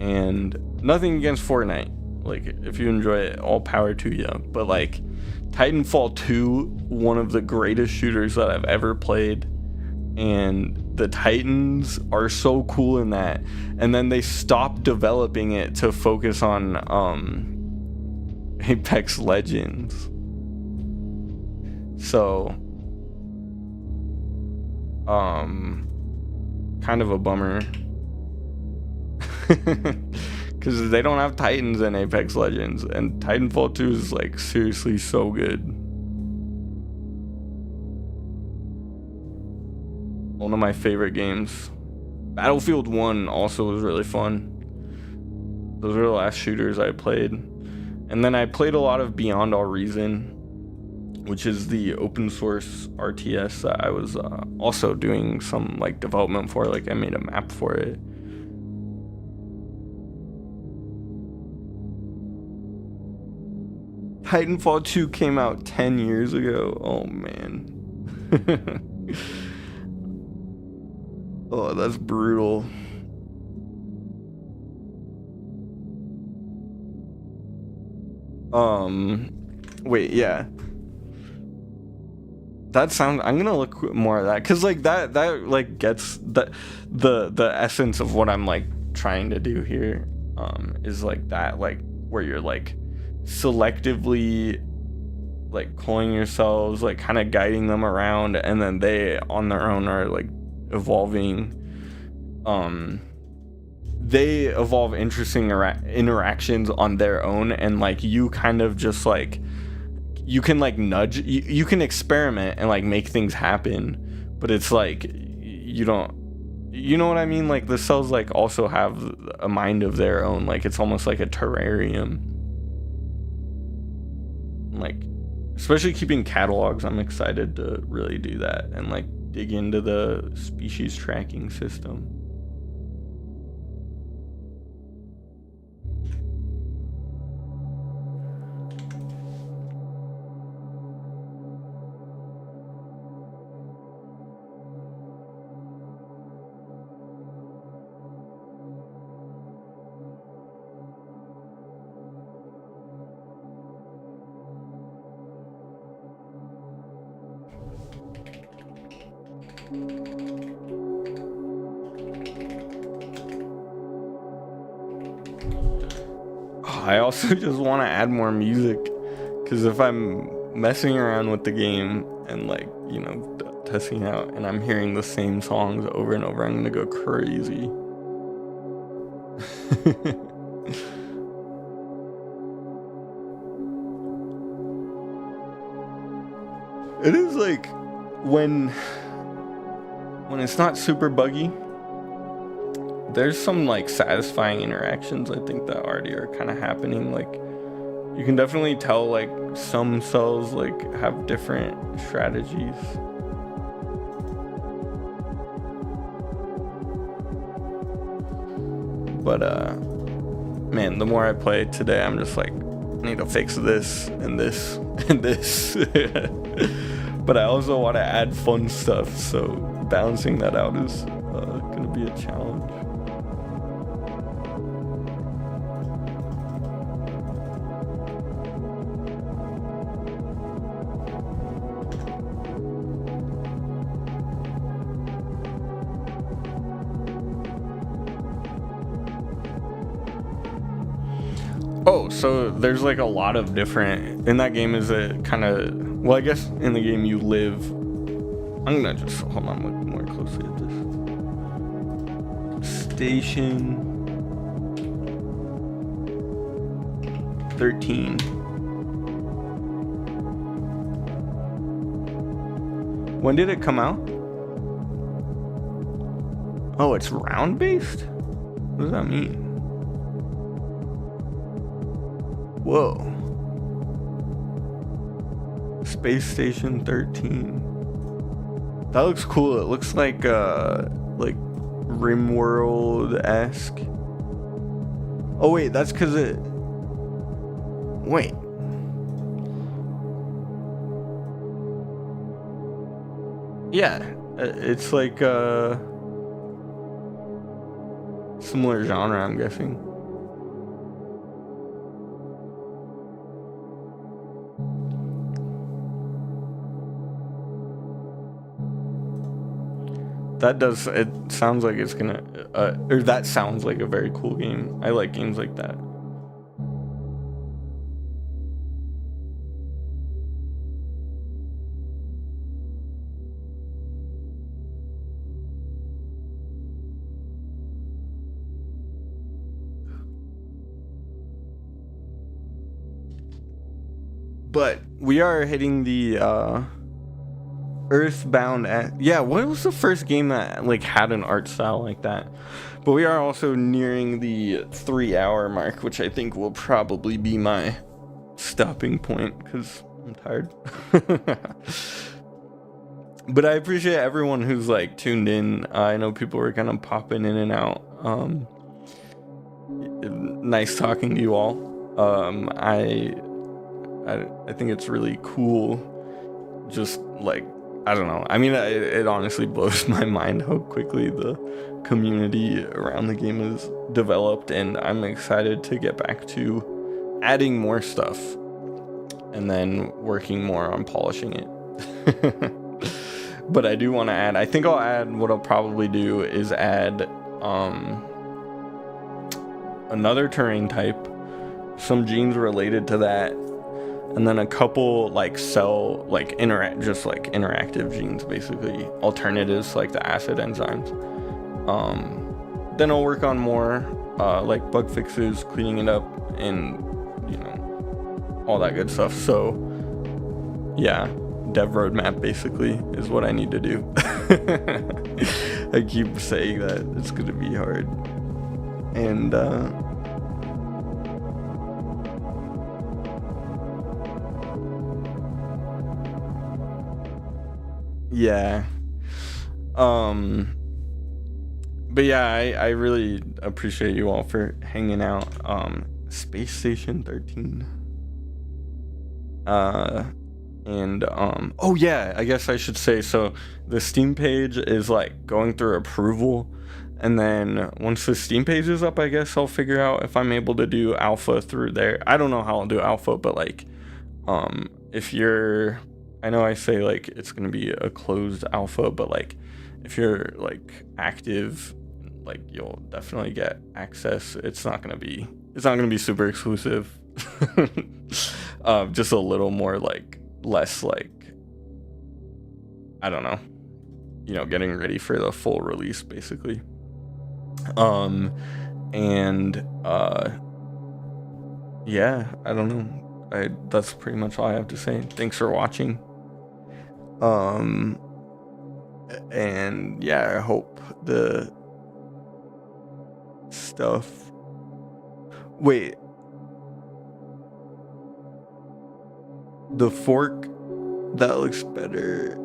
and nothing against Fortnite. Like if you enjoy it, all power to you. But like Titanfall 2, one of the greatest shooters that I've ever played, and the Titans are so cool in that. And then they stopped developing it to focus on Apex Legends. So kind of a bummer. Because they don't have Titans in Apex Legends, and Titanfall 2 is like seriously so good. One of my favorite games. Battlefield 1 also was really fun. Those were the last shooters I played. And then I played a lot of Beyond All Reason, which is the open source RTS that I was also doing some like development for. Like I made a map for it. Titanfall 2 came out 10 years ago. Oh man. Oh, that's brutal. Wait, yeah. That sounds, I'm gonna look more at that, because like that like gets the essence of what I'm like trying to do here, is like that, like where you're like selectively like calling yourselves, like kind of guiding them around, and then they on their own are like evolving they evolve interesting interactions on their own, and like you kind of just like you can like nudge, you can experiment and like make things happen, but it's like you don't, you know what I mean? Like the cells like also have a mind of their own. Like it's almost like a terrarium. Like especially keeping catalogs, I'm excited to really do that and like dig into the species tracking system. I also just want to add more music, because if I'm messing around with the game and like, you know, testing out and I'm hearing the same songs over and over, I'm gonna go crazy. It is like when it's not super buggy, there's some like satisfying interactions I think that already are kind of happening. Like you can definitely tell like some cells like have different strategies. But man, the more I play today, I'm just like, I need to fix this and this and this. But I also want to add fun stuff, so balancing that out is gonna be a challenge. Oh, so there's like a lot of different, in that game is a kind of, well, I guess in the game you live, I'm gonna just, hold on, look more closely at this. Station 13. When did it come out? Oh, it's round based? What does that mean? Whoa. Space Station 13. That looks cool. It looks like RimWorld-esque. Oh wait, that's because it... Wait. Yeah, it's like similar genre, I'm guessing. That does, it sounds like it's gonna, or that sounds like a very cool game. I like games like that. But we are hitting the, Earthbound yeah, what was the first game that like had an art style like that? But we are also nearing the 3-hour mark, which I think will probably be my stopping point because I'm tired. But I appreciate everyone who's like tuned in. I know people were kind of popping in and out. Nice talking to you all. I think it's really cool, just like, I don't know. I mean, it honestly blows my mind how quickly the community around the game is developed, and I'm excited to get back to adding more stuff and then working more on polishing it. But I do want to add, I think I'll add, what I'll probably do is add another terrain type, some genes related to that, and then a couple like cell, like just like interactive genes, basically alternatives like the acid enzymes. then I'll work on more like bug fixes, cleaning it up, and all that good stuff. So yeah, dev roadmap basically is what I need to do. I keep saying that it's gonna be hard, and yeah. But yeah, I really appreciate you all for hanging out. Space Station 13. And oh yeah, I guess I should say, so the Steam page is like going through approval, and then once the Steam page is up, I guess I'll figure out if I'm able to do alpha through there. I don't know how I'll do alpha, but like if you're, I know I say like it's gonna be a closed alpha, but like if you're like active, like you'll definitely get access. It's not gonna be super exclusive. Just a little more like less like, I don't know, getting ready for the full release basically. And yeah, I don't know. That's pretty much all I have to say. Thanks for watching. And yeah, I hope the stuff. Wait. The fork, that looks better.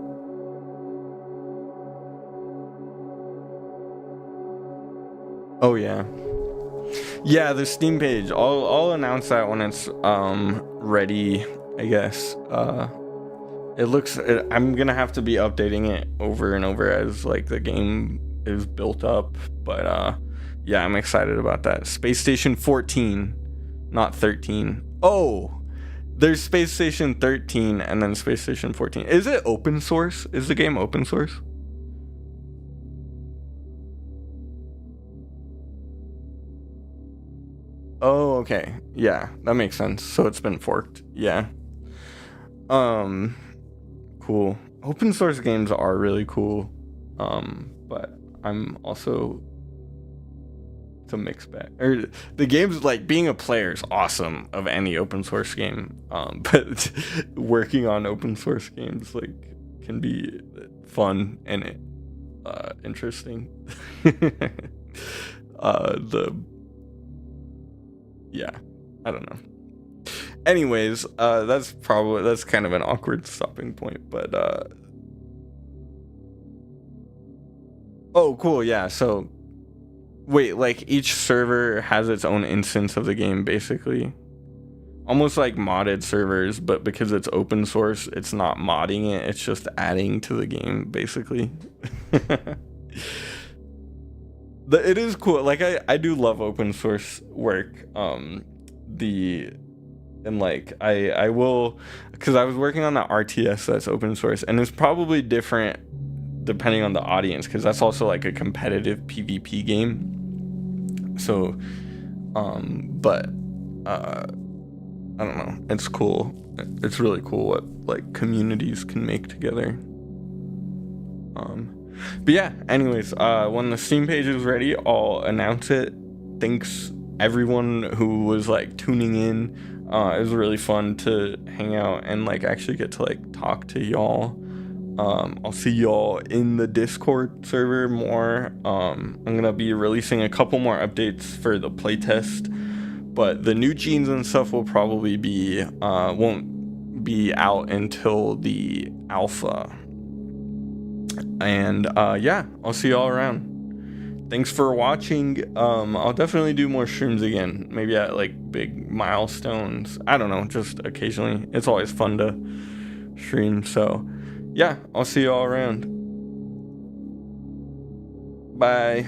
Oh yeah. Yeah, the Steam page. I'll announce that when it's ready, I guess. I'm gonna have to be updating it over and over as like the game is built up, but yeah, I'm excited about that. Space Station 14, not 13. Oh, there's Space Station 13 and then Space Station 14. Is it open source? Is the game open source? Oh, okay. Yeah, that makes sense. So it's been forked. Yeah. Cool. Open source games are really cool. But I'm also, it's a mixed bag. Or the games, like being a player is awesome of any open source game. But working on open source games like can be fun and interesting. Yeah, I don't know. Anyways, that's kind of an awkward stopping point, but oh cool, yeah. So wait, like each server has its own instance of the game basically, almost like modded servers, but because it's open source, it's not modding it, it's just adding to the game basically. It is cool. Like I do love open source work. I will, because I was working on that RTS that's open source, and it's probably different depending on the audience, because that's also like a competitive PvP game. So but I don't know, it's cool. It's really cool what like communities can make together. But yeah, anyways, when the Steam page is ready, I'll announce it. Thanks everyone who was like tuning in. It was really fun to hang out and like actually get to like talk to y'all. I'll see y'all in the Discord server more. I'm gonna be releasing a couple more updates for the playtest, but the new genes and stuff will probably be won't be out until the alpha. And yeah, I'll see y'all around. Thanks for watching. I'll definitely do more streams again, maybe at like big milestones. I don't know, just occasionally. It's always fun to stream. So yeah, I'll see y'all around. Bye.